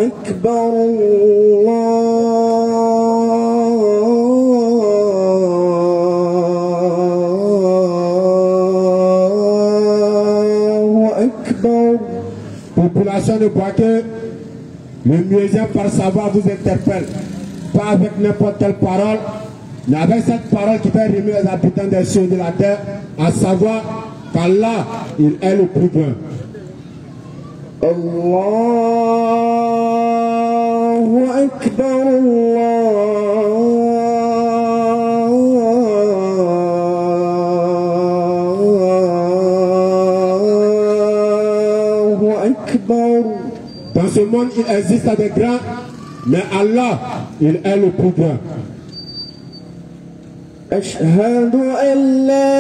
أكبر الله أكبر. Population de Boaké, le musicien par sa voix vous interpelle, pas avec n'importe quelle parole, mais avec cette parole qui fait remuer les habitants des cieux et de la terre, à savoir qu'Allah, il est le plus grand. Allahu Akbar, Allahu Akbar. Dans ce monde, il existe des grands, mais Allah, il est le plus grand. أشهد أن لا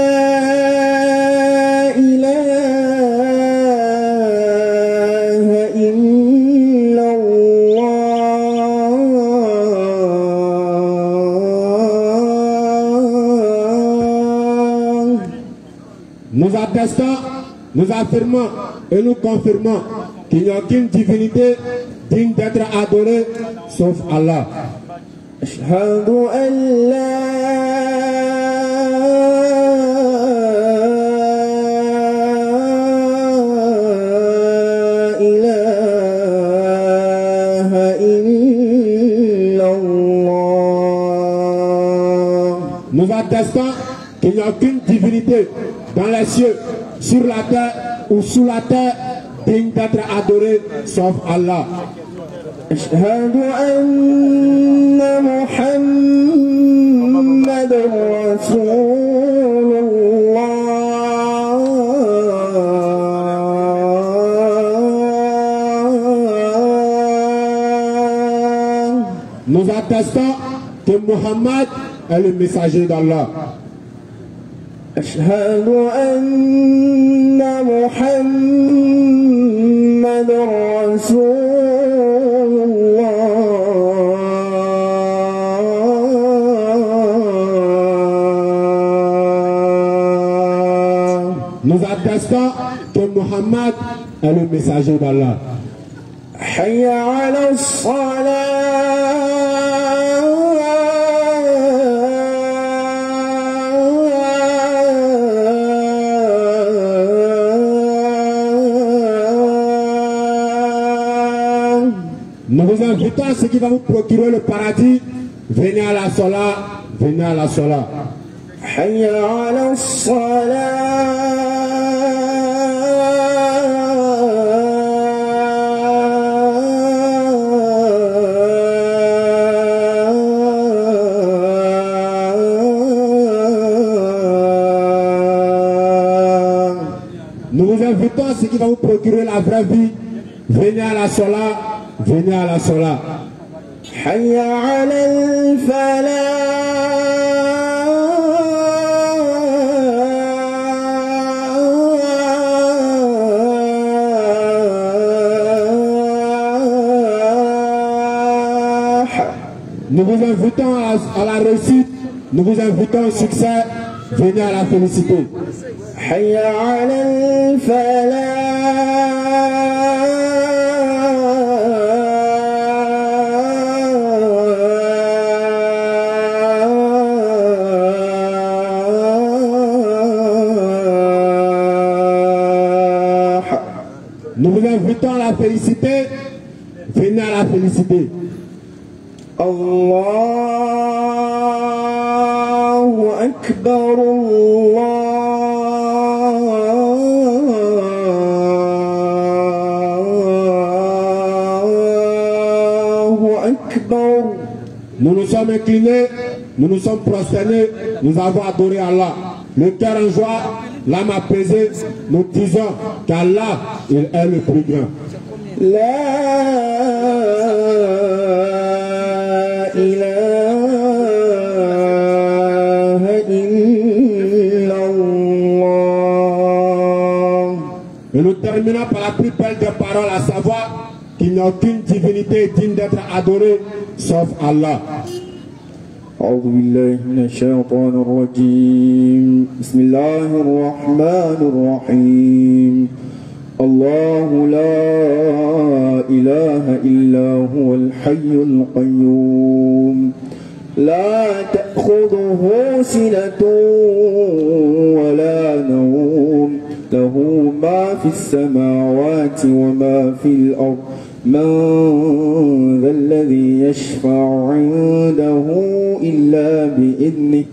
إله إلا الله. Nous attestons, nous affirmons et nous confirmons qu'il n'y a aucune divinité digne d'être adorée sauf Allah. أشهد أن لا إله إلا الله. Nous attestons qu'il n'y a aucune divinité dans les cieux, sur la terre ou sous la terre digne d'être adorée sauf Allah. أشهد أن محمد رسول الله. Nous attestons que Muhammad est le messager d'Allah. أشهد أن محمد رسول الله. Nous attestons que Muhammad est le messager d'Allah. حي على الصلاة. Nous vous invitons à ce qui va vous procurer le paradis. Venez à la Sola, venez à la Sola. حي على الصلاة. Nous vous invitons à ce qui va vous procurer la vraie vie. Venez à la Sola, venez à la Sola. حي على الفلاح. Nous vous invitons à la réussite, nous vous invitons au succès. Venez à la félicité. حي على الفلاح. Nous vous invitons à la félicité. Venez à la félicité. الله أكبر الله أكبر. Nous nous sommes inclinés, nous nous sommes prosternés, nous avons adoré Allah. Le cœur en joie, l'âme apaisée, nous disons qu'Allah, il est le plus grand. لا إله إلا الله. Et nous terminons par la plus belle des paroles, à savoir qu'il n'y a aucune divinité digne d'être adorée sauf Allah. أعوذ بالله من الشيطان الرجيم. بسم الله الرحمن الرحيم. الله لا إله إلا هو الحي القيوم لا تأخذه سنة ولا نوم له ما في السماوات وما في الأرض من ذا الذي يشفع عنده إلا بإذنه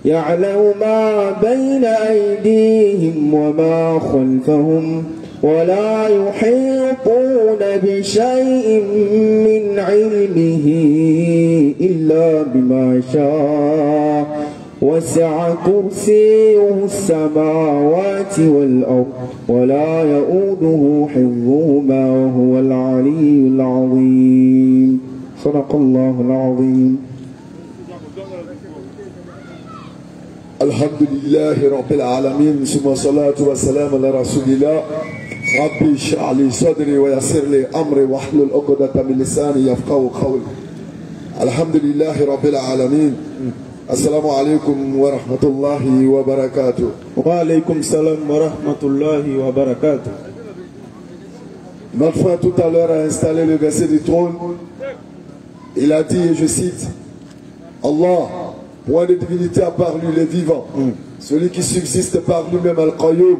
يعلم ما بين أيديهم وما خلفهم ولا يحيطون بشيء من علمه إلا بما شاء وسع كرسيه السماوات والأرض ولا يؤوده حفظهما وهو العلي العظيم صدق الله العظيم. الحمد لله رب العالمين ثم الصلاة والسلام على رسول الله ربي اشرح لي صدري ويسر لي أمري واحلل عقدة من لساني يفقهوا قولي. الحمد لله رب العالمين. السلام عليكم ورحمة الله وبركاته. وعليكم السلام ورحمة الله وبركاته. Notre frère tout à l'heure a installé le verset du trône. Il a dit, et je cite, Allah, point de divinité à part lui, le vivant, celui qui subsiste par lui-même, Al-Qayyum,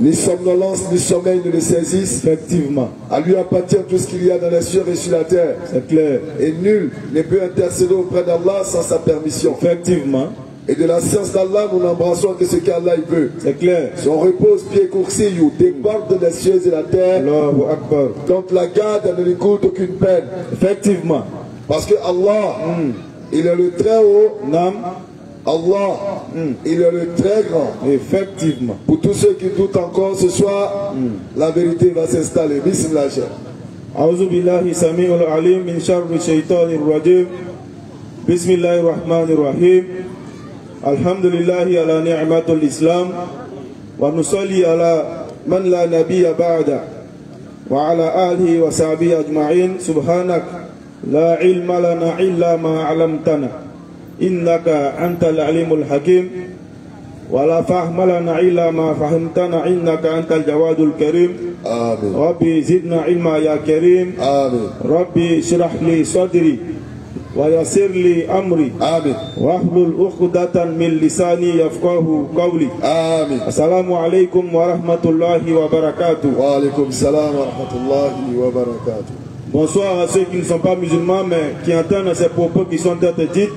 ni somnolence ni sommeil ne le saisissent. Effectivement. À lui appartient tout ce qu'il y a dans les cieux et sur la terre. C'est clair. Et nul ne peut intercéder auprès d'Allah sans sa permission. Effectivement. Et de la science d'Allah, nous n'embrassons que ce qu'Allah veut. C'est clair. Son repose, pied coursillou, déborde des cieux et la terre. Allahu Akbar. Donc la garde ne lui coûte aucune peine. Effectivement. Parce que Allah, il est le très haut. Nam. Allah, il est le très grand. Effectivement. Pour tous ceux qui doutent encore ce soir, la vérité va s'installer. Bismillah. A'udhu billahi sami'ul alim min sharri shaytanir rajim. Bismillahir rahmanir rahim. Alhamdulillahi ala ni'matul islam. Wa nusalli ala man la nabiyya ba'da. Wa ala alihi wa sahbihi ajma'in. Subhanak la ilma lana illa ma 'allamtana. Innaka antal alimul hakim. Wa la fahma lana illa ma fahimtana. Innaka antal jawadul karim. Amen. Rabbi zidna ilma ya karim. Amen. Rabbi shrah li sadri wa yassir li amri. Amen. Wahlul uqdatan min lisani yafqahu qawli. Amen. Assalamu alaikum wa rahmatullahi wa barakatuh. Wa alaikum salam wa rahmatullahi wa barakatuh. Bonsoir à ceux qui ne sont pas musulmans mais qui entendent ces propos qui sont dites.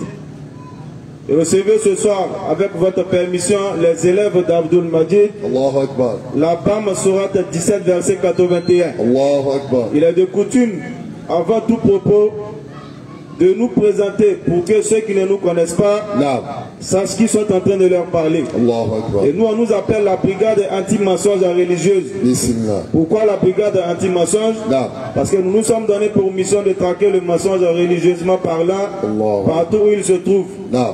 Recevez ce soir, avec votre permission, les élèves d'Abdul Majid, Allahu Akbar. la BAM Surat 17, verset 81. Allahu Akbar. Il est de coutume, avant tout propos, de nous présenter pour que ceux qui ne nous connaissent pas sachent ce qu'ils sont en train de leur parler. Allahu Akbar. Et nous, on nous appelle la brigade anti-mensonge religieuse. Bismillah. Pourquoi la brigade anti-mensonge? Parce que nous nous sommes donnés pour mission de traquer le mensonge religieusement parlant partout où il se trouve.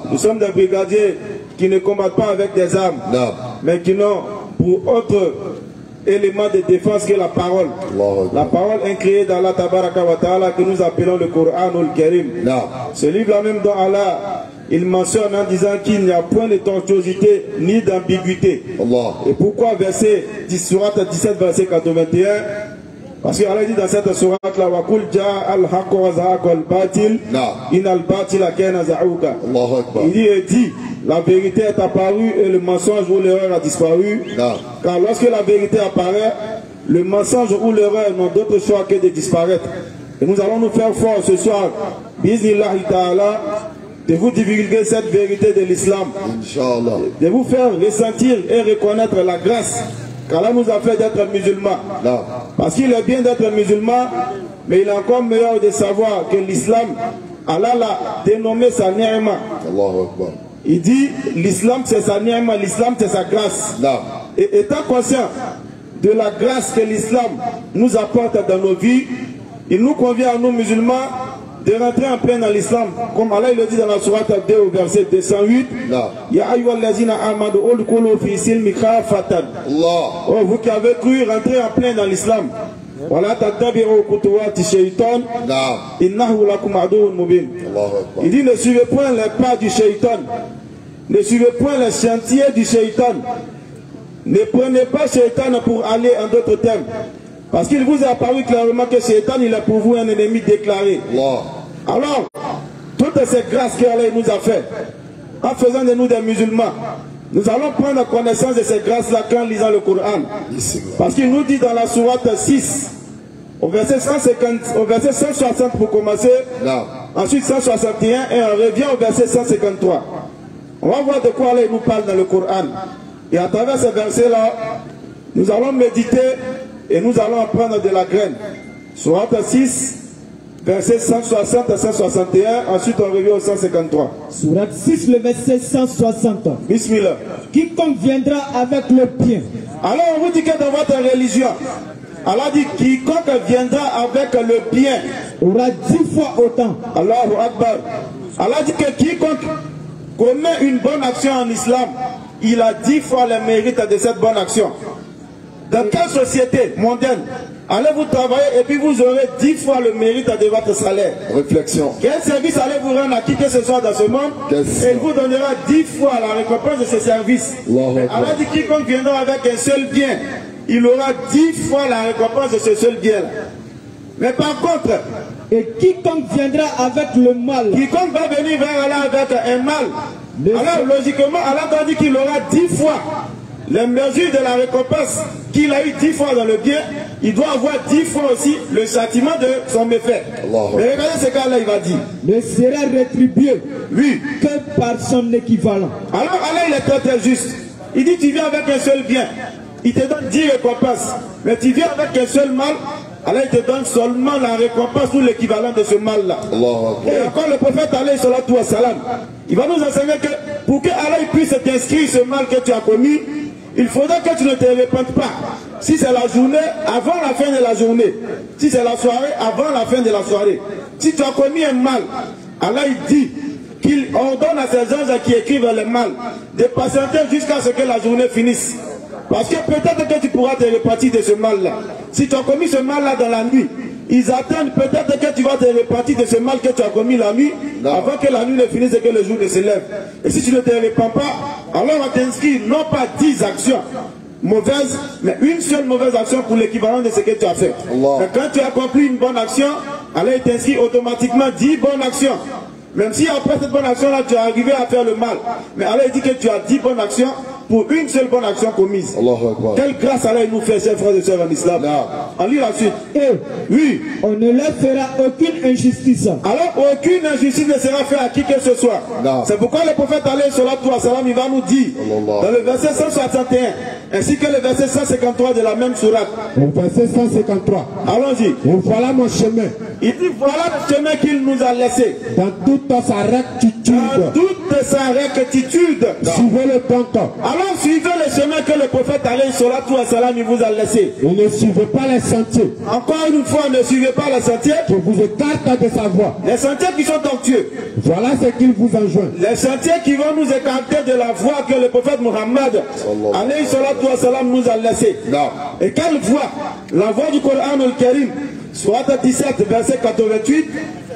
Nous sommes des brigadiers qui ne combattent pas avec des armes, mais qui n'ont pour autre élément de défense que la parole. La parole incréée d'Allah Tabaraka wa Ta'ala que nous appelons le Coran ou le Karim. Ce livre-là même dont Allah il mentionne en disant qu'il n'y a point de tortuosité ni d'ambiguïté. Et pourquoi verset 17 verset 81? Parce qu'Allah dit dans cette sourate là, Wakul ja al haqq wa zahaqa al batil inal batila kana za'uka. Il dit la vérité est apparue et le mensonge ou l'erreur a disparu. Car lorsque la vérité apparaît, le mensonge ou l'erreur n'ont d'autre choix que de disparaître. Et nous allons nous faire fort ce soir, bismillahi ta'ala, de vous divulguer cette vérité de l'islam, de vous faire ressentir et reconnaître la grâce qu'Allah nous a fait d'être musulmans. Parce qu'il est bien d'être musulman, mais il est encore meilleur de savoir que l'islam, Allah l'a dénommé sa ni'ma. Il dit l'islam c'est sa ni'ma, l'islam c'est sa grâce. Et étant conscient de la grâce que l'islam nous apporte dans nos vies, il nous convient à nous musulmans de rentrer en plein dans l'islam, comme Allah le dit dans la sourate 2 au verset 208. Ya ayyuhallazina amanu udkhulu fi silmi kafatan. Oh, vous qui avez cru, rentrez en plein dans l'islam. Wala tattabi'u khutuwati shaytan innahu lakum aduwwun mubin. Il dit ne suivez point les pas du shaytan, ne suivez point les sentiers du shaytan, Ne prenez pas Shaitan pour aller en d'autres termes. Parce qu'il vous a apparu clairement que Shaitan, il est pour vous un ennemi déclaré. Allah. Alors, toutes ces grâces qu'Allah nous a fait, en faisant de nous des musulmans, nous allons prendre connaissance de ces grâces-là en lisant le Coran. Parce qu'il nous dit dans la sourate 6, au verset 160 pour commencer, ensuite 161, et on revient au verset 153. On va voir de quoi Allah nous parle dans le Coran. Et à travers ces versets-là, nous allons méditer et nous allons apprendre de la graine. Sourate 6, verset 160 à 161, ensuite on revient au 153. Sourate 6, le verset 160. Bismillah. Quiconque viendra avec le bien. Alors on vous dit que dans votre religion, Allah dit quiconque viendra avec le bien aura 10 fois autant. Allahu Akbar. Allah dit que quiconque commet une bonne action en islam, il a 10 fois le mérite de cette bonne action. Dans quelle société mondaine allez-vous travailler et puis vous aurez 10 fois le mérite de votre salaire? Réflexion. Quel service allez-vous rendre à qui que ce soit dans ce monde? Et il vous donnera 10 fois la récompense de ce service. Allah dit quiconque viendra avec un seul bien, il aura 10 fois la récompense de ce seul bien. Mais par contre, et quiconque viendra avec le mal, quiconque va venir vers Allah avec un mal, alors logiquement Allah doit dire qu'il aura 10 fois les mesures de la récompense qu'il a eu 10 fois dans le bien, il doit avoir 10 fois aussi le châtiment de son méfait. Mais regardez ce qu'Allah il va dire. Ne sera rétribué que par son équivalent. Alors Allah il est très très juste. Il dit tu viens avec un seul bien, il te donne 10 récompenses. Mais tu viens avec un seul mal, Allah il te donne seulement la récompense ou l'équivalent de ce mal-là. Et encore le prophète alayhi salatu wa salam, il va nous enseigner que pour que Allah puisse t'inscrire ce mal que tu as commis, il faudra que tu ne te répandes pas. Si c'est la journée, avant la fin de la journée. Si c'est la soirée, avant la fin de la soirée. Si tu as commis un mal, Allah il dit qu'il ordonne à ces anges qui écrivent le mal de patienter jusqu'à ce que la journée finisse. Parce que peut-être que tu pourras te repentir de ce mal-là. Si tu as commis ce mal-là dans la nuit, ils attendent peut-être que tu vas te repentir de ce mal que tu as commis la nuit, avant que la nuit ne finisse et que le jour ne se lève. Et si tu ne te repens pas, alors on va t'inscrire non pas 10 actions mauvaises, mais une seule mauvaise action pour l'équivalent de ce que tu as fait. Mais quand tu as accompli une bonne action, alors il t'inscrit automatiquement 10 bonnes actions. Même si après cette bonne action-là, tu es arrivé à faire le mal. Mais Allah dit que tu as 10 bonnes actions pour une seule bonne action commise. Quelle grâce Allah nous fait, chers frères et sœurs en islam. On lit la suite. Et on ne leur fera aucune injustice. Alors aucune injustice ne sera faite à qui que ce soit. C'est pourquoi le prophète alayhi salatu wa salam, il va nous dire dans le verset 161 ainsi que le verset 153 de la même sourate. Le verset 153. Allons-y. Et voilà mon chemin. Il dit voilà le chemin qu'il nous a laissé. Dans toute sa rectitude. Dans toute sa rectitude. Suivez-le donc. Alors suivez le chemin que le prophète alayhi salatu wa salam il vous a laissé. Et ne suivez pas les sentiers. Encore une fois, ne suivez pas les sentiers qui vous écartent de sa voie. Les sentiers qui sont tortueux. Voilà ce qu'il vous enjoint. Les sentiers qui vont nous écarter de la voie que le prophète Muhammad alayhi salatu wa salam nous a laissé. Et quelle voie? La voie du Coran al-Karim, sourate 17, verset 88,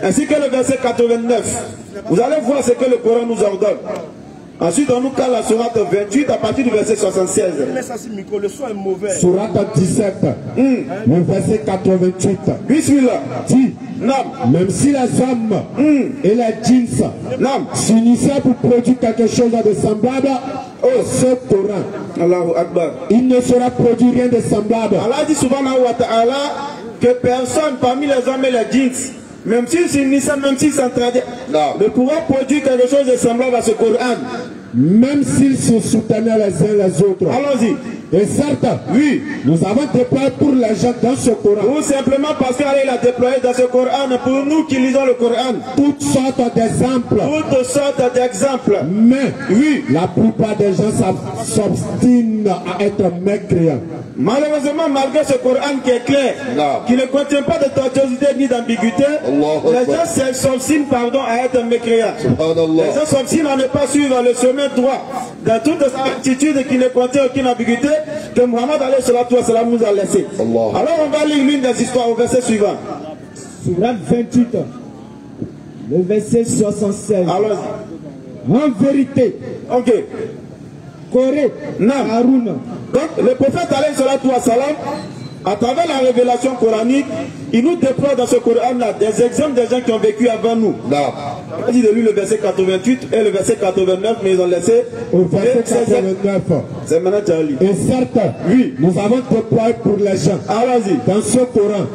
ainsi que le verset 89. Vous allez voir ce que le Coran nous ordonne. Ensuite, on nous cale la sourate 28 à partir du verset 76. Le son est mauvais. Sourate 17, le verset 88. Bismillah. Dit, même si les hommes et les djinns s'unissaient pour produire quelque chose de semblable au ce Coran, Allahu Akbar, il ne sera produit rien de semblable. Allah dit subhanahu wa ta'ala que personne parmi les hommes et les djinns, même s'ils s'unissaient, même s'ils s'entraidaient, ne pourra produire quelque chose de semblable à ce Coran. Même s'ils se soutenaient les uns les autres. Allons-y. Et certes, nous avons déployé pour les gens dans ce Coran. Tout simplement parce qu'Allah a déployé dans ce Coran, pour nous qui lisons le Coran, toutes sortes d'exemples. Toutes sortes d'exemples. Mais, la plupart des gens s'obstinent à être mécréants. Malheureusement, malgré ce Coran qui est clair, qui ne contient pas de tortuosité ni d'ambiguïté, les gens s'obstinent à être mécréants. Les gens s'obstinent à ne pas suivre le chemin droit dans toute sa attitude qui ne contient aucune ambiguïté que Muhammad alayhi salatu wa salam nous a laissé. Alors on va lire l'une des histoires au verset suivant. Sourate 28, le verset 76. Allons-y. En vérité, ok, Corée, Haroun Donc le prophète alayhi salatu wa salam, à travers la révélation coranique, il nous déploie dans ce Coran-là des exemples des gens qui ont vécu avant nous. On dit de lui le verset 88 et le verset 89, mais ils ont laissé au verset 89. C'est maintenant Charlie. Et certes, oui, nous avons déployé pour les gens, allons-y, dans ce Coran,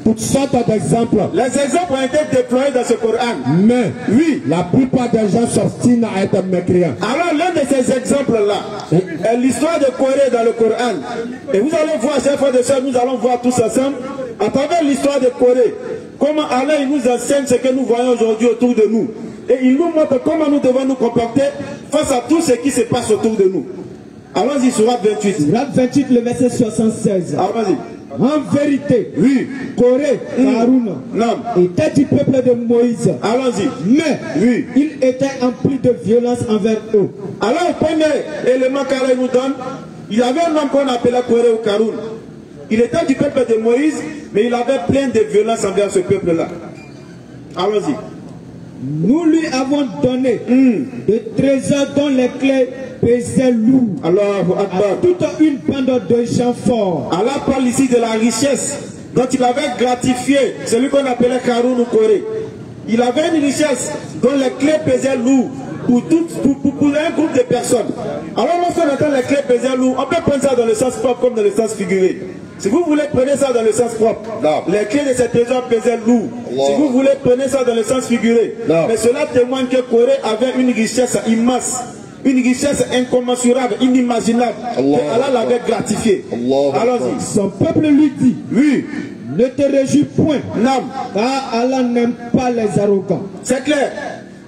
toutes sortes d'exemples. Les exemples ont été déployés dans ce Coran. Mais, oui, la plupart des gens s'obstinent à être mécréants. Alors l'un de ces exemples-là est l'histoire de Corée dans le Coran. Et vous allez voir, chers frères et sœurs, nous allons voir tous ensemble, à travers l'histoire de Corée, comment Allah il nous enseigne ce que nous voyons aujourd'hui autour de nous. Et il nous montre comment nous devons nous comporter face à tout ce qui se passe autour de nous. Allons-y, Surat 28. Surat 28, le verset 76. Allons-y. En vérité, oui, Corée, Haroun, était du peuple de Moïse. Allons-y. Mais oui, il était empli de violence envers eux. Alors, le premier élément qu'Allah nous donne, il y avait un homme qu'on appelait Corée ou Haroun. Il était du peuple de Moïse, mais il avait plein de violence envers ce peuple-là. Allons-y. Nous lui avons donné des trésors dont les clés pesaient lourd. Alors, toute une bande de gens forts. Allah parle ici de la richesse dont il avait gratifié celui qu'on appelait Haroun ou Corée. Il avait une richesse dont les clés pesaient lourd pour un groupe de personnes. Alors, lorsqu'on entend les clés pesaient lourd, on peut prendre ça dans le sens propre comme dans le sens figuré. Si vous voulez, prenez ça dans le sens propre. Non. Les clés de ces trésors pesaient lourd. Si vous voulez, prenez ça dans le sens figuré. Non. Mais cela témoigne que Corée avait une richesse immense, une richesse incommensurable, inimaginable. Que Allah l'avait gratifié. Allons-y. Son peuple lui dit, oui, ne te réjouis point, non, car Allah n'aime pas les arrogants. C'est clair.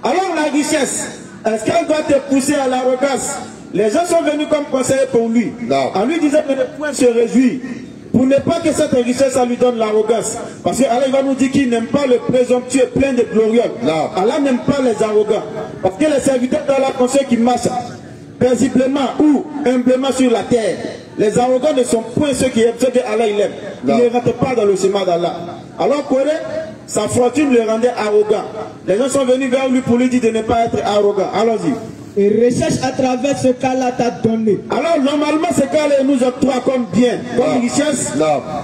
Alors la richesse, est-ce qu'elle doit te pousser à l'arrogance? Les gens sont venus comme conseiller pour lui. Non. En lui disant de ne point se réjouir. Pour ne pas que cette richesse ça lui donne l'arrogance. Parce que Allah va nous dire qu'il n'aime pas le présomptueux plein de glorieux. Allah n'aime pas les arrogants. Parce que les serviteurs d'Allah sont ceux qui marchent paisiblement ou humblement sur la terre. Les arrogants ne sont point ceux qui aiment, ceux que Allah il aime. Ils ne rentrent pas dans le chemin d'Allah. Alors Corée, sa fortune le rendait arrogant. Les gens sont venus vers lui pour lui dire de ne pas être arrogant. Allons-y. Et recherche à travers ce qu'Allah t'a donné. Alors normalement ce qu'Allah nous octroie comme bien, comme richesse,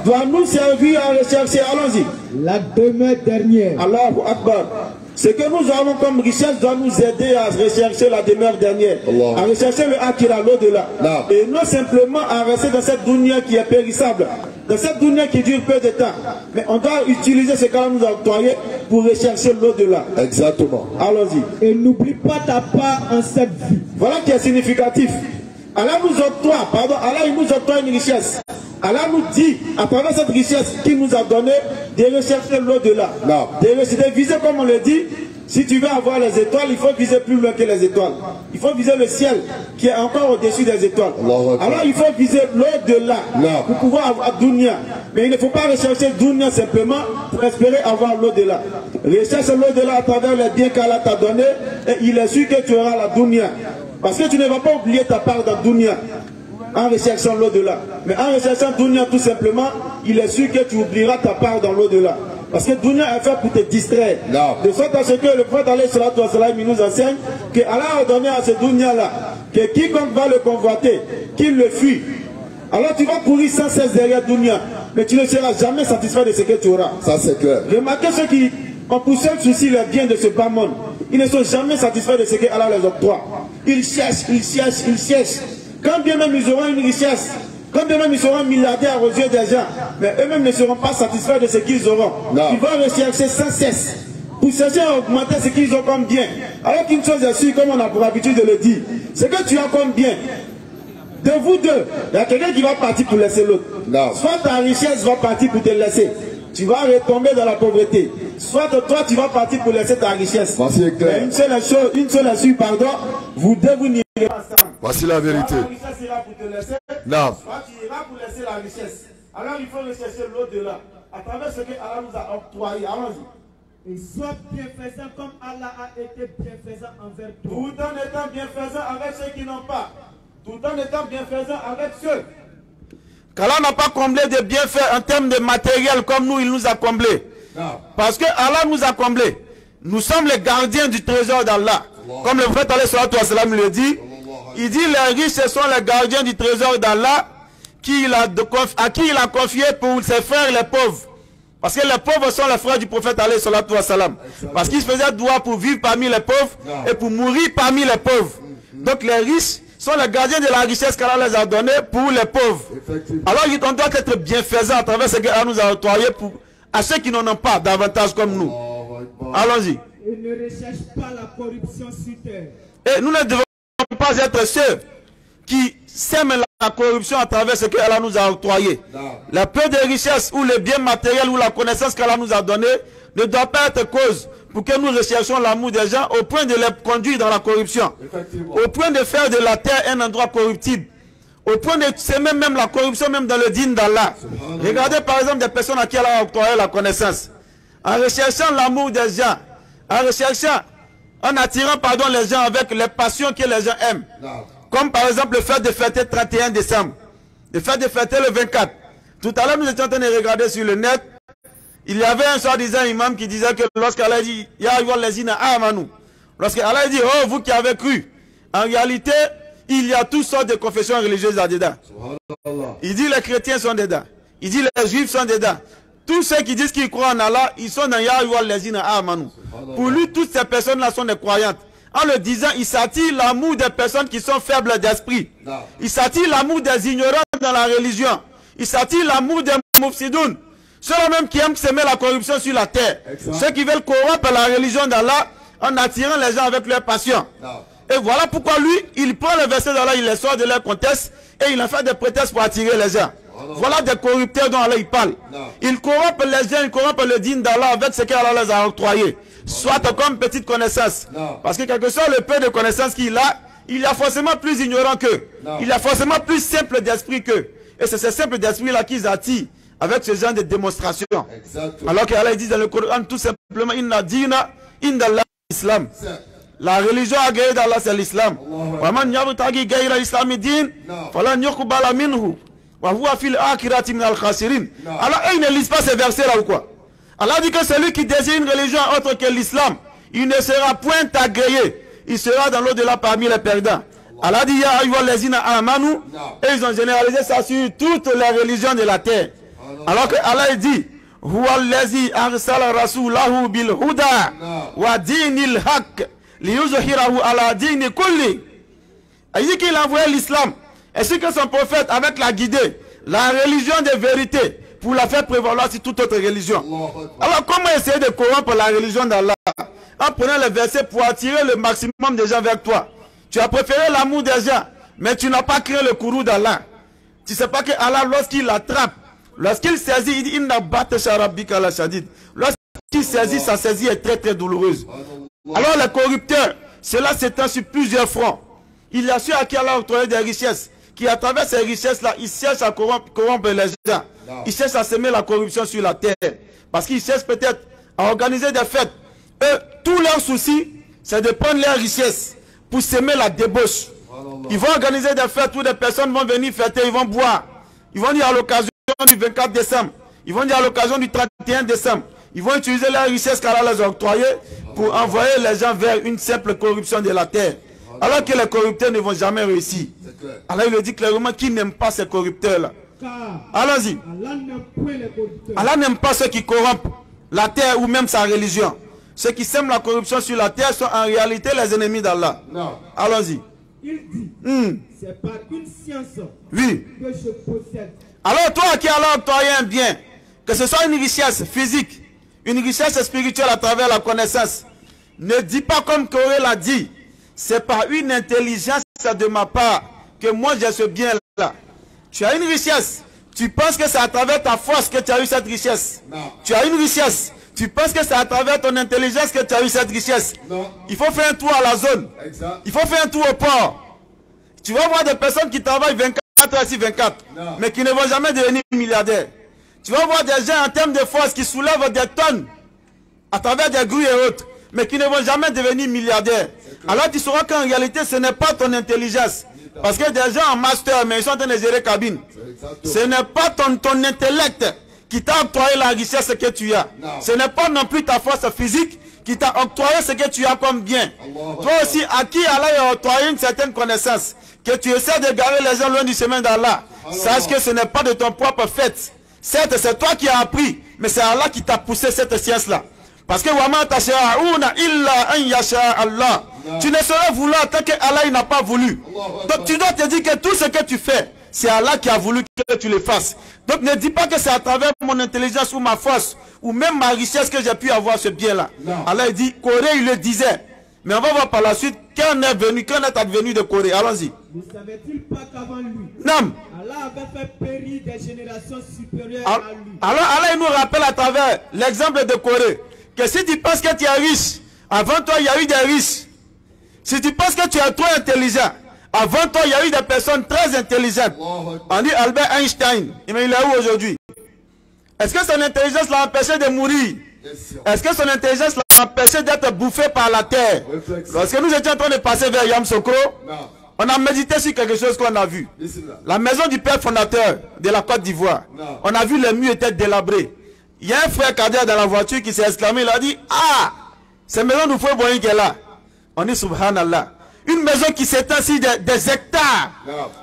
doit nous servir à rechercher. Allons-y. La demeure dernière. Allahu Akbar. Ce que nous avons comme richesse doit nous aider à rechercher la demeure dernière, à rechercher le Akira, l'au-delà. Et non simplement à rester dans cette dunya qui est périssable, dans cette dunya qui dure peu de temps. Mais on doit utiliser ce qu'Allah nous a octroyé pour rechercher l'au-delà. Exactement. Allons-y. Et n'oublie pas ta part en cette vie. Voilà qui est significatif. Allah nous octroie, Allah il nous octroie une richesse. Allah nous dit, à travers cette richesse qu'il nous a donnée, de rechercher l'au-delà. De viser, comme on le dit, si tu veux avoir les étoiles, il faut viser plus loin que les étoiles. Il faut viser le ciel qui est encore au-dessus des étoiles. Alors il faut viser l'au-delà pour pouvoir avoir dunya. Mais il ne faut pas rechercher dunya simplement pour espérer avoir l'au-delà. Recherche l'au-delà à travers les biens qu'Allah t'a donnés et il est sûr que tu auras la dunya. Parce que tu ne vas pas oublier ta part dans dunya en recherchant l'au-delà. Mais en recherchant dunya tout simplement, il est sûr que tu oublieras ta part dans l'au-delà. Parce que dunya est fait pour te distraire. De sorte à ce que le prophète alayhi salatu wa salam nous enseigne que Allah a donné à ce dunya-là que quiconque va le convoiter, qu'il le fuit. Alors tu vas courir sans cesse derrière dunya, mais tu ne seras jamais satisfait de ce que tu auras. Ça c'est clair. Remarquez ceux qui ont pour seul souci les biens de ce bas monde. Ils ne sont jamais satisfaits de ce que Allah les octroie. Ils cherchent, ils cherchent, ils cherchent. Quand bien même ils auront une richesse, quand bien même ils seront milliardaires aux yeux des gens, mais eux-mêmes ne seront pas satisfaits de ce qu'ils auront. Ils vont rechercher sans cesse pour chercher à augmenter ce qu'ils ont comme bien. Alors qu'une chose est sûre, comme on a pour habitude de le dire, c'est que tu as comme bien. De vous deux, il y a quelqu'un qui va partir pour laisser l'autre. Soit ta richesse va partir pour te laisser. Tu vas retomber dans la pauvreté. Soit toi, tu vas partir pour laisser ta richesse. Mais une seule chose, pardon, vous deux vous n'irez pas ensemble. Voici la vérité. Soit la richesse ira pour te laisser, soit tu iras pour laisser la richesse. Alors il faut rechercher l'au-delà, à travers ce que Allah nous a octroyé. Allons-y. Et sois bienfaisant comme Allah a été bienfaisant envers toi. Tout en étant bienfaisant avec ceux qui n'ont pas. Tout en étant bienfaisant avec ceux qu'Allah n'a pas comblé de bienfaits en termes de matériel comme nous, il nous a comblé. Parce que Allah nous a comblé. Nous sommes les gardiens du trésor d'Allah. Comme le prophète alayhi salatu wa salam le dit, il dit les riches ce sont les gardiens du trésor d'Allah à qui il a confié pour ses frères les pauvres. Parce que les pauvres sont les frères du prophète alayhi salatu wa salam. Parce qu'il faisait doigt pour vivre parmi les pauvres et pour mourir parmi les pauvres. Donc les riches sont les gardiens de la richesse qu'Allah les a donnée pour les pauvres. Alors on doit être bienfaisant à travers ce qu'Allah nous a octroyé à ceux qui n'en ont pas davantage comme nous. Allons-y. Et ne recherche pas la corruption sur terre. Et nous ne devons pas être ceux qui sèment la corruption à travers ce qu'Allah nous a octroyé. La peu de richesse ou le bien matériel ou la connaissance qu'Allah nous a donné ne doit pas être cause pour que nous recherchions l'amour des gens au point de les conduire dans la corruption. Au point de faire de la terre un endroit corruptible. Au point de s'aimer même la corruption même dans le dîne d'Allah. Regardez par exemple des personnes à qui Allah a octroyé la connaissance. En recherchant l'amour des gens, en attirant pardon les gens avec les passions que les gens aiment. Comme par exemple le fait de fêter le 31 décembre. Le fait de fêter le 24. Tout à l'heure nous étions en train de regarder sur le net. Il y avait un soi-disant imam qui disait que lorsqu'Allah dit Ya ayyuhal lazina amanu, lorsqu'Allah dit oh vous qui avez cru, en réalité il y a toutes sortes de confessions religieuses là-dedans. Il dit les chrétiens sont dedans. Il dit les juifs sont dedans. Tous ceux qui disent qu'ils croient en Allah, ils sont dans Ya ayyuhal lazina amanu. Pour lui, toutes ces personnes-là sont des croyantes. En le disant, il s'attire l'amour des personnes qui sont faibles d'esprit. Il s'attire l'amour des ignorants dans la religion. Il s'attire l'amour des moufsidoun. Ceux-là même qui aiment semer la corruption sur la terre. Ceux qui veulent corrompre la religion d'Allah en attirant les gens avec leur passion. Et voilà pourquoi lui, il prend le verset d'Allah, il les sort de leur contexte et il en fait des prétextes pour attirer les gens. Voilà des corrupteurs dont Allah il parle. Ils corrompent les gens, ils corrompent le dîne d'Allah avec ce qu'Allah les a octroyé. Soit comme petite connaissance. Parce que quel que soit le peu de connaissance qu'il a, il y a forcément plus ignorant qu'eux. Il y a forcément plus simple d'esprit qu'eux. Et c'est ce simple d'esprit-là qu'ils attirent avec ce genre de démonstration. Alors qu'Allah dit dans le Coran tout simplement Inna dina indallah islam. La religion agréée d'Allah c'est l'islam. Waman yabtaghi ghayra islami din falan yuqbala minhu wa huwa fil akhirati min al khasirin. Alors ils ne lisent pas ces versets là ou quoi? Allah dit que celui qui désire une religion autre que l'islam, il ne sera point agréé. Il sera dans l'au-delà parmi les perdants. Allah dit Ya ayyuhal lazina amanu, et ils ont généralisé ça sur toutes les religions de la terre. Alors que Allah dit Huwa allazi arsala rasulahu bil huda wa dinil haq liyuzhirahu ala dini kulli. Il dit qu'il a envoyé l'islam ainsi que son prophète avec la guidée, la religion de vérité, pour la faire prévaloir sur toute autre religion. Alors comment essayer de corrompre la religion d'Allah en prenant les versets pour attirer le maximum de gens vers toi? Tu as préféré l'amour des gens, mais tu n'as pas créé le courroux d'Allah. Tu ne sais pas que Allah, lorsqu'il l'attrape, lorsqu'il saisit, il dit Inna batasha rabbika la shadid. Lorsqu'il saisit, sa saisie est très très douloureuse. Alors les corrupteurs, cela s'étend sur plusieurs fronts. Il y a ceux à qui Allah a octroyé des richesses, qui à travers ces richesses-là, ils cherchent à corrompre les gens. Ils cherchent à semer la corruption sur la terre. Parce qu'ils cherchent peut-être à organiser des fêtes. Eux, tout leur souci, c'est de prendre leurs richesses pour semer la débauche. Ils vont organiser des fêtes où des personnes vont venir fêter, ils vont boire. Ils vont dire à l'occasion du 24 décembre. Ils vont dire à l'occasion du 31 décembre. Ils vont utiliser leurs richesses qu'Allah les a octroyées pour envoyer les gens vers une simple corruption de la terre. Alors que les corrupteurs ne vont jamais réussir. Allah il le dit clairement qui n'aime pas ces corrupteurs-là. Allons-y. Allah n'aime pas ceux qui corrompent la terre ou même sa religion. Ceux qui sèment la corruption sur la terre sont en réalité les ennemis d'Allah. Allons-y. Il dit, c'est par une science oui. que je possède. Alors toi qui Allah a octroyé un bien, que ce soit une richesse physique, une richesse spirituelle à travers la connaissance, ne dis pas comme Corée l'a dit, c'est par une intelligence de ma part que moi j'ai ce bien-là. Tu as une richesse, tu penses que c'est à travers ta force que tu as eu cette richesse. Non. Tu as une richesse, tu penses que c'est à travers ton intelligence que tu as eu cette richesse. Non. Il faut faire un tour à la zone. Exact. Il faut faire un tour au port. Tu vas voir des personnes qui travaillent 24 heures sur 24, non. mais qui ne vont jamais devenir milliardaires. Tu vas voir des gens en termes de force qui soulèvent des tonnes à travers des grues et autres, mais qui ne vont jamais devenir milliardaires. Alors tu sauras qu'en réalité ce n'est pas ton intelligence. Parce que des gens en master, mais ils sont en train de gérer cabine. Ce n'est pas ton intellect qui t'a octroyé la richesse que tu as. Non. Ce n'est pas non plus ta force physique qui t'a octroyé ce que tu as comme bien. Toi aussi, à qui Allah a octroyé une certaine connaissance, que tu essaies de garer les gens loin du chemin d'Allah, sache que ce n'est pas de ton propre fait. Certes, c'est toi qui as appris, mais c'est Allah qui t'a poussé cette science-là. Parce que tu ne saurais vouloir tant que Allah n'a pas voulu. Donc tu dois te dire que tout ce que tu fais, c'est Allah qui a voulu que tu le fasses. Donc ne dis pas que c'est à travers mon intelligence ou ma force ou même ma richesse que j'ai pu avoir ce bien-là. Allah dit, Corée il le disait. Mais on va voir par la suite qu'en est advenu de Corée. Allons-y. Ne savait-il pas qu'avant lui, Non. Allah avait fait périr des générations supérieures à lui. Alors Allah il nous rappelle à travers l'exemple de Corée que si tu penses que tu es riche, avant toi il y a eu des riches. Si tu penses que tu es trop intelligent, avant toi il y a eu des personnes très intelligentes. On dit Albert Einstein, mais il est où aujourd'hui? Est-ce que son intelligence l'a empêché de mourir? Est-ce que son intelligence l'a empêché d'être bouffé par la terre? Lorsque nous étions en train de passer vers Yamoussoukro, on a médité sur quelque chose qu'on a vu. La maison du père fondateur de la Côte d'Ivoire. On a vu les murs étaient délabrés. Il y a un frère cadet dans la voiture qui s'est exclamé, il a dit, ah, cette maison du frère Boyin qui est là. On dit subhanallah. Une maison qui s'étend sur des hectares.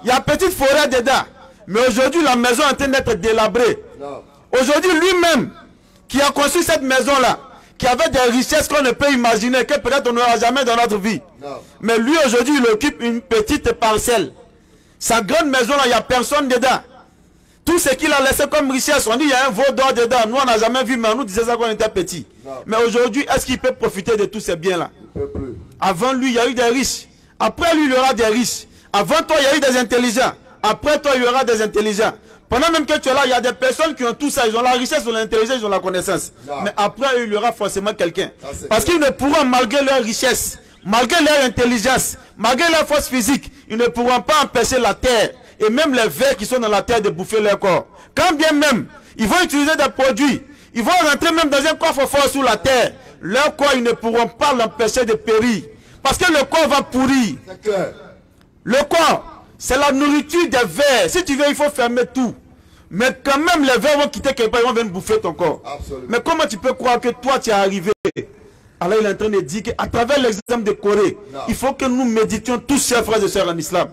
Il y a une petite forêt dedans. Mais aujourd'hui, la maison est en train d'être délabrée. Aujourd'hui, lui-même, qui a construit cette maison-là, qui avait des richesses qu'on ne peut imaginer, que peut-être on n'aura jamais dans notre vie. Mais lui, aujourd'hui, il occupe une petite parcelle. Sa grande maison-là, il n'y a personne dedans. Tout ce qu'il a laissé comme richesse, on dit il y a un veau d'or dedans. Nous, on n'a jamais vu, mais on nous disait ça quand on était petit. Mais aujourd'hui, est-ce qu'il peut profiter de tous ces biens-là? Avant lui, il y a eu des riches. Après lui, il y aura des riches. Avant toi, il y a eu des intelligents. Après toi, il y aura des intelligents. Pendant même que tu es là, il y a des personnes qui ont tout ça. Ils ont la richesse, ils ont l'intelligence, ils ont la connaissance. Mais après, il y aura forcément quelqu'un. Parce qu'ils ne pourront, malgré leur richesse, malgré leur intelligence, malgré leur force physique, ils ne pourront pas empêcher la terre et même les vers qui sont dans la terre de bouffer leur corps. Quand bien même, ils vont utiliser des produits, ils vont rentrer même dans un coffre-fort sous la terre. Leur corps, ils ne pourront pas l'empêcher de périr. Parce que le corps va pourrir. Le corps, c'est la nourriture des vers. Si tu veux, il faut fermer tout. Mais quand même, les vers vont quitter quelque part, ils vont venir bouffer ton corps. Absolument. Mais comment tu peux croire que toi, tu es arrivé? Alors il est en train de dire qu'à travers l'exemple de Corée, il faut que nous méditions tous, chers frères et sœurs en islam.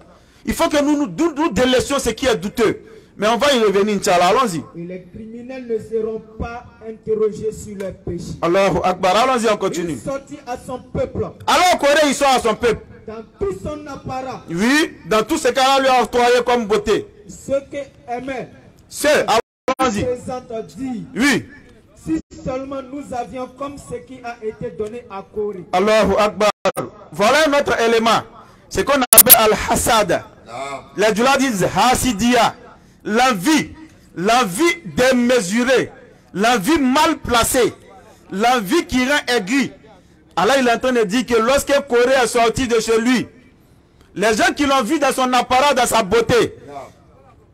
Il faut que nous délaissions ce qui est douteux. Mais on va y revenir, Inch'Allah. Allons-y. Et les criminels ne seront pas interrogés sur leurs péchés. Allahu Akbar. Allons-y, on continue. Il sortit à son peuple. Alors Corée, il sort à son peuple. Dans tout son apparat. Oui, dans tout ce qu'Allah lui a octroyé comme beauté. Ce qu'aimait. Allons-y. Oui. Si seulement nous avions comme ce qui a été donné à Corée. Allahu Akbar. Voilà un autre élément. C'est qu'on appelle Al-Hassad. Les djoulas disent Hasidia. L'envie démesurée, l'envie mal placée, l'envie qui rend aigri. Allah il est en train de dire que lorsque Corée est sorti de chez lui, les gens qui l'ont vu dans son apparat, dans sa beauté,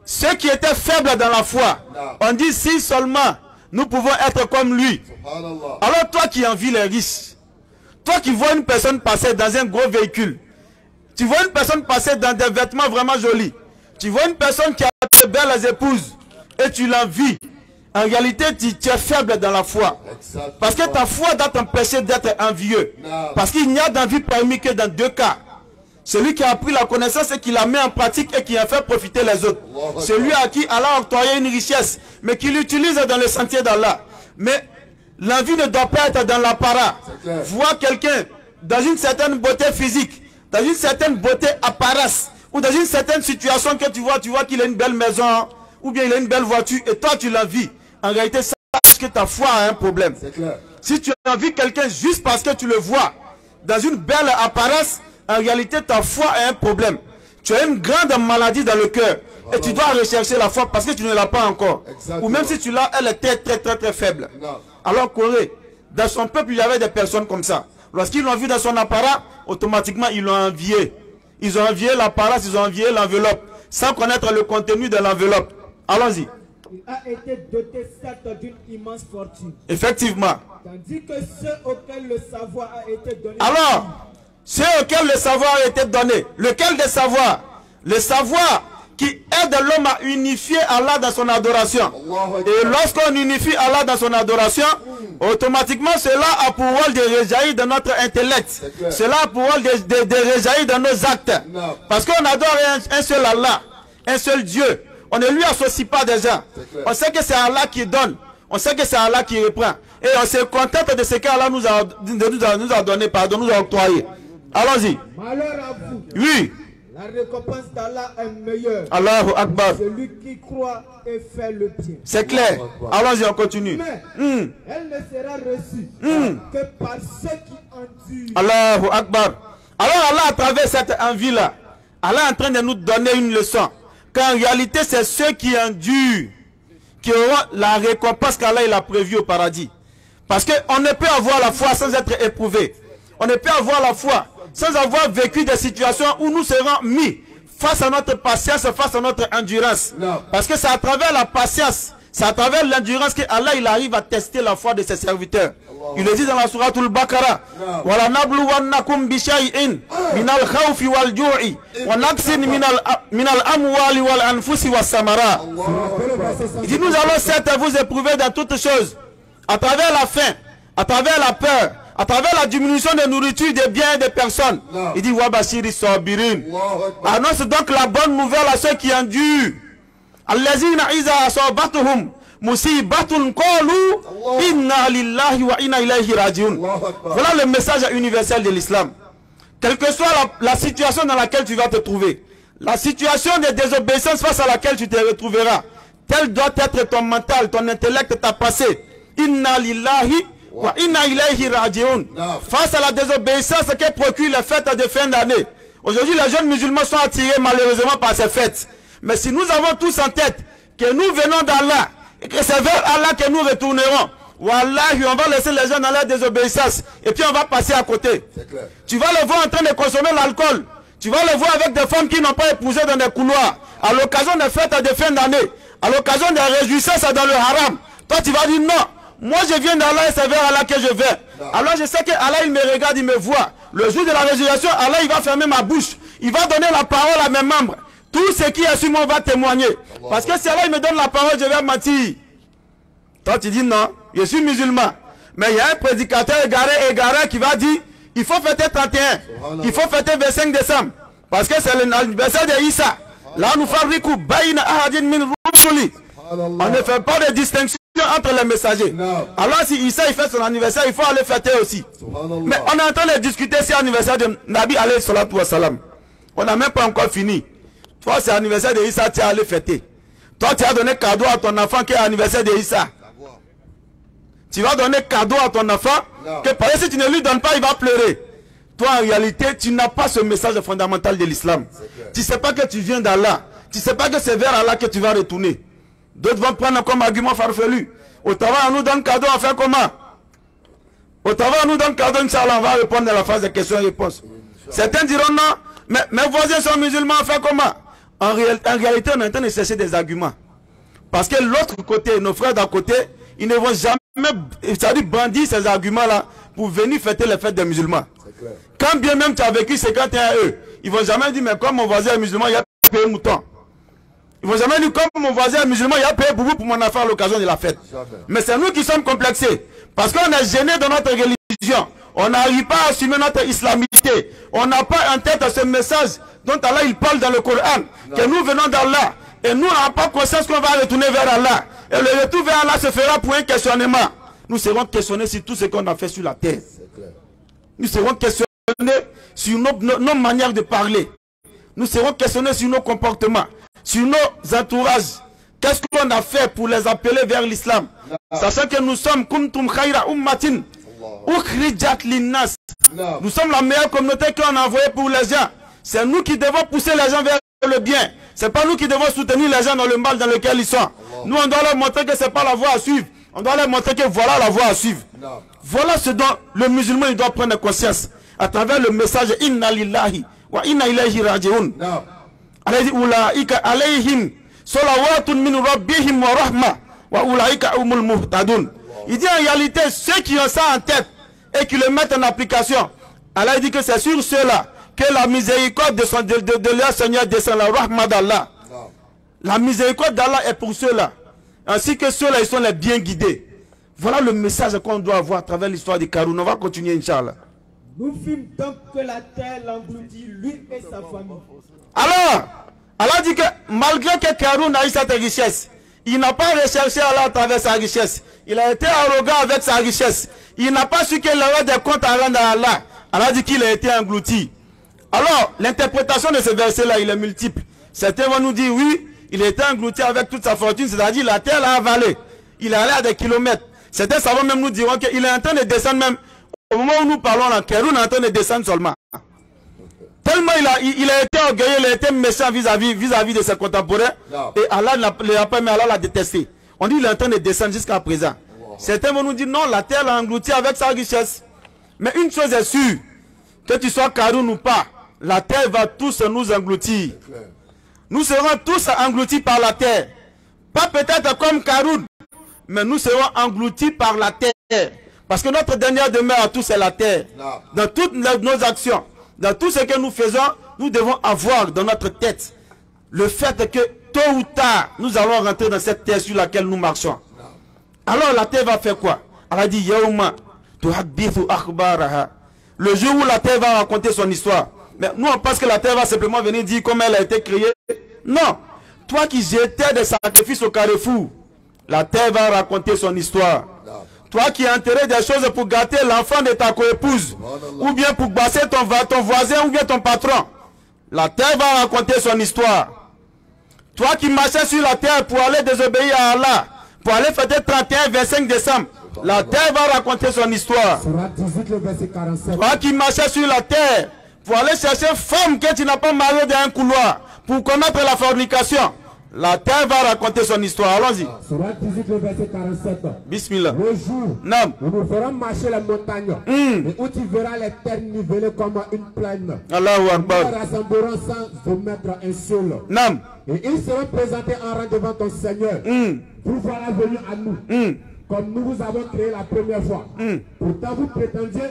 ceux qui étaient faibles dans la foi, on dit si seulement nous pouvons être comme lui. Alors toi qui envies les riches, toi qui vois une personne passer dans un gros véhicule, tu vois une personne passer dans des vêtements vraiment jolis, tu vois une personne qui a de belles épouses et tu l'envies, en réalité tu es faible dans la foi. Parce que ta foi doit t'empêcher d'être envieux. Parce qu'il n'y a d'envie permis que dans deux cas. Celui qui a pris la connaissance et qui la met en pratique et qui a fait profiter les autres. Celui à qui Allah a octroyé une richesse, mais qui l'utilise dans le sentier d'Allah. Mais l'envie ne doit pas être dans l'apparat. Voir quelqu'un dans une certaine beauté physique, dans une certaine beauté apparence, ou dans une certaine situation que tu vois qu'il a une belle maison, ou bien il a une belle voiture, et toi tu l'envies. En réalité, sache que ta foi a un problème. Si tu envies quelqu'un juste parce que tu le vois dans une belle apparence, en réalité ta foi a un problème. Tu as une grande maladie dans le cœur, et tu dois rechercher la foi parce que tu ne l'as pas encore. Ou même si tu l'as, elle est très faible. Alors Corée, dans son peuple, il y avait des personnes comme ça. Lorsqu'ils l'ont vu dans son apparat, automatiquement ils l'ont envié. Ils ont envié l'apparence, ils ont envié l'enveloppe, sans connaître le contenu de l'enveloppe. Allons-y. Il a été doté certes d'une immense fortune. Effectivement. Tandis que ceux auxquels le savoir a été donné. Alors, ceux auxquels le savoir a été donné. Lequel des savoirs? Le savoir qui aide l'homme à unifier Allah dans son adoration. Et lorsqu'on unifie Allah dans son adoration, automatiquement cela a pour rôle de réjaillir dans notre intellect. Cela a pour rôle de réjaillir dans nos actes. Parce qu'on adore un seul Allah, un seul Dieu. On ne lui associe pas des gens. On sait que c'est Allah qui donne. On sait que c'est Allah qui reprend. Et on se contente de ce qu'Allah nous a donné, pardon, nous a octroyé. Allons-y. Malheur à vous. Oui. La récompense d'Allah est meilleure. Allahu Akbar. Celui qui croit et fait le bien. C'est clair. Allons-y, on continue. Mais elle ne sera reçue que par ceux qui endurent. Allahu Akbar. Alors Allah, à travers cette envie-là, Allah est en train de nous donner une leçon. Qu'en réalité, c'est ceux qui endurent qui auront la récompense qu'Allah a prévue au paradis. Parce qu'on ne peut avoir la foi sans être éprouvé. On ne peut avoir la foi sans avoir vécu des situations où nous serons mis face à notre patience, face à notre endurance. Parce que c'est à travers la patience, c'est à travers l'endurance que Allah il arrive à tester la foi de ses serviteurs. Il le dit dans la sourate Al-Baqarah. Wala nabluwannakum bi shay'in min al-khawfi wal-ju'i wa naqsin min al-amwali wal-anfusi was-samara. Il dit nous allons certes vous éprouver dans toutes choses, à travers la faim, à travers la peur, à travers la diminution de nourriture, des biens et des personnes. Il dit Wabashiri Sabirin. Annonce donc la bonne nouvelle à ceux qui endurent. Allazina iza asabatuhum musibatun qalu inna lillahi wa inna ilayhi rajiun. Voilà le message universel de l'islam. Quelle que soit la situation dans laquelle tu vas te trouver, la situation de désobéissance face à laquelle tu te retrouveras, tel doit être ton mental, ton intellect, ta pensée. Inna lillahi wa inna ilayhi rajiun. Face à la désobéissance que procure les fêtes de fin d'année. Aujourd'hui, les jeunes musulmans sont attirés malheureusement par ces fêtes. Mais si nous avons tous en tête que nous venons d'Allah et que c'est vers Allah que nous retournerons, wallahi, on va laisser les gens dans leur désobéissance et puis on va passer à côté. Tu vas le voir en train de consommer l'alcool. Tu vas le voir avec des femmes qui n'ont pas épousé dans des couloirs. À l'occasion des fêtes de fin d'année, à l'occasion des réjouissances dans le haram. Toi, tu vas dire non. Moi, je viens d'Allah et c'est vers Allah que je vais. Alors, je sais que Allah, il me regarde, il me voit. Le jour de la résurrection, Allah, il va fermer ma bouche. Il va donner la parole à mes membres. Tout ce qui est sur moi va témoigner. Parce que si Allah, il me donne la parole, je vais mentir. Toi, tu dis non, je suis musulman. Mais il y a un prédicateur égaré qui va dire, il faut fêter 31. Il faut fêter 25 décembre. Parce que c'est l'anniversaire de Issa. Là, nous fabriquons bayna ahadin min rusuli. On ne fait pas de distinction entre les messagers. Alors si Issa il fait son anniversaire, il faut aller fêter aussi. Mais on est en train de discuter si l'anniversaire de Nabi alayhi salatu wa salam. On n'a même pas encore fini. Toi c'est l'anniversaire de Issa, tu es allé fêter. Toi tu as donné cadeau à ton enfant qui est l'anniversaire de Issa. Tu vas donner cadeau à ton enfant que parce que si tu ne lui donnes pas, il va pleurer. Toi en réalité, tu n'as pas ce message fondamental de l'islam. Tu ne sais pas que tu viens d'Allah. Tu ne sais pas que c'est vers Allah que tu vas retourner. D'autres vont prendre comme argument farfelu. Ottawa nous donne cadeau, on fait comment? Ottawa nous donne cadeau, Inch'Allah, on va répondre à la phase de questions et réponses. Certains diront non, mais mes voisins sont musulmans, on fait comment? En réalité, on est en train de chercher des arguments. Parce que l'autre côté, nos frères d'à côté, ils ne vont jamais, c'est-à-dire brandir ces arguments-là pour venir fêter les fêtes des musulmans. Quand bien même tu as vécu 51 eux, ils ne vont jamais dire, mais comme mon voisin est musulman, il a payé mouton. Ils vont jamais dire, comme mon voisin est musulman, il a payé pour vous pour mon affaire à l'occasion de la fête. Mais c'est nous qui sommes complexés. Parce qu'on est gênés dans notre religion. On n'arrive pas à assumer notre islamité. On n'a pas en tête ce message dont Allah il parle dans le Coran. Que nous venons d'Allah. Et nous n'avons pas conscience qu'on va retourner vers Allah. Et le retour vers Allah se fera pour un questionnement. Nous serons questionnés sur tout ce qu'on a fait sur la terre. Nous serons questionnés sur nos manières de parler. Nous serons questionnés sur nos comportements, sur nos entourages. Qu'est-ce qu'on a fait pour les appeler vers l'islam? Sachant que nous sommes kuntum khayra ummatin ukhrijat linnas. Nous sommes la meilleure communauté qu'on a envoyée pour les gens. C'est nous qui devons pousser les gens vers le bien. C'est pas nous qui devons soutenir les gens dans le mal dans lequel ils sont. Nous, on doit leur montrer que c'est pas la voie à suivre. On doit leur montrer que voilà la voie à suivre. Voilà ce dont le musulman il doit prendre conscience à travers le message Inna lillahi wa inna ilayhi raji'un. Alayhi ulaika alayhim salawatun min rabbihim wa rahma wa ulaika humul muhtadun. Il dit en réalité ceux qui ont ça en tête et qui le mettent en application, Allah dit que c'est sur ceux-là que la miséricorde de leur Seigneur descend, la rahma d'Allah. La miséricorde d'Allah est pour ceux-là. Ainsi que ceux-là, ils sont les bien guidés. Voilà le message qu'on doit avoir à travers l'histoire de Karun. On va continuer, Inch'Allah. Nous fîmes donc que la terre l'engloutit, lui et sa famille. Alors, Allah dit que malgré que Karun a eu cette richesse, il n'a pas recherché Allah à travers sa richesse. Il a été arrogant avec sa richesse. Il n'a pas su qu'il aurait des comptes à rendre à Allah. Allah dit qu'il a été englouti. Alors, l'interprétation de ce verset-là, il est multiple. Certains vont nous dire, oui, il a été englouti avec toute sa fortune, c'est-à-dire la terre l'a avalé. Il est allé à des kilomètres. Certains savants même nous diront qu'il est en train de descendre même. Au moment où nous parlons là, Karun est en train de descendre seulement. Tellement il a été orgueilleux, il a été méchant vis-à-vis de ses contemporains. Et Allah l'a pas, mais Allah l'a détesté. On dit qu'il est en train de descendre jusqu'à présent. Certains vont nous dire non, la terre l'a englouti avec sa richesse. Mais une chose est sûre, que tu sois Karun ou pas, la terre va tous nous engloutir. Nous serons tous engloutis par la terre. Pas peut-être comme Karun, mais nous serons engloutis par la terre. Parce que notre dernière demeure à tous, c'est la terre. Dans toutes nos actions, dans tout ce que nous faisons, nous devons avoir dans notre tête le fait que tôt ou tard, nous allons rentrer dans cette terre sur laquelle nous marchons. Alors la terre va faire quoi? Elle a dit Yaouma, tuhaddithu akhbaraha. Le jour où la terre va raconter son histoire. Mais nous on pense que la terre va simplement venir dire comment elle a été créée. Non. Toi qui jetais des sacrifices au carrefour, la terre va raconter son histoire. Toi qui as enterré des choses pour gâter l'enfant de ta coépouse, ou bien pour basser ton voisin ou bien ton patron, la terre va raconter son histoire. Toi qui marchais sur la terre pour aller désobéir à Allah, pour aller fêter 31-25 décembre, la terre va raconter son histoire. Toi qui marchais sur la terre pour aller chercher une femme que tu n'as pas mariée dans un couloir, pour commettre la fornication, la terre va raconter son histoire. Allons-y. Surat 18, le verset 47. Bismillah. Le jour où nous ferons marcher les montagnes, et où tu verras les terres nivelées comme une plaine. Allahu Akbar. Nous rassemblerons sans omettre un seul. Nam. Et ils seront présentés en rang devant ton Seigneur. Vous voilà venus à nous, comme nous vous avons créé la première fois. Pourtant vous prétendiez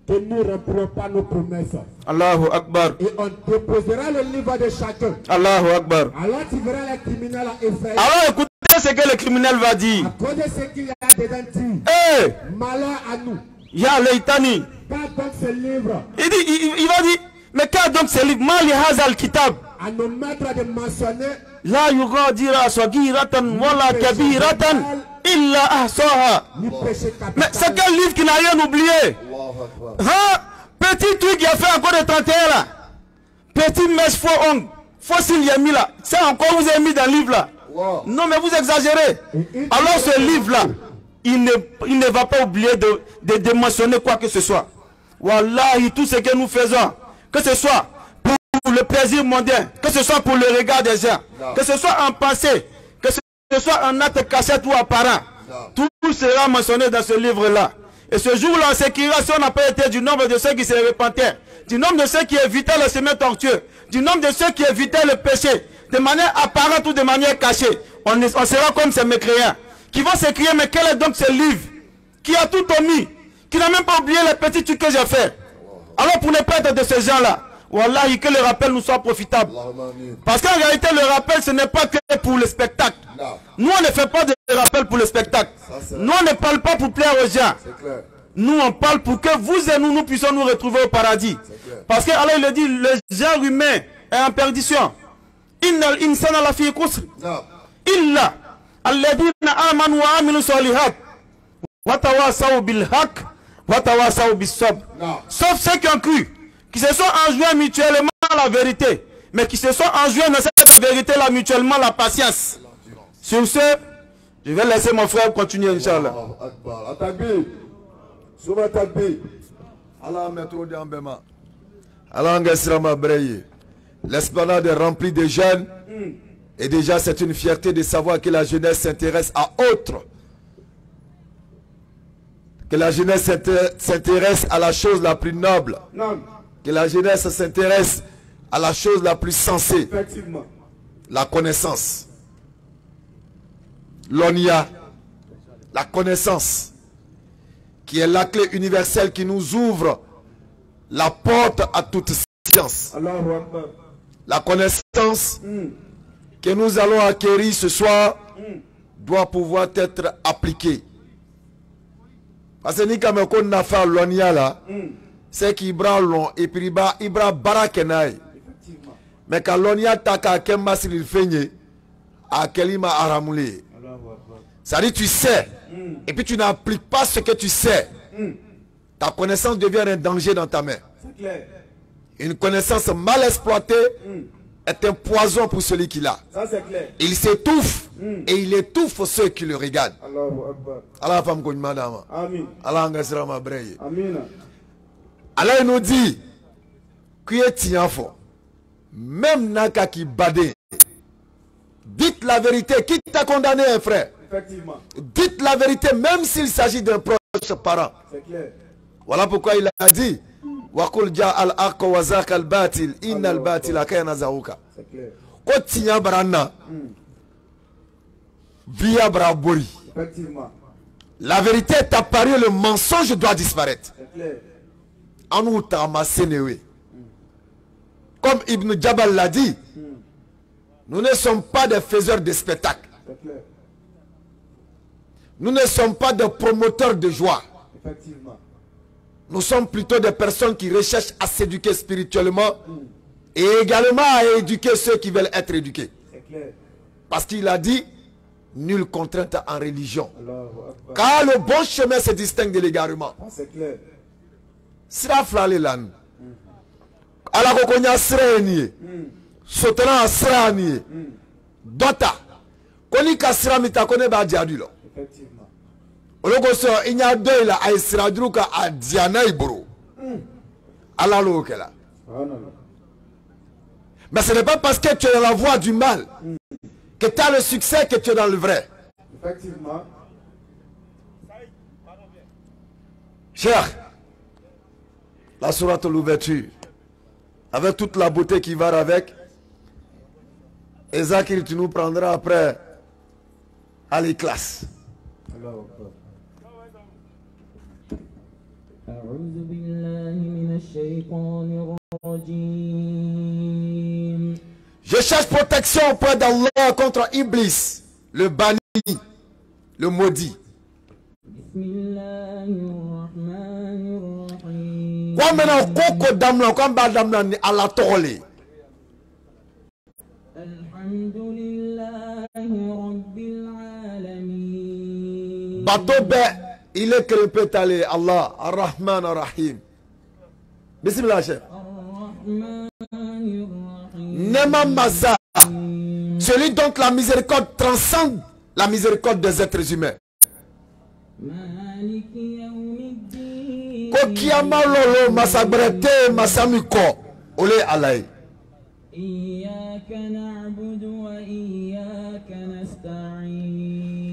que nous ne remplirons pas nos promesses. Allahu Akbar. Et on déposera le livre de chacun. Allahu Akbar. Alors tu verras les criminels effrayés. Alors écoutez ce que le criminel va dire. À cause de ce qu'il y a dedans, Hey! malheur à nous. Ya Leitani. Car donc ce livre Il va dire, mais car donc ce livre, Mali Hazal Kitab. à nos maîtres de mentionner La yugadira sagiratan wala kabiratan illa ahsaha. ni péché Mais c'est capital. quel livre qui n'a rien oublié? Hein? Petit truc qu'il a fait encore de 31 là. Petit mèche faux ongle. Faux signe il a mis là. C'est encore vous avez mis dans le livre là. Non mais vous exagérez. Alors ce livre là, il ne va pas oublier de mentionner quoi que ce soit. Wallahi, tout ce que nous faisons, que ce soit pour le plaisir mondain, que ce soit pour le regard des gens, que ce soit en pensée, que ce soit en acte cachette ou apparent, tout sera mentionné dans ce livre-là. Et ce jour-là, on s'écrira si on n'a pas été du nombre de ceux qui se repentaient, du nombre de ceux qui évitaient le chemin tortueux, du nombre de ceux qui évitaient le péché, de manière apparente ou de manière cachée. On sera comme ces mécréants, qui vont s'écrire, mais quel est donc ce livre, qui a tout omis, qui n'a même pas oublié les petits trucs que j'ai fait. Alors pour ne pas être de ces gens-là, wallahi, que le rappel nous soit profitable. Parce qu'en réalité, le rappel, ce n'est pas que pour le spectacle. Nous, on ne fait pas de rappel pour le spectacle. Nous, on ne parle pas pour plaire aux gens. Nous, on parle pour que vous et nous puissions nous retrouver au paradis. Parce que Allah, il le dit, le genre humain est en perdition. Innal insana la fi qusr. Illa alladhina amanu wa amilu salihat. Wa tawasaw bil haqq wa tawasaw bis sabr. Sauf ceux qui ont cru, qui se sont enjoints mutuellement la vérité, mais qui se sont enjoints dans cette vérité-là mutuellement la patience. Sur ce, je vais laisser mon frère continuer, Inch'Allah. L'esplanade est remplie de jeunes. Et déjà, c'est une fierté de savoir que la jeunesse s'intéresse à autre. Que la jeunesse s'intéresse à la chose la plus noble. Que la jeunesse s'intéresse à la chose la plus sensée. Effectivement. La connaissance. L'onia. La connaissance. Qui est la clé universelle qui nous ouvre la porte à toute science. Allahu Akbar. La connaissance que nous allons acquérir ce soir doit pouvoir être appliquée. Parce que ni comme qu'on a fait l'onia là, c'est qu'il bra long et puis il bra barakenaï. Mais quand l'onia taka kemba s'il fait à kelima aramoulé. Ça dit tu sais et puis tu n'appliques pas ce que tu sais. Ta connaissance devient un danger dans ta main. Une connaissance mal exploitée est un poison pour celui qui l'a. Il s'étouffe et il étouffe ceux qui le regardent. Allah femme qu'on madame. Allah ngasira ma breye. Allah il nous dit qui est tiafo. Même naka qui badé. Dites la vérité. Qui t'a condamné, un frère? Effectivement. Dites la vérité même s'il s'agit d'un proche parent. C'est clair. Voilà pourquoi il a dit Wakul ja al-haqqa wa zaqa al-batil inna al-batila kana zahuka. C'est clair. Ko tinya barana via brabori. Effectivement. La vérité est apparue, le mensonge doit disparaître. C'est clair. En nous tamasenewe. Comme Ibn Jabal l'a dit, nous ne sommes pas des faiseurs de spectacles. C'est clair. Nous ne sommes pas des promoteurs de joie. Effectivement. Nous sommes plutôt des personnes qui recherchent à s'éduquer spirituellement et également à éduquer ceux qui veulent être éduqués. C'est clair. Parce qu'il a dit, nulle contrainte en religion. Car le bon chemin se distingue de l'égarement. C'est clair. Sira flale lan. Ala ko konya sira ni. Sotana sira ni. Dota. Koni ka sira mita kone ba diadu lo. Effectivement. Oloko so inya doy la ay sira druka a diana ibro. Ala lo kela. Mais ce n'est pas parce que tu es dans la voie du mal que tu as le succès que tu es dans le vrai. Effectivement. Cher, la sourate de l'ouverture, avec toute la beauté qui va avec, et Zakir, tu nous prendras après à les classes. Je cherche protection auprès d'Allah contre Iblis, le banni, le maudit. Kwa mena koko damla kwa mba damla ni ala tole. Batobe il est crépétalé Allah Ar-Rahman Ar-Rahim. Bismillah chef. Nema Maza, celui dont la miséricorde transcende la miséricorde des êtres humains. Kokiyama lolo masabrete masamiko ole alay.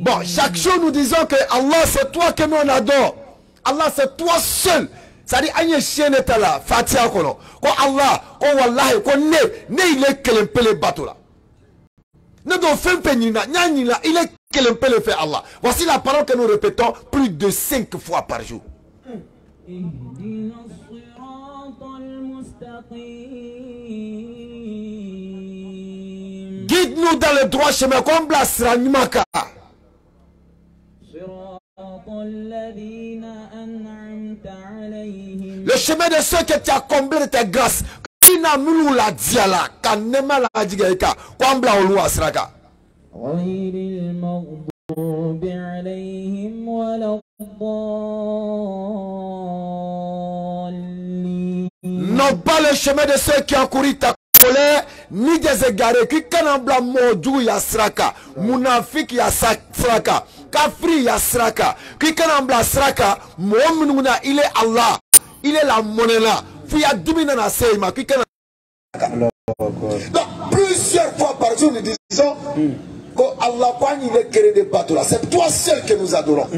Bon, chaque jour nous disons que Allah c'est toi que nous on adore. Allah c'est toi seul. Ça dit anye chien est là, Fatiha kono. Ko Allah, ko wallahi, ko ne il est kelempele batola. Ne do fempenina, nyanyina, il est kelempele fait Allah. Voici la parole que nous répétons plus de 5 fois par jour. Guide-nous dans le droit chemin comme Blasra Nimaka. Le chemin de ceux que tu as comblé de tes grâces. Qui n'a mulu la diala, kanema la digaïka, kwambla olu asraka. Non pas le chemin de ceux qui ont couru ta colère, ni des égarés, qui kanambla modou yasraka, munafik yasraka, kafri yasraka, qui kanambla sraka, moumnouna, il est Allah, il est la monnaie là, fouya dominana seima, qui kanambla. Donc, plusieurs fois par jour, nous disons que Allah, quand il est créé des bateaux là, c'est toi seul que nous adorons.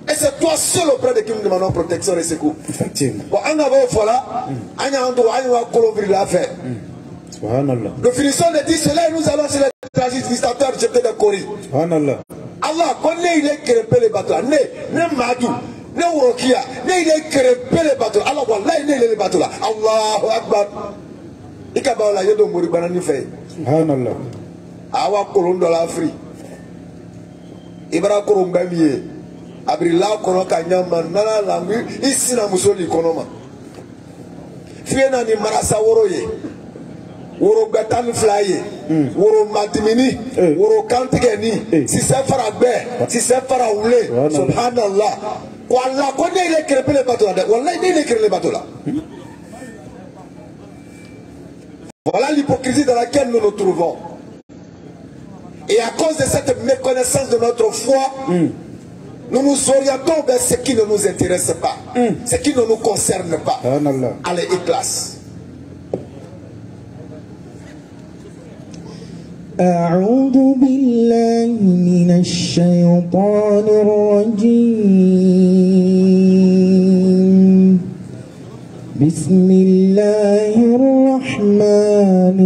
Et c'est toi seul auprès de qui nous demandons protection et secours. Effectivement. Bon, on a voilà, on a un droit, on a couvrir l'affaire. Nous finissons de dire cela et nous allons sur les transistors jeter des coris. Allah, quand il est créé les bateaux là, ne Madou, ne Urokia, ne il est créé les bateaux là. Allah, voilà, il est les bateaux là. Allahu Akbar. Il y a des gens qui ont été faits. Subhanallah. Awa kolon de l'Afrique. Ibra kolon gamier. Abrila kono kanyama nana langu ici na musoli konoma. Fiena ni marasa woroye. Woro gatan flaye. Woro matimini. Woro kantigeni. Si c'est faragbe. Si c'est faraoulé. Subhanallah. Wallah, quand il est créé les bateaux là. Wallah, il est créé les bateaux là. Voilà l'hypocrisie dans laquelle nous nous trouvons. Et à cause de cette méconnaissance de notre foi, nous nous orientons vers ce qui ne nous intéresse pas, ce qui ne nous concerne pas. Allez, ikhlas. أعوذ بالله من الشيطان الرجيم بسم الله الرحمن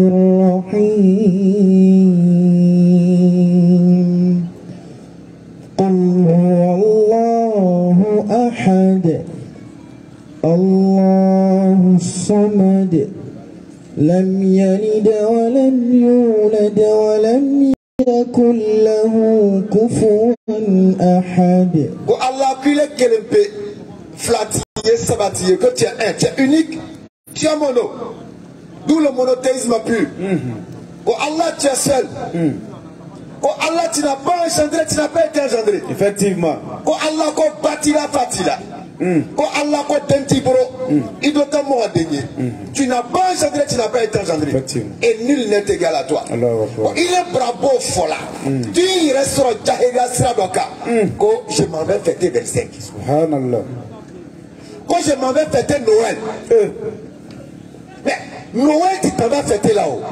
الرحيم قل هو الله أحد الله الصمد لم يلد ولم يولد ولم يكن له كفوا أحد. Quand Allah qu'il est quelqu'un flatillé, sabatillé, que tu es un, tu es unique, tu es mono. D'où le monothéisme pur. Quand Allah tu es seul. Quand Allah tu n'as pas engendré, tu n'as pas été engendré. Effectivement. Quand Allah ko batila fatila. Quand Allah ko dentibro, il doit te mordre. Tu n'as pas engendré, tu n'as pas été engendré. Et nul n'est égal à toi. Il est bravo fola. Tu y resteras jahiliya siradoka. Quand je m'en vais fêter 25. Subhanallah. Quand je m'en vais fêter Noël. Mais Noël tu t'en vas fêter là-haut.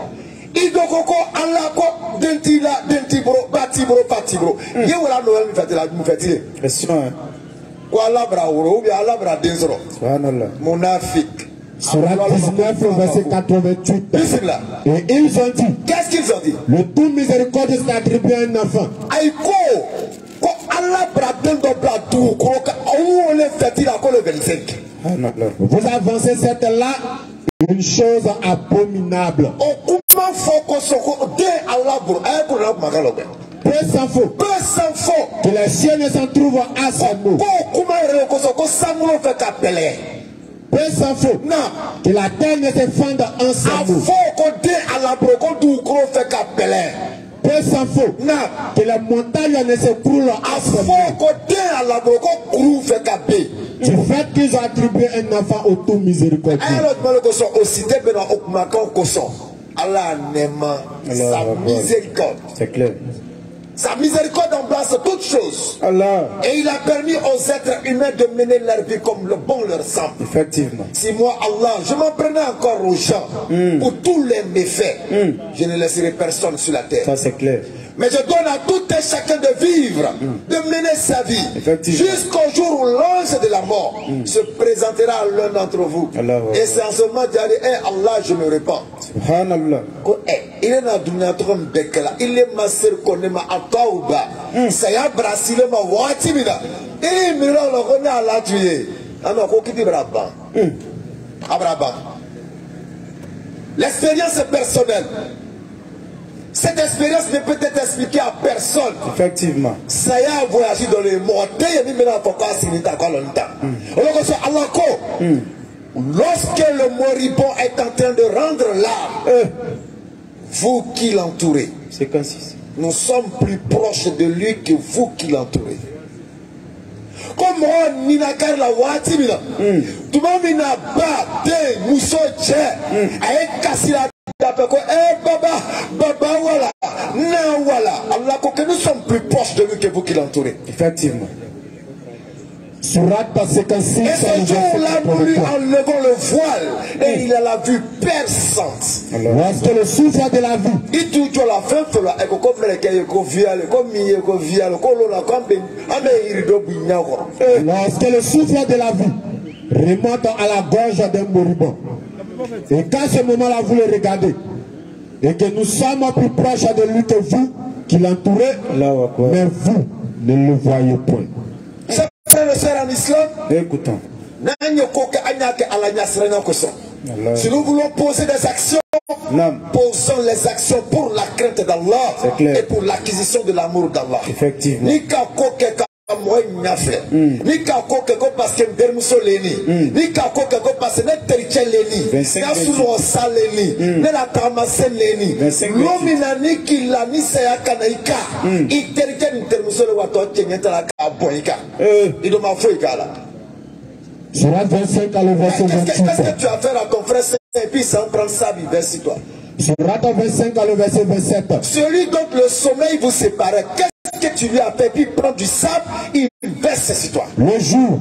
Il doit koko Allah ko dentila dentibro batibro patibro. Ye wala Noël me fêter là, me fêter. Question. Allah bra wuro ou bien Allah bra denzro. Subhanallah. Monafik. Surat 19, verset 88. Bismillah. Et ils ont dit, qu'est-ce qu'ils ont dit? le tout miséricorde s'est attribué à un enfant. Aïko, quand Allah bra dendo bra tout, quand on est fait il a quoi le 25? Vous avancez cette là une chose abominable. Comment faut qu'on se de Allah pour Allah magalobe. Peu s'en faut. Peu s'en faut. Que les cieux ne s'en trouvent à sa mot. Comment il Samuel fait qu'appeler? Peu s'en faut. Non. Que la terre ne se fende en sa mot. Faut qu'on de Allah pour qu'on du gros fait qu'appeler. Peu s'en faut. Non. Que la montagne ne s'écroule à sa mot. Faut qu'on de Allah pour qu'on gros fait qu'appeler. Du fait qu'ils ont attribué un enfant au tout miséricordieux. Allah n'aime sa miséricorde. C'est clair. Sa miséricorde embrasse toutes choses. Allah. Et il a permis aux êtres humains de mener leur vie comme le bon leur semble. Effectivement. Si moi, Allah, je m'en prenais encore aux gens pour tous les méfaits, je ne laisserai personne sur la terre. Ça c'est clair. Mais je donne à tout un chacun de vivre, de mener sa vie, jusqu'au jour où l'ange de la mort se présentera à l'un d'entre vous. Et c'est en ce moment d'y aller, Allah, je me répands. Subhanallah. Il est dans le bekela, il est ma sœur konema atauba. Ça y a brasilé ma watimina. Il est mira le connaît à la tuer. Alors quoi qui dit braba? Abraba. L'expérience est personnelle. Cette expérience ne peut être expliquée à personne. Effectivement. Ça y a voyagé dans les montagnes et maintenant pourquoi c'est pas longtemps. Lorsque le moribond est en train de rendre l'âme, vous qui l'entourez, nous sommes plus proches de lui que vous qui l'entourez. Comme on n'a qu'à la wati, tout le monde n'a pas de mousseau avec Kassila. Baba, voilà. Non, voilà. Allah, que nous sommes plus proches de lui que vous qui l'entourez. Effectivement. Surat 56. Et ce jour-là, nous lui enlevons le voile et il a la vue perçante. Lorsque le souffle de la vie. Il touche la fin, et lorsque le souffle de la vie remonte à la gorge d'un moribond. Et quand ce moment-là vous le regardez, et que nous sommes plus proches de lui que vous, qui l'entourez, mais vous ne le voyez point. Frères et sœurs en islam, écoutons. Si nous voulons poser des actions, posons les actions pour la crainte d'Allah et pour l'acquisition de l'amour d'Allah. Effectivement. moi n'a fait ni kako quelque parce que dermuso leni ni kako quelque parce que net teriche leni na suro saleni ne la tamase leni lomina ni kila ni saya kanaika i teriche ni dermuso le wato chenyeta la ka boika ido ma foi kala Surat 25 à le verset 28. Qu'est-ce que tu as fait à ton frère et puis sans prendre sa vie vers toi. Surat 25 à le verset 27. Celui dont le sommeil vous séparait, qu'est-ce que tu lui as fait? Puis prendre du sable, il verse sur toi. Le jour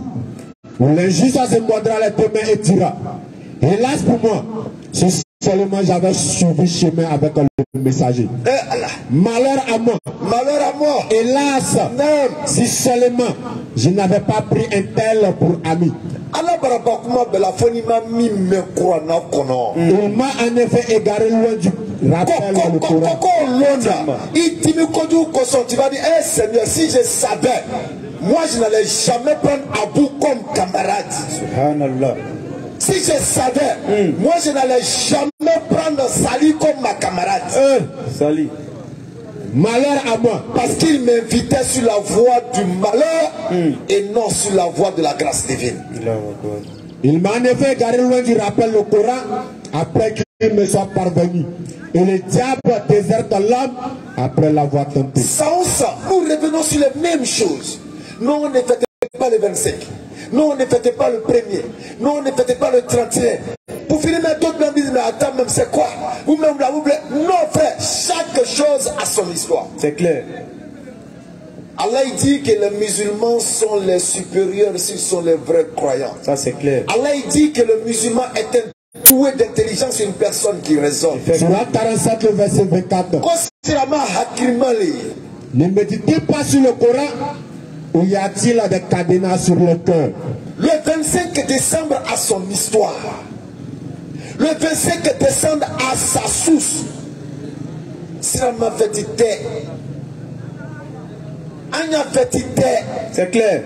où l'injuste se mordra les deux mains et dira, hélas pour moi, si seulement j'avais suivi chemin avec le messager. Malheur à moi. Malheur à moi. Hélas, si seulement je n'avais pas pris un tel pour ami. Il m'a en effet égaré loin du rappel dans le Coran. Tu vas dire, hey, Seigneur, si je savais, moi je n'allais jamais prendre Abou comme camarade. Subhanallah. Si je savais, moi je n'allais jamais prendre Sali comme ma camarade. Sali. Malheur à moi. Parce qu'il m'invitait sur la voie du malheur et non sur la voie de la grâce divine. Il m'a en effet égaré loin du rappel le Coran après qu'il me soit parvenu. Et le diable déserte l'homme après l'avoir tenté. Ça, nous revenons sur les mêmes choses. Non, on ne fêtait pas le 25. Non, on ne fêtait pas le 1er. Non, on ne fêtait pas le 31. Pour finir, d'autres me disent, mais attends, même c'est quoi? Vous-même, là, vous voulez. Non, frère, chaque chose a son histoire. C'est clair. Allah il dit que les musulmans sont les supérieurs s'ils sont les vrais croyants. Ça, c'est clair. Allah il dit que le musulman est un doué d'intelligence, une personne qui raisonne. Surat 47, le verset 24. Ne méditez pas sur le Coran où y a-t-il des cadenas sur le cœur. Le 25 décembre a son histoire. Le 25 décembre a sa source. C'est clair.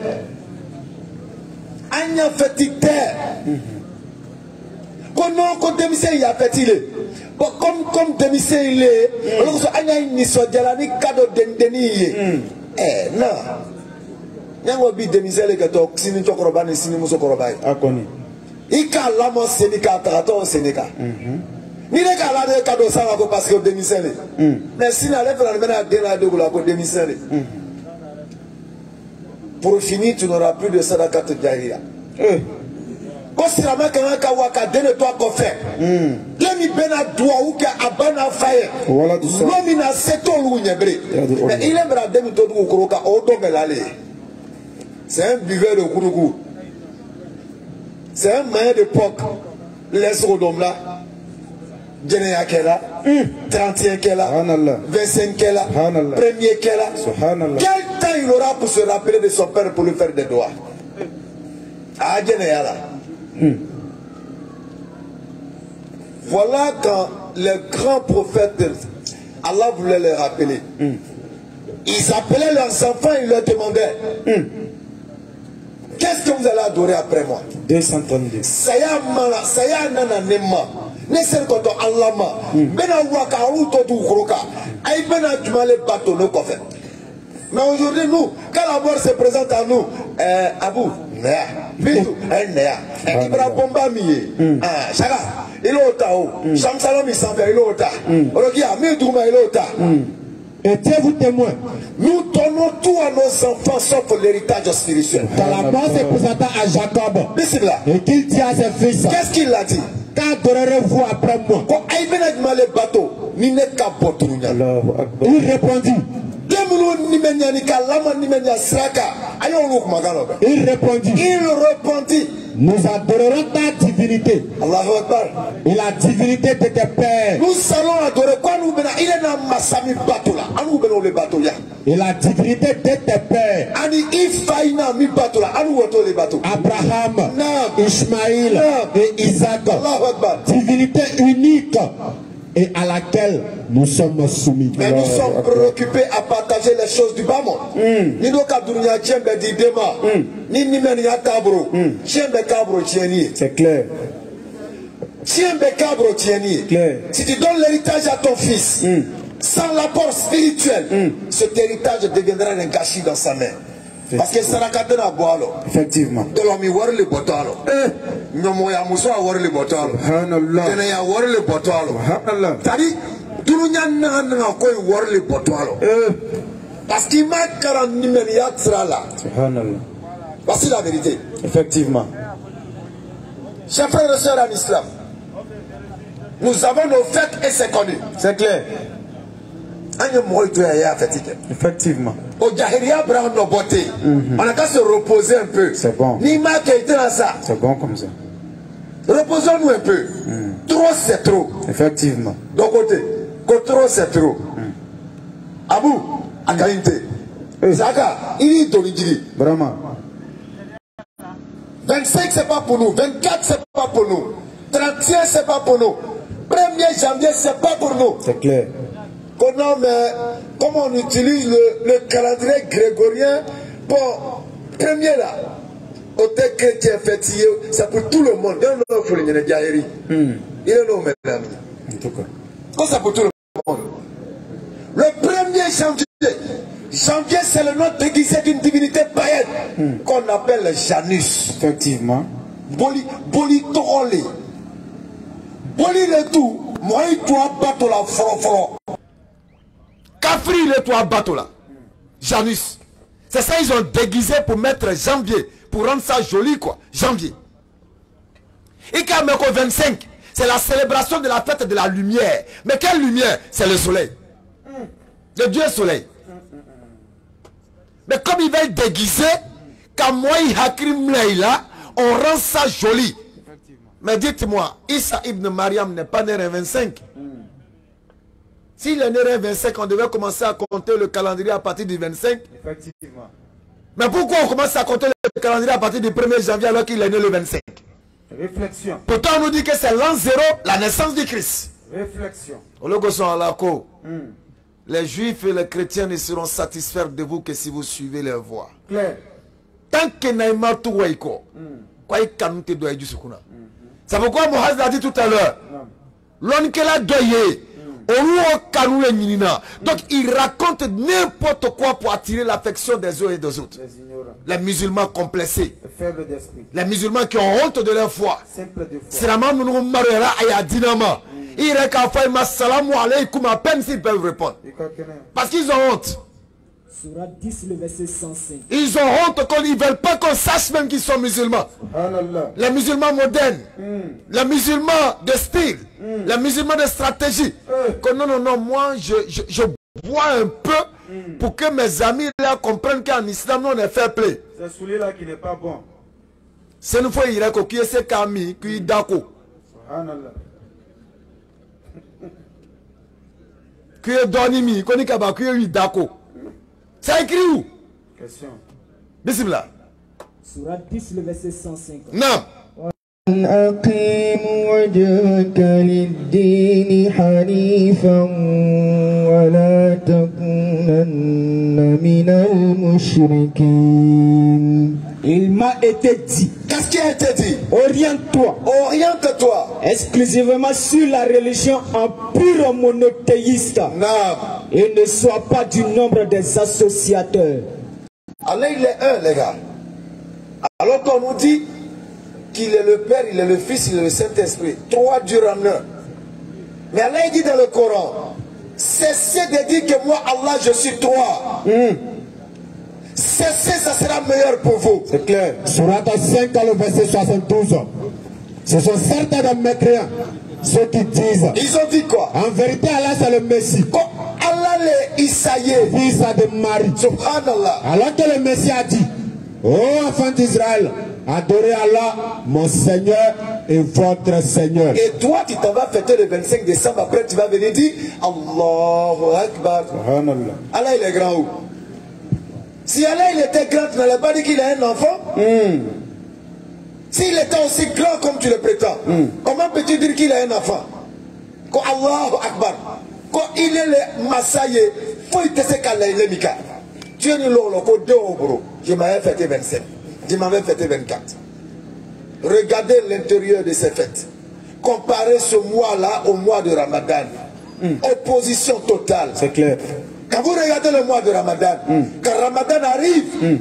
Comme démission il a fait il est. Comme démission il est. Alors que Anya ni so jalani cadeau dendeni. Non. Nyango bi démission le gato sini chokoroba ni sini muso koroba. Akoni. Ika lamo senika trato senika. Ni le kala de cadeau ça va parce que démission le. Mais si na le faire na dena de la ko démission le. Pour finir, tu n'auras plus de sadakat jahiliya. Quand c'est la main qui a waka donne toi qu'on fait. L'homme bena doit ou que abana faye. Voilà tout ça. L'homme n'a seto l'ougnebré. Mais il aimera demi tout ou kuroka auto melale. C'est un buveur de kuruku. C'est un main d'époque. Laisse au dôme là. Djenea Kela, 31 Kela, 25 Kela, 1er Kela. Quel temps il aura pour se rappeler de son père pour lui faire des doigts? Ah, Djenea là. Voilà quand les grands prophètes, Allah voulait les rappeler. Ils appelaient leurs enfants, ils leur demandaient qu'est-ce que vous allez adorer après moi? 232. Saya nana nema. N'est-ce pas Allah ma? Bena waka ou to du kroka. Aïe bena dumale bateau le coffre. Mais aujourd'hui nous, quand la mort se présente à nous, Abou, néa, bisou, néa, Ibra bomba miye, Chaka, il est au tao, Shamsalam il s'en fait, il est au ta, Orogia, Midouma il est au ta. Et Dieu vous témoin. Nous donnons tout à nos enfants sauf l'héritage spirituel. Quand la mort se présenta à Jacob, et qu'il dit à ses fils, qu'est-ce qu'il a dit? Qu'adorerez-vous après moi? Il répondit. Il répondit. Nous adorerons ta divinité. Et la divinité de tes pères. Nous allons adorer quoi? Nous il est dans Massami Batola. Et la divinité de tes pères. Abraham, Ishmaïl et Isaac. Divinité unique et à laquelle nous sommes soumis. Mais nous sommes préoccupés à partager les choses du bas monde. C'est clair. Si tu donnes l'héritage à ton fils, sans l'apport spirituel, cet héritage deviendra un gâchis dans sa main. Parce que Sarakate na boalo. Effectivement. Dolomi war le botalo. Nyomo ya muso war le botalo. Subhanallah. Tene ya war le botalo. Subhanallah. Tadi dununya na ko war le botalo. Parce qu'il m'a 40 milliards là. Subhanallah. Voici la vérité. Effectivement. Chers frères et sœurs en islam, nous avons nos fêtes et c'est connu. C'est clair. Effectivement. Au Jahiliya, on a qu'à se reposer un peu. C'est bon. Nima qui était dans ça. C'est bon comme ça. Reposons-nous un peu. Trop c'est trop. Effectivement. D'un côté, que trop c'est trop. Abou, Akainte. Zaka, il est Donidiri. Vraiment. 25 c'est pas pour nous. 24 c'est pas pour nous. 31 c'est pas pour nous. 1er janvier c'est pas pour nous. C'est clair. Non, mais comment on utilise le calendrier grégorien pour premier là, au texte chrétien fêtier, c'est pour tout le monde. Il est non, mesdames. En tout cas. Comment ça pour tout le monde? Le 1er janvier, janvier c'est le nom déguisé d'une divinité païenne qu'on appelle Janus. Effectivement. Boli Torolé. Boli le tout, moi il doit battre la foro. Kafri le toit bateau là. Janus. C'est ça, ils ont déguisé pour mettre janvier. Pour rendre ça joli quoi. Janvier. Et quand même 25, c'est la célébration de la fête de la lumière. Mais quelle lumière? C'est le soleil. Le Dieu soleil. Mais comme il va être déguisé, quand moi il hakrim là, on rend ça joli. Mais dites-moi, Isa ibn Mariam n'est pas né un 25. S'il est né le 25, on devait commencer à compter le calendrier à partir du 25. Effectivement. Mais pourquoi on commence à compter le calendrier à partir du 1er janvier alors qu'il est né le 25? Réflexion. Pourtant, on nous dit que c'est l'an 0, la naissance du Christ. Réflexion. Les juifs et les chrétiens ne seront satisfaits de vous que si vous suivez leur voie. Clair. Tant que Naïma tout quoi il canute doit du sukuna. C'est pourquoi Mohamed a dit tout à l'heure. L'on que la doye. Donc il raconte n'importe quoi pour attirer l'affection des uns et des autres. Les musulmans complexés. Les musulmans qui ont honte de leur foi. C'est la même nous mariera à Dinama. Il est qu'à faire ma salam alaykoum à peine s'ils peuvent répondre. Parce qu'ils ont honte. Surah 10, le verset 105. Ils ont honte qu'ils ne veulent pas qu'on sache même qu'ils sont musulmans. Les musulmans modernes, les musulmans de style, les musulmans de stratégie. Que non, moi je bois un peu pour que mes amis là comprennent qu'en islam on est fair play. C'est celui-là qui n'est pas bon. C'est une fois il a qui est ce kami, qui est d'accord. Qui est donimi, qui est d'accord. C'est écrit où? Question. Bismillah. Surah 10, le verset 105. Non. أقيم وجهك للدين حنيفا ولا تكونن من المشركين. Il m'a été dit. Qu'est-ce qui a été dit? Oriente-toi. Oriente-toi. Exclusivement sur la religion en pur monothéiste. Non. Et ne sois pas du nombre des associateurs. Allah il est un, les gars. Alors qu'on nous dit qu'il est le Père, il est le Fils, il est le Saint-Esprit. Trois Dieu en un. Mais Allah il dit dans le Coran, cessez de dire que moi Allah je suis trois. Cessez, ça sera meilleur pour vous. C'est clair. Surat 5, le verset 72. Ce sont certains des mécréants, ceux qui disent. Ils ont dit quoi? En vérité, Allah c'est le Messie. Allah les Isaïe, fils de Marie. Subhanallah. Alors que le Messie a dit, ô enfants d'Israël, adorez Allah, mon Seigneur et votre Seigneur. Et toi, tu t'en vas fêter le 25 décembre. Après, tu vas venir dire Allahu Akbar. Allah, il est grand où? Si Allah, il était grand, tu n'allais pas dire qu'il a un enfant? S'il était aussi grand comme tu le prétends, comment peux-tu dire qu'il a un enfant? Quand Allahu Akbar, quand il est le Massaye, faut il te sait qu'Allah, il est Mika. Tu es le bro. Je m'avais fêté 27. Je m'avais fêté 24. Regardez l'intérieur de ces fêtes. Comparez ce mois-là au mois de Ramadan. Opposition totale. C'est clair. Quand vous regardez le mois de Ramadan, quand Ramadan arrive,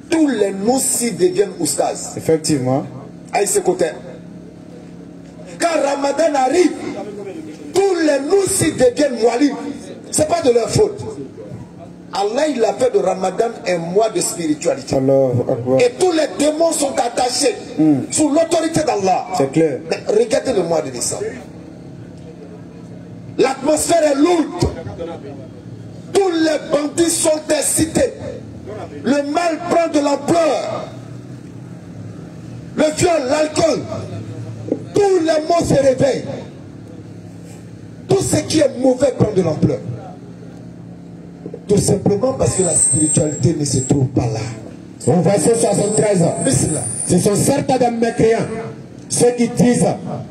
tous les noussis deviennent oustaz. Effectivement. À ce côté. Quand Ramadan arrive, tous les noussis deviennent moalim. Ce n'est pas de leur faute. Allah, il a fait de Ramadan un mois de spiritualité. Et tous les démons sont attachés sous l'autorité d'Allah. C'est clair. Mais regardez le mois de décembre. L'atmosphère est lourde. Tous les bandits sont excités. Le mal prend de l'ampleur. Le viol, l'alcool. Tous les mots se réveillent. Tout ce qui est mauvais prend de l'ampleur. Tout simplement parce que la spiritualité ne se trouve pas là. Au verset 73, ce sont certes des mécréants, ceux qui disent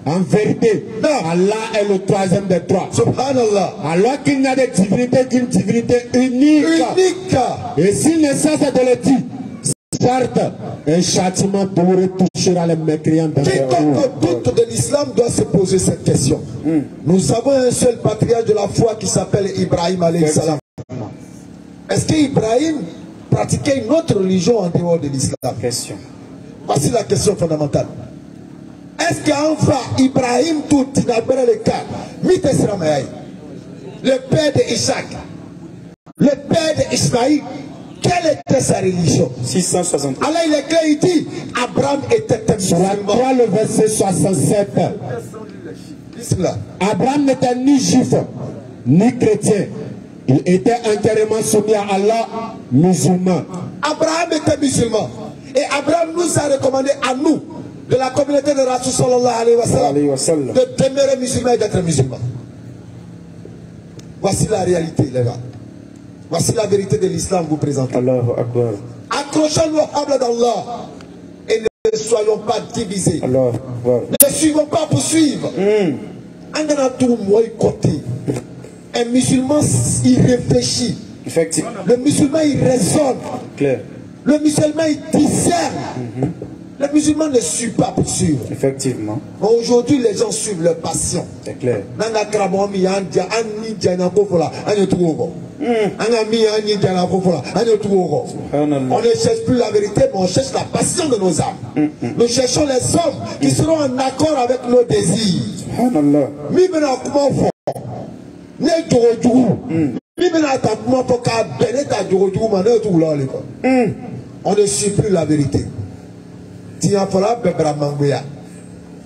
en vérité, Allah est le troisième des trois. Subhanallah. Alors qu'il n'y a de divinité qu'une divinité unique. Et s'il ne cesse de le dire, certes, un châtiment douloureux touchera les mécréants dans leur Quiconque doute de l'islam doit se poser cette question. Nous avons un seul patriarche de la foi qui s'appelle Ibrahim alayhi salam. Est-ce qu'Ibrahim pratiquait une autre religion en dehors de l'islam? Question. Voici la question fondamentale. Est-ce qu'enfin Ibrahim tout inauguré le cas, le père d'Isaac, le père d'Ismaïl, quelle était sa religion? 660. Alors il est clair, il dit Abraham était un musulman. Sur le verset 67. Abraham n'était ni juif, ni chrétien. Il était entièrement soumis à Allah, musulman. Abraham était musulman. Et Abraham nous a recommandé à nous, de la communauté de Rasul sallallahu alayhi wa sallam, de demeurer musulman et d'être musulman. Voici la réalité, les gars. Voici la vérité de l'islam vous présentez. Allahu Akbar. Accrochons-nous au habla d'Allah et ne soyons pas divisés. Allahu Akbar. Ne suivons pas pour suivre. Un musulman, il réfléchit. Effectivement. Le musulman, il raisonne. Clair. Le musulman, il discerne. Le musulman ne suit pas pour suivre. Effectivement. Aujourd'hui, les gens suivent leur passion. C'est clair. On ne cherche plus la vérité, mais on cherche la passion de nos âmes. Nous cherchons les hommes qui seront en accord avec nos désirs. On ne suit plus la vérité.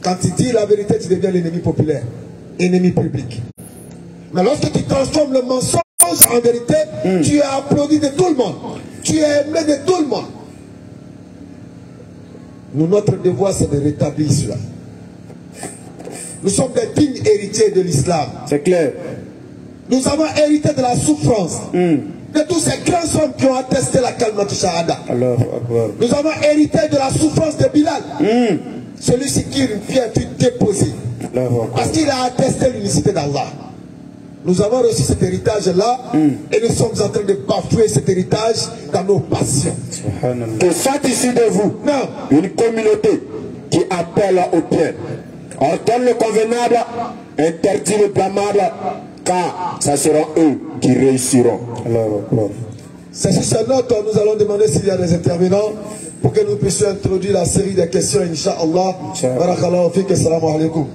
Quand tu dis la vérité, tu deviens l'ennemi populaire, ennemi public. Mais lorsque tu transformes le mensonge en vérité, tu es applaudi de tout le monde. Tu es aimé de tout le monde. Nous, notre devoir, c'est de rétablir cela. Nous sommes des dignes héritiers de l'islam. C'est clair. Nous avons hérité de la souffrance de tous ces grands hommes qui ont attesté la calme de Shahada. Nous avons hérité de la souffrance de Bilal. Celui-ci qui vient fut déposé. Parce qu'il a attesté l'unicité d'Allah. Nous avons reçu cet héritage-là et nous sommes en train de bafouer cet héritage dans nos passions. Que soit ici de vous une communauté qui appelle au bien, ordonne le convenable, interdit le blâmable, car ce seront eux qui réussiront. C'est sur cette note nous allons demander s'il y a des intervenants pour que nous puissions introduire la série des questions, Inch'Allah. Barakallahu fik, assalamu alaikum.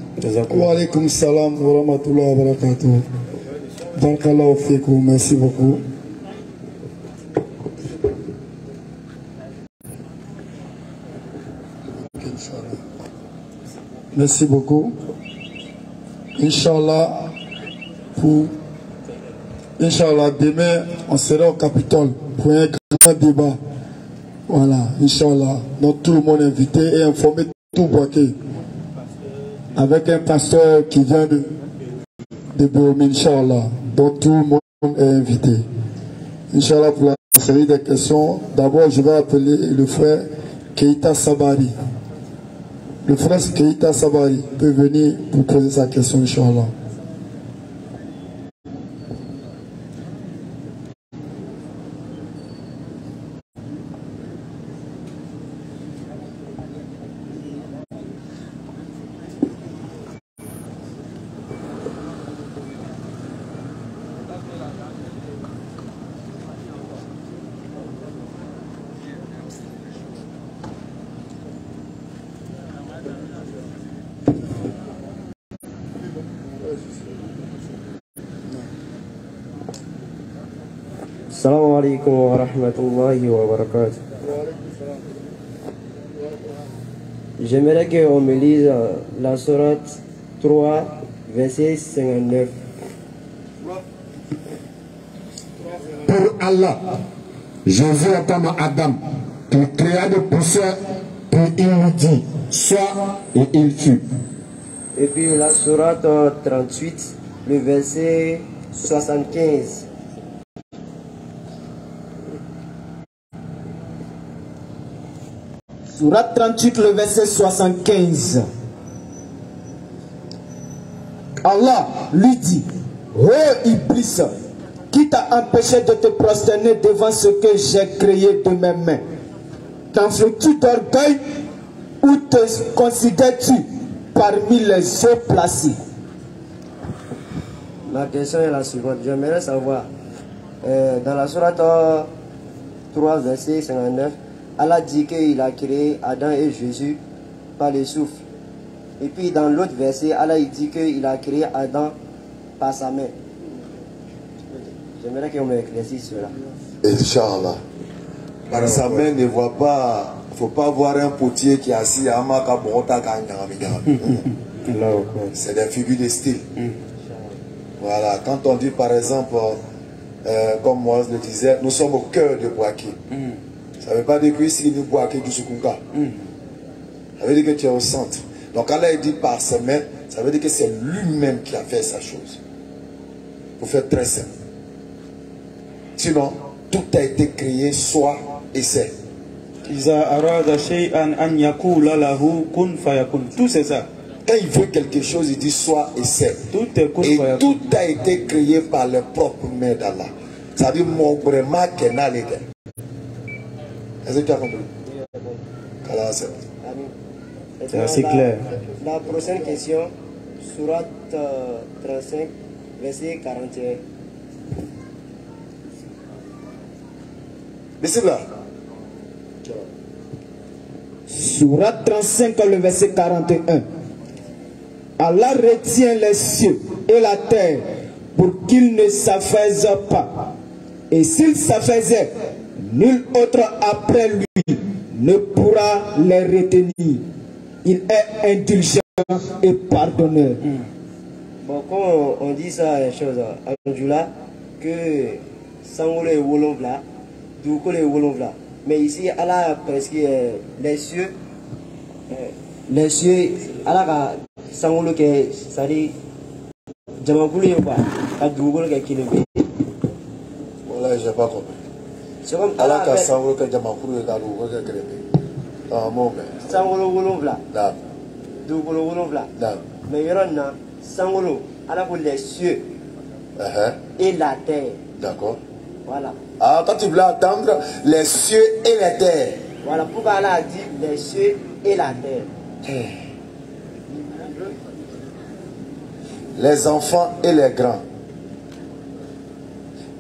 Wa alaikum salam wa rahmatullahi wa barakatuh. Barakallahu fikum, merci beaucoup. Merci beaucoup. Inch'Allah, Inch'Allah, demain, on sera au Capitole pour un grand débat. Voilà, Inch'Allah. Donc tout le monde est invité et informé tout Boaké. Avec un pasteur qui vient de Boumi, Inch'Allah. Donc tout le monde est invité. Inch'Allah, pour la série de questions, d'abord je vais appeler le frère Keita Sabari. Le frère Keita Sabari peut venir pour poser sa question, Inch'Allah. Assalamu alaikum wa rahmatullahi wa barakatuh. J'aimerais qu'on me lise la sourate 3, verset 59. Pour Allah, Jésus est comme Adam, qui créa de poussière, puis il lui dit, sois, et il fut. Et puis la sourate 38, le verset 75. Sourate 38, le verset 75. Allah lui dit, ô Iblis, qui t'a empêché de te prosterner devant ce que j'ai créé de mes mains? T'enfles-tu d'orgueil ou te considères-tu parmi les eaux placés? Ma question est la suivante. J'aimerais savoir, dans la sourate 3, verset 59, Allah dit qu'il a créé Adam et Jésus par le souffle. Et puis dans l'autre verset, Allah dit qu'il a créé Adam par sa main. J'aimerais qu'on m'éclaircisse cela. Inch'Allah. Par sa main, ne voit pas. Il ne faut pas voir un potier qui est assis à Amaka Borota. C'est des figures de style. Voilà. Quand on dit par exemple, comme moi je le disais, nous sommes au cœur de Boaké. Ça ne veut pas dire que ici nous Boaké du Sukunga. Ça veut dire que tu es au centre. Donc Allah dit par sa main, ça veut dire que c'est lui-même qui a fait sa chose. Pour faire très simple. Sinon, tout a été créé, soit et c'est. Tout c'est ça. Quand il veut quelque chose, il dit soit et c'est. Et tout a été créé par les propres mains d'Allah. Ça veut dire mon vraiment qu'elle les gars. Est-ce que tu as compris? C'est clair. La prochaine question, sourate 35, verset 41. Bismillah. Sourate 35, le verset 41. Allah retient les cieux et la terre pour qu'ils ne s'affaissent pas. Et s'ils s'affaisaient, nul autre après lui ne pourra les retenir. Il est indulgent et pardonneur. Bon, quand on dit ça, chose à Anjula, que Sangolo est Wolonvla, Doukolo est Wolonvla. Mais ici, Allah a presque les cieux, Allah a Sangolo qui est, c'est-à-dire, Jamakoulou est quoi, à Doukolo qui est Kilébé. Voilà, je n'ai pas compris. C'est comme Allah a Sangolo qui est Jamakoulou et Doukolo qui est Kilébé. Ah, mon père. Sangolo Wolonvla. Là. Doukolo Wolonvla. Là. Mais il y a un Sangolo, Allah pour les cieux et la terre. D'accord. Voilà. Ah, quand tu voulais attendre les cieux et la terre. Voilà pourquoi Allah a dit les cieux et la terre. Les enfants et les grands.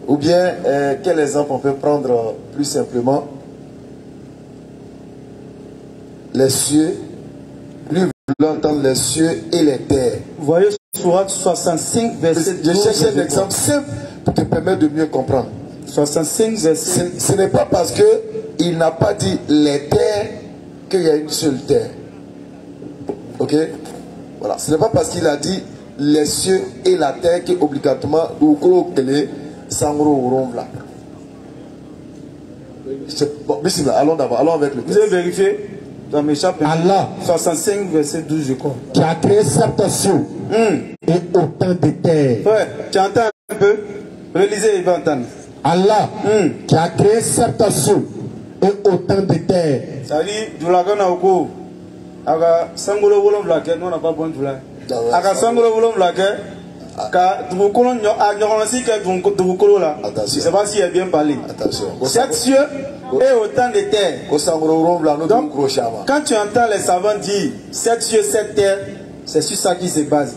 Ou bien, quel exemple on peut prendre plus simplement? Les cieux, lui voulait entendre les cieux et les terres. Vous voyez, sourate 65, verset 12. Je cherche un exemple simple pour te permettre de mieux comprendre. 65, verset. Ce n'est pas parce qu'il n'a pas dit les terres qu'il y a une seule terre. Ok? Voilà. Ce n'est pas parce qu'il a dit les cieux et la terre qu'obligatoirement, ou que Sangro ou là. Bon, allons d'abord, allons avec le texte. Vous avez vérifié? Dans mes chapitres. Allah, 65, verset 12, je crois. qui a créé sept cieux et autant de terres. Ouais, tu entends un peu? Relisez, il va entendre. Allah, qui a créé sept cieux et autant de terres. Ça dit, Doulagana Oko, Aga Sangolo Wolom Blake, nous on n'a pas bon Doula. Aga Sangolo Wolom Blake, car Doukolo Nyoransi, Doukolo là. Je ne sais pas s'il a bien parlé. Attention. Sept cieux et autant de terres. Donc, quand tu entends les savants dire 7 cieux, 7 terres, c'est sur ça qu'il se base.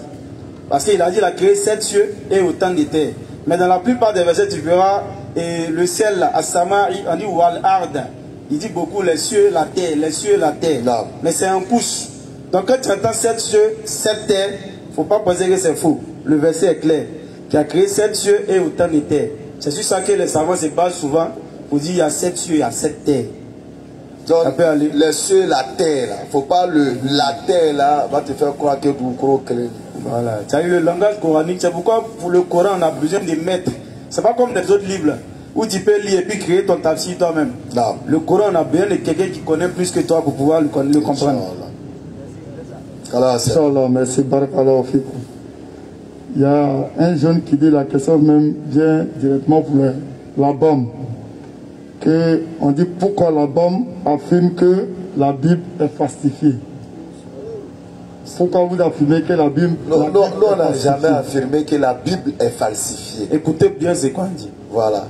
Parce qu'il a dit qu'il a créé 7 cieux et autant de terres. Mais dans la plupart des versets, tu verras le ciel, là, Asama, on dit Wal Arda. Il dit beaucoup les cieux, la terre, les cieux, la terre. Là. Mais c'est un pouce. Donc quand tu entends 7 cieux, 7 terres, il ne faut pas penser que c'est faux. Le verset est clair. Qui a créé 7 cieux et autant de terres. C'est sur ça que les savants se basent souvent pour dire il y a 7 cieux, il y a 7 terres. Donc, les cieux, la terre, il ne faut pas la terre là va te faire croire que vous croquez. Voilà. C'est le langage coranique. C'est pourquoi pour le Coran, on a besoin de maîtres. C'est pas comme les autres livres là, où tu peux lire et puis créer ton tafsir toi-même. Le Coran, on a besoin de quelqu'un qui connaît plus que toi pour pouvoir le comprendre. Inch'Allah, merci. Barakallahu fikum. Il y a un jeune qui dit la question même vient directement pour la bombe. On dit pourquoi la bombe affirme que la Bible est falsifiée. Pourquoi vous affirmez que la Bible... Non, on n'a jamais affirmé que la Bible est falsifiée. Écoutez bien ce qu'on dit. Voilà.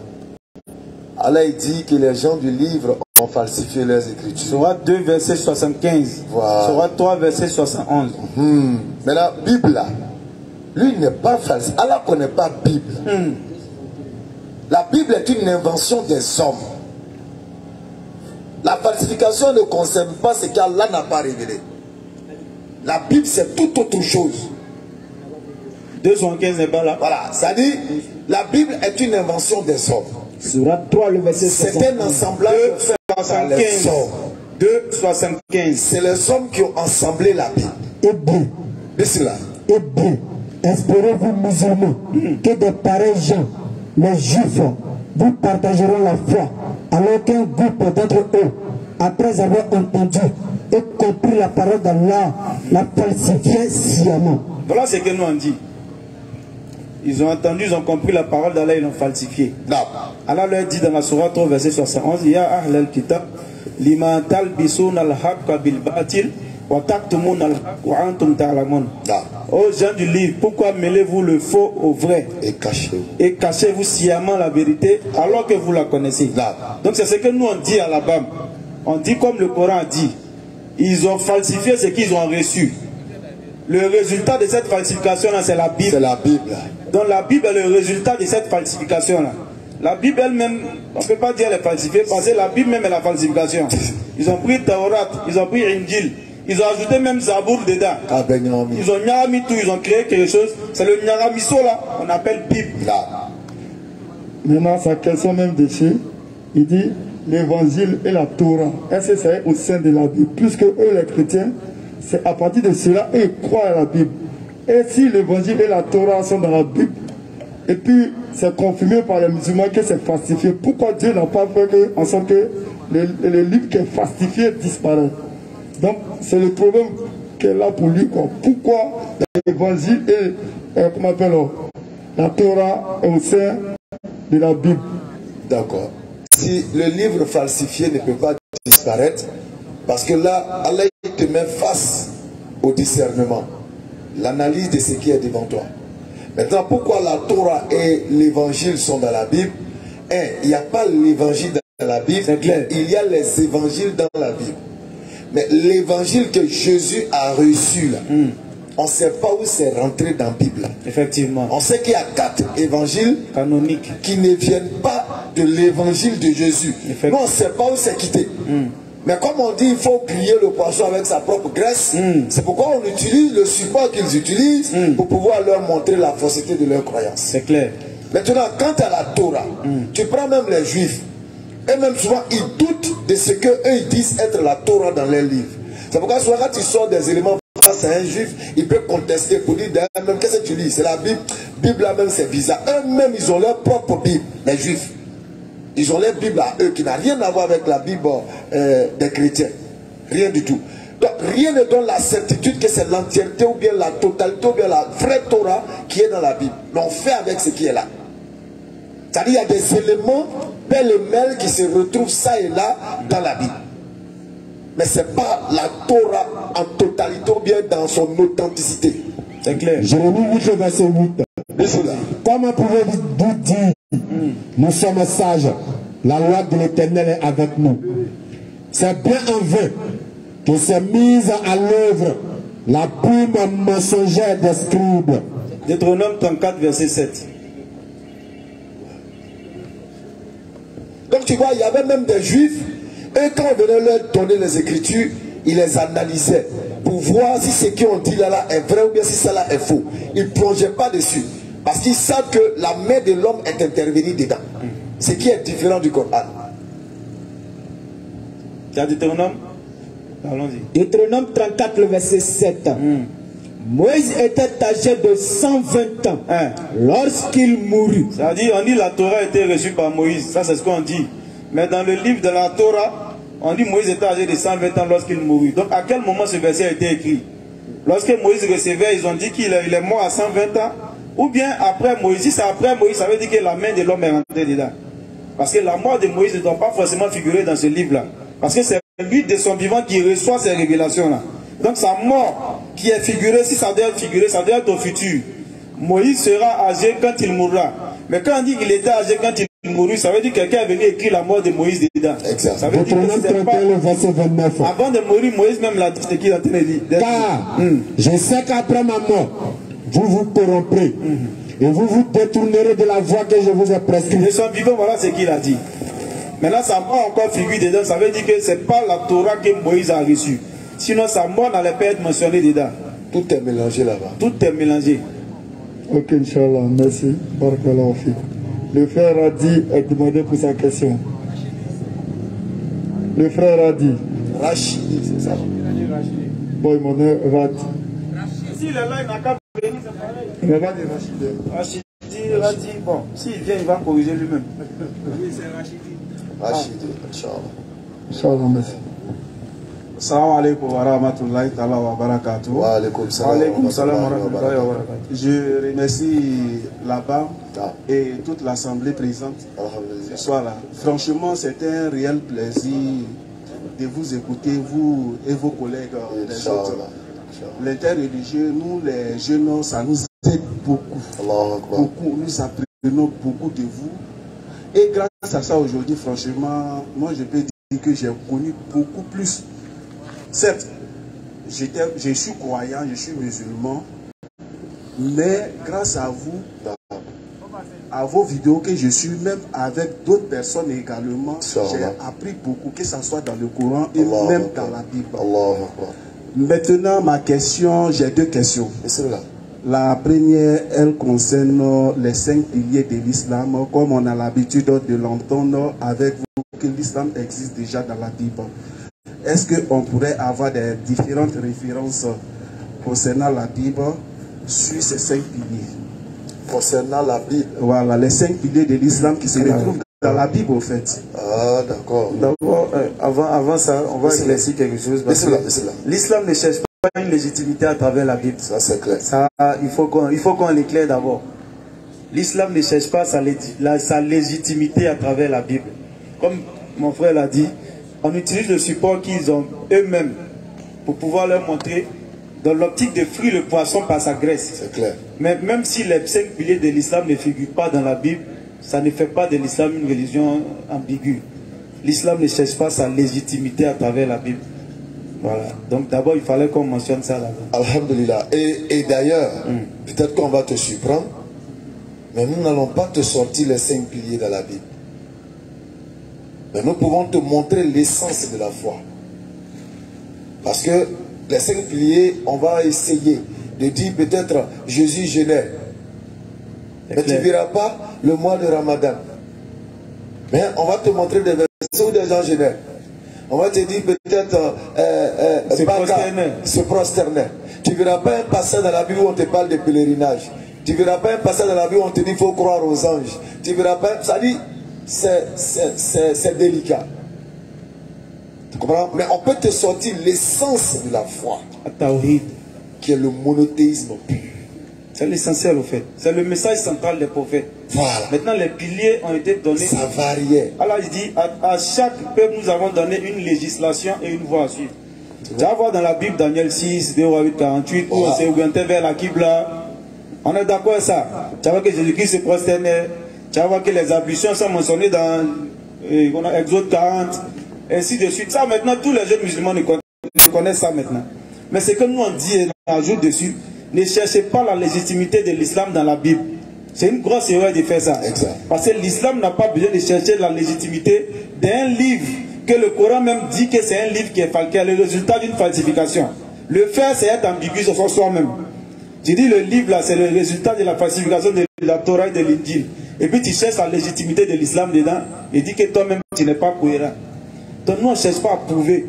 Allah il dit que les gens du livre ont falsifié leurs écritures. Surah 2, verset 75. Voilà. Surah 3, verset 71. Mais la Bible, là, lui n'est pas falsifié. Allah ne connaît pas la Bible. La Bible est une invention des hommes. La falsification ne concerne pas ce qu'Allah n'a pas révélé. La Bible, c'est tout autre chose. 215 n'est pas là. Voilà, ça dit, la Bible est une invention des hommes. Surah 3, le verset 75. C'est un assemblage fait par les hommes. 2,75. C'est les hommes qui ont assemblé la Bible. Hébreu. Bismillah. Hébreu. Espérez-vous musulmans que de pareils gens, les juifs, vous partageront la foi, alors qu'un groupe d'entre eux, après avoir entendu et compris la parole d'Allah, la falsifiait sciemment. Voilà ce que nous on dit. Ils ont entendu, ils ont compris la parole d'Allah, ils l'ont falsifié. Allah leur dit dans la Surah 3, verset 71, Ya ahlal kitab, lima talbisun al-haqqa bil batil, wa taktumun al-haqq wa antum ta'lamun. Aux gens du livre, pourquoi mêlez-vous le faux au vrai? Et cachez-vous sciemment la vérité alors que vous la connaissez. Donc c'est ce que nous on dit à la BAM. On dit comme le Coran dit. Ils ont falsifié ce qu'ils ont reçu. Le résultat de cette falsification-là, c'est la Bible. C'est la Bible. Donc la Bible est le résultat de cette falsification-là. La Bible elle-même, on ne peut pas dire elle est falsifiée, parce que la Bible même est la falsification. Ils ont pris Taurat, ils ont pris Injil, ils ont ajouté même Zabour dedans. Ils ont mis tout, ils ont créé quelque chose. C'est le Nyaramiso là, on appelle Bible. Maintenant, sa question même dessus, il dit l'évangile et la Torah. Est-ce que c'est au sein de la Bible? Puisque eux, les chrétiens, c'est à partir de cela, ils croient à la Bible. Et si l'évangile et la Torah sont dans la Bible, et puis c'est confirmé par les musulmans que c'est falsifié, pourquoi Dieu n'a pas fait en sorte que les livres qui sont falsifiés disparaissent? Donc c'est le problème qu'elle a pour lui. Pourquoi l'évangile et comment appelle la Torah est au sein de la Bible? D'accord. Si le livre falsifié ne peut pas disparaître, parce que là, Allah te met face au discernement, l'analyse de ce qui est devant toi. Maintenant, pourquoi la Torah et l'évangile sont dans la Bible? Il n'y a pas l'évangile dans la Bible, il y a les évangiles dans la Bible. Mais l'évangile que Jésus a reçu là, on ne sait pas où c'est rentré dans la Bible. Effectivement. On sait qu'il y a 4 évangiles canoniques qui ne viennent pas de l'évangile de Jésus. Nous, on ne sait pas où c'est quitté. Mais comme on dit, il faut griller le poisson avec sa propre graisse. C'est pourquoi on utilise le support qu'ils utilisent pour pouvoir leur montrer la fausseté de leur croyance. C'est clair. Maintenant, quant à la Torah, tu prends même les Juifs. Et même souvent, ils doutent de ce qu'eux ils disent être la Torah dans leurs livres. C'est pourquoi souvent, quand tu sors des éléments face à un Juif, il peut contester pour dire même qu'est-ce que tu lis? C'est la Bible. Bible là-même, c'est bizarre. Eux-mêmes, ils ont leur propre Bible, les Juifs. Ils ont leur Bible à eux qui n'a rien à voir avec la Bible des chrétiens. Rien du tout. Donc rien ne donne la certitude que c'est l'entièreté ou bien la totalité ou bien la vraie Torah qui est dans la Bible. Mais on fait avec ce qui est là. C'est-à-dire qu'il y a des éléments pêle-mêle qui se retrouvent ça et là dans la Bible. Mais ce n'est pas la Torah en totalité ou bien dans son authenticité. C'est clair. Jérémie 8, verset 8. Comment pouvez-vous dire nous sommes sages, la loi de l'Éternel est avec nous? C'est bien en vain que s'est mise à l'œuvre la plume mensongère des scribes. Deutéronome 34, verset 7. Donc tu vois, il y avait même des Juifs, et quand on venait leur donner les Écritures, ils les analysaient pour voir si ce qu'ils ont dit là est vrai ou bien si cela est faux. Ils ne plongeaient pas dessus. Parce qu'ils savent que la main de l'homme est intervenue dedans. Ce qui est différent du Coran. Tu as Deutéronome? Allons-y. Deutéronome 34, le verset 7. Moïse était âgé de 120 ans lorsqu'il mourut. Ça veut dire, on dit la Torah a été reçue par Moïse. Ça, c'est ce qu'on dit. Mais dans le livre de la Torah, on dit Moïse était âgé de 120 ans lorsqu'il mourut. Donc, à quel moment ce verset a été écrit? Lorsque Moïse recevait, ils ont dit qu'il est mort à 120 ans. Ou bien après Moïse. Si c'est après Moïse, ça veut dire que la main de l'homme est rentrée dedans. Parce que la mort de Moïse ne doit pas forcément figurer dans ce livre-là. Parce que c'est lui de son vivant qui reçoit ces révélations-là. Donc sa mort qui est figurée, si ça doit être figuré, ça doit être au futur. Moïse sera âgé quand il mourra. Mais quand on dit qu'il était âgé quand il mourut, ça veut dire que quelqu'un est venu écrire la mort de Moïse dedans. Exact. Ça veut dire que c'est pas... Avant de mourir, Moïse même l'a dit, ce qu'il a dit. Car je sais qu'après ma mort, vous vous corromprez. Et vous vous détournerez de la voie que je vous ai prescrite. De son vivant, voilà ce qu'il a dit. Maintenant, sa mort encore figure dedans, ça veut dire que ce n'est pas la Torah que Moïse a reçue. Sinon, sa mort n'allait pas être mentionnée dedans. Tout est mélangé là-bas. Tout est mélangé. Ok, Inch'Allah, merci. Barakallahu fi. Le frère Radi a demandé pour sa question. Le frère Radi. Rachidi, c'est ça. Bon, il m'en est Radi. S'il est là, il n'a qu'à venir, c'est pareil. Il n'a pas de Rachidi. Rachidi, Radi, bon, s'il vient, il va corriger lui-même. Oui, c'est Rachidi. Rachidi, Inch'Allah. Inch'Allah, merci. Salam alaikum wa rahmatullahi ta'ala wa barakatuh. Wa alaikum salam wa rahmatullahi wa barakatuh. Je remercie la BAM et toute l'assemblée présente ce soir-là. Franchement, c'est un réel plaisir de vous écouter, vous et vos collègues les autres. L'interreligieux, nous les jeunes, ça nous aide beaucoup. Beaucoup, nous apprenons beaucoup de vous. Et grâce à ça aujourd'hui, franchement, moi je peux dire que j'ai connu beaucoup plus. Certes, je suis croyant, je suis musulman, mais grâce à vous, à vos vidéos que je suis, même avec d'autres personnes également, j'ai appris beaucoup, que ce soit dans le Coran et même dans la Bible. Maintenant, ma question, j'ai deux questions. La première, elle concerne les 5 piliers de l'islam, comme on a l'habitude de l'entendre avec vous, que l'islam existe déjà dans la Bible. Est-ce qu'on pourrait avoir des différentes références concernant la Bible sur ces 5 piliers? Concernant la Bible? Voilà, les 5 piliers de l'islam qui se retrouvent dans la Bible, au fait. Ah, d'accord. D'abord, avant ça, on va éclaircir quelque chose. L'islam ne cherche pas une légitimité à travers la Bible. Ça, c'est clair. Ça, il faut qu'on l'éclaire d'abord. L'islam ne cherche pas sa légitimité à travers la Bible. Comme mon frère l'a dit, on utilise le support qu'ils ont eux-mêmes pour pouvoir leur montrer dans l'optique de fruire le poisson par sa graisse. C'est clair. Mais même si les 5 piliers de l'islam ne figurent pas dans la Bible, ça ne fait pas de l'islam une religion ambiguë. L'islam ne cherche pas sa légitimité à travers la Bible. Voilà. Donc d'abord, il fallait qu'on mentionne ça là-bas. Alhamdulillah. Et d'ailleurs, peut-être qu'on va te surprendre, mais nous n'allons pas te sortir les 5 piliers de la Bible. Mais nous pouvons te montrer l'essence de la foi. Parce que les 5 piliers, on va essayer de dire peut-être Jésus jeûnait. Mais tu ne verras pas le mois de Ramadan. Mais on va te montrer des versets où des gens jeûnaient. On va te dire peut-être se prosterner. Tu ne verras pas un passage dans la Bible où on te parle de pèlerinage. Tu ne verras pas un passage dans la Bible où on te dit qu'il faut croire aux anges. Tu ne verras pas. Ça dit, c'est délicat. Tu comprends? Mais on peut te sortir l'essence de la foi, qui est le monothéisme pur. C'est l'essentiel au fait. C'est le message central des prophètes. Voilà. Maintenant, les piliers ont été donnés. Ça variait. Alors, il dit, à chaque peuple, nous avons donné une législation et une voie à suivre. Tu vas voir dans la Bible, Daniel 6, 2 8, 48, où on s'est orienté vers la Qibla. On est d'accord avec ça. Tu vas voir que Jésus-Christ se prosternait. Tu vas voir que les ablutions sont mentionnées dans Exode 40, ainsi de suite. Ça, maintenant, tous les jeunes musulmans connaissent ça maintenant. Mais ce que nous on dit et on ajoute dessus, ne cherchez pas la légitimité de l'islam dans la Bible. C'est une grosse erreur de faire ça. Exact. Parce que l'islam n'a pas besoin de chercher la légitimité d'un livre que le Coran même dit que c'est un livre qui est le résultat d'une falsification. Le faire, c'est être ambigu sur soi-même. Je dis le livre là, c'est le résultat de la falsification de la Torah et de l'Injil, et puis tu cherches la légitimité de l'islam dedans, et dis que toi-même tu n'es pas cohérent. Donc nous on ne cherche pas à prouver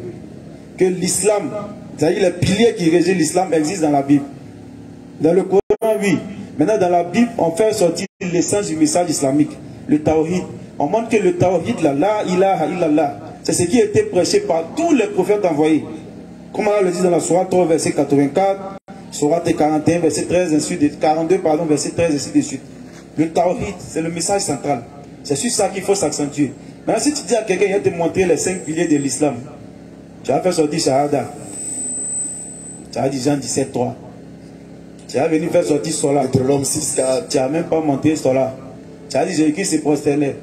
que l'islam, c'est-à-dire les piliers qui régissent l'islam existent dans la Bible. Dans le Coran, oui. Maintenant dans la Bible, on fait sortir l'essence du message islamique, le tawhid. On montre que le tawhid, la ilaha illallah, c'est ce qui a été prêché par tous les prophètes envoyés. Comme Allah le dit dans la Sourate 3, verset 84, Sourate 41, verset 13, ainsi de suite, 42, pardon, verset 13, ainsi de suite. Le tawhid, c'est le message central. C'est sur ça qu'il faut s'accentuer. Maintenant, si tu dis à quelqu'un, il va te montrer les 5 piliers de l'islam, tu vas faire sortir Shahada. Tu vas dire Jean 17, 3. Tu vas venir faire sortir Sola. Tu n'as même pas monté Sola. Tu vas dire Jésus s'est prosterné.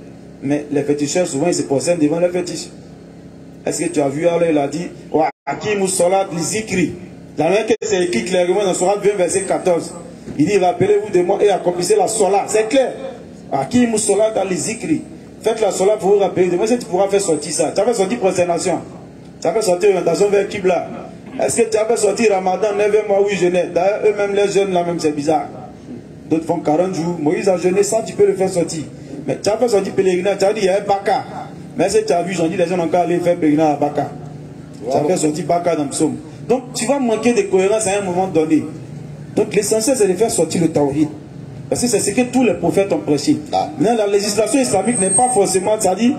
Mais les féticheurs, souvent, ils se prosternent devant les fétiches. Est-ce que tu as vu, Allah, il a dit Akimu Solat Lizikri. Dans le que c'est écrit clairement dans Sourate 20, verset 14. Il dit rappelez-vous de moi et accomplissez la Sola. C'est clair. Akimu Solat Lizikri. Faites la Sola pour vous rappeler de moi. Est-ce que tu pourras faire sortir ça? Tu as fait sortir prosternation. Tu as fait sortir orientation vers Qibla. Est-ce que tu as fait sortir Ramadan 9 mois, oui, jeûner? D'ailleurs, eux-mêmes, les jeunes, là même, c'est bizarre. D'autres font 40 jours. Moïse a jeûné, ça, tu peux le faire sortir. Mais tu as fait sortir pèlerinage, tu as dit, il y a un Baka. Mais est-ce que tu as vu, j'en dis, les gens ont encore allé faire pèlerinage à Baka. Tu as fait sortir Baka dans le psaume. Donc, tu vas manquer de cohérence à un moment donné. Donc, l'essentiel, c'est de faire sortir le tawhid. Parce que c'est ce que tous les prophètes ont prêché. Mais la législation islamique n'est pas forcément, c'est-à-dire,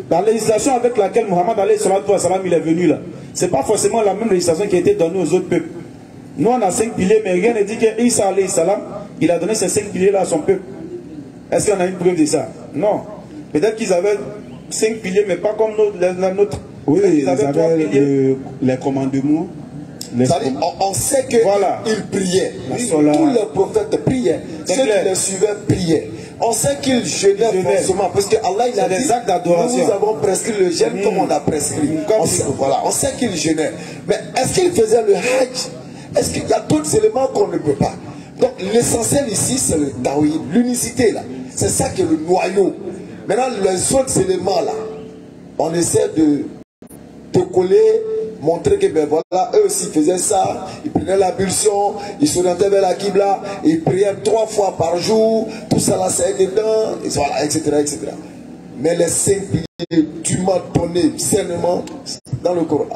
la législation avec laquelle Mohammed il est venu là, c'est pas forcément la même législation qui a été donnée aux autres peuples. Nous, on a 5 piliers, mais rien ne dit que Isa alayhi salam, il a donné ces 5 piliers-là à son peuple. Est-ce qu'on a une preuve de ça? Non. Peut-être qu'ils avaient 5 piliers, mais pas comme la nôtre. Oui, ils avaient les commandements. On sait qu'ils priaient. Tous les prophètes priaient. Ceux qui les suivaient priaient. On sait qu'ils jeûnaient forcément. Parce que Allah il a dit des actes d'adoration. Nous avons prescrit le jeûne comme on a prescrit. On sait qu'ils jeûnaient. Mais est-ce qu'ils faisaient le hajj? Est-ce qu'il y a d'autres éléments qu'on ne peut pas? Donc l'essentiel ici, c'est le tawhid, l'unicité là. C'est ça qui est le noyau. Maintenant, les autres éléments là, on essaie de coller, montrer que ben voilà, eux aussi faisaient ça, ils prenaient l'ablution, ils s'orientaient vers la Qibla, ils priaient 3 fois par jour, tout ça là c'est dedans, et voilà, etc., etc. Mais les 5 piliers, tu m'as donné sainement dans le Coran.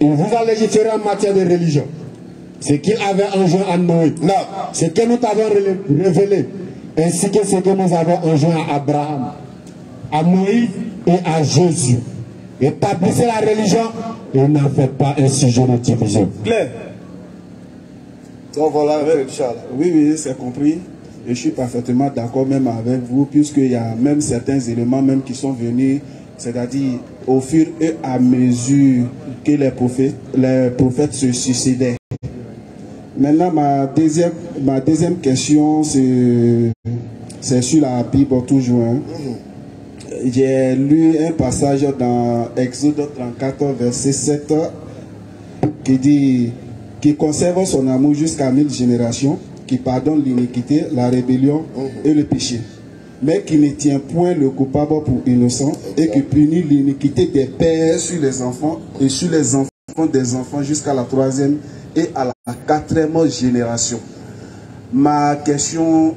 Il vous a légiféré en matière de religion. Ce qu'il avait enjoint à Noé, ce que nous t'avons révélé, ainsi que ce que nous avons enjoint à Abraham, à Moïse et à Jésus. Établissez la religion et n'en faites pas un sujet de division. Claire. Donc voilà, oui, c'est compris. Et je suis parfaitement d'accord même avec vous, puisqu'il y a même certains éléments même qui sont venus, c'est-à-dire au fur et à mesure que les prophètes se succédaient. Maintenant, ma deuxième question, c'est sur la Bible toujours. Hein. J'ai lu un passage dans Exode 34, verset 7, qui dit « Qui conserve son amour jusqu'à 1000 générations, qui pardonne l'iniquité, la rébellion et le péché, mais qui ne tient point le coupable pour innocent, et qui punit l'iniquité des pères sur les enfants et sur les enfants des enfants jusqu'à la 3e et à la 4e génération. » Ma question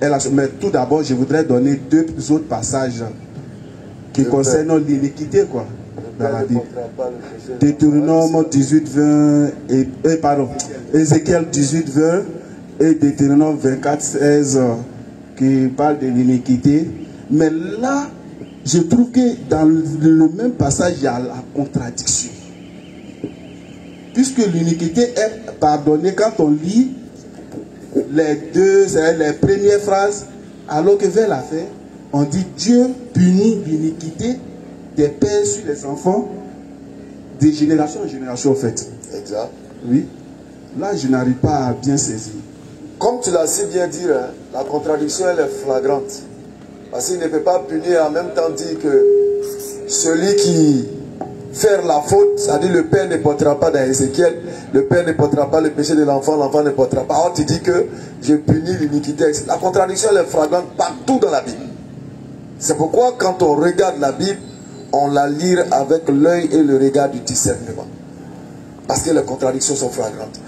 est la... Mais tout d'abord, je voudrais donner 2 autres passages qui concernent l'iniquité, quoi, dans la Bible. Deutéronome 18, 20 et pardon, Ézéchiel 18, 20 et Deutéronome 24, 16 qui parle de l'iniquité. Mais là, je trouve que dans le même passage, il y a la contradiction. Puisque l'iniquité est pardonnée quand on lit les premières phrases, alors que vers la fin, on dit Dieu punit l'iniquité des pères sur les enfants, de génération en génération en fait. Exact. Oui. Là, je n'arrive pas à bien saisir. Comme tu l'as si bien dit, hein, la contradiction elle est flagrante. Parce qu'il ne peut pas punir en même temps dire que celui qui fait la faute, c'est-à-dire le père ne portera pas dans Ézéchiel, le père ne portera pas le péché de l'enfant, l'enfant ne portera pas. Alors tu dis que je punis l'iniquité. La contradiction elle est flagrante partout dans la Bible. C'est pourquoi quand on regarde la Bible, on la lit avec l'œil et le regard du discernement. Parce que les contradictions sont flagrantes.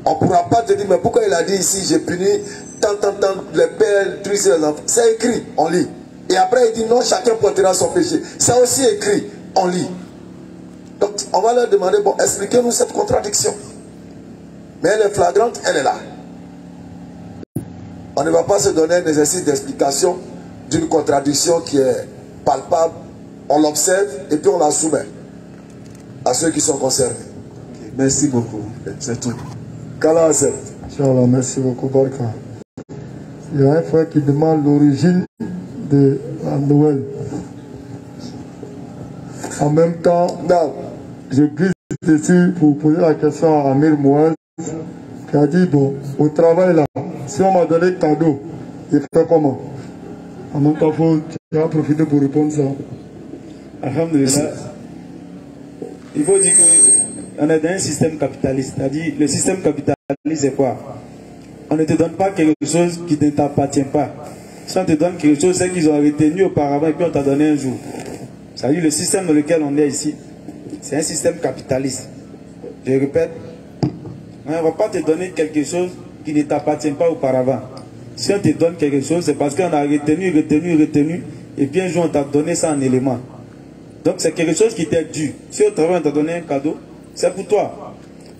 On ne pourra pas te dire, mais pourquoi il a dit ici, j'ai puni tant, les pères, trucs et les enfants. C'est écrit, on lit. Et après, il dit non, chacun portera son péché. C'est aussi écrit, on lit. Donc, on va leur demander, bon, expliquez-nous cette contradiction. Mais elle est flagrante, elle est là. On ne va pas se donner un exercice d'explication d'une contradiction qui est palpable. On l'observe et puis on la soumet à ceux qui sont concernés. Okay, merci beaucoup. C'est tout. Kala accepte. Inch'Allah, merci beaucoup, Barka. Il y a un frère qui demande l'origine de la Noël. En même temps, je glisse dessus pour poser la question à Amir Mouaz, qui a dit, bon, au travail là, si on m'a donné cadeau, il fait comment? En même temps, tu vas profiter pour répondre ça. Alhamdulillah. Il faut dire qu'on est dans un système capitaliste. C'est-à-dire, le système capitaliste, c'est quoi? On ne te donne pas quelque chose qui ne t'appartient pas. Si on te donne quelque chose, c'est qu'ils ont retenu auparavant et puis on t'a donné un jour. C'est-à-dire, le système dans lequel on est ici, c'est un système capitaliste. Je répète, on ne va pas te donner quelque chose qui ne t'appartient pas auparavant. Si on te donne quelque chose, c'est parce qu'on a retenu, et puis un jour on t'a donné ça en élément. Donc c'est quelque chose qui t'est dû. Si au travail on t'a donné un cadeau, c'est pour toi.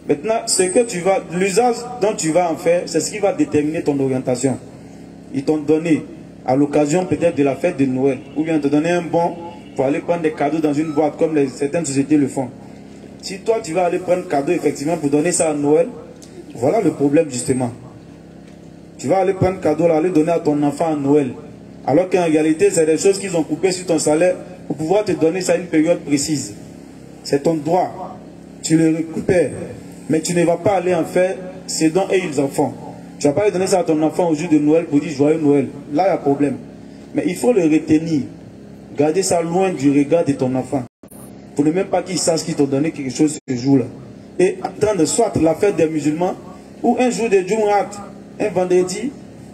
Maintenant, ce que tu vas, l'usage dont tu vas en faire, c'est ce qui va déterminer ton orientation. Ils t'ont donné à l'occasion peut-être de la fête de Noël, ou bien te donner un bon pour aller prendre des cadeaux dans une boîte comme certaines sociétés le font. Si toi tu vas aller prendre cadeau effectivement pour donner ça à Noël, voilà le problème justement. Tu vas aller prendre cadeau, là, aller donner à ton enfant à Noël. Alors qu'en réalité, c'est des choses qu'ils ont coupées sur ton salaire pour pouvoir te donner ça à une période précise. C'est ton droit. Tu le récupères. Mais tu ne vas pas aller en faire ce dont ils en font. Tu ne vas pas aller donner ça à ton enfant au jour de Noël pour dire joyeux Noël. Là, il y a problème. Mais il faut le retenir. Garder ça loin du regard de ton enfant. Pour ne même pas qu'il sache qu'ils t'ont donné quelque chose ce jour-là. Et attendre soit la fête des musulmans ou un jour de Jumu'at, un vendredi,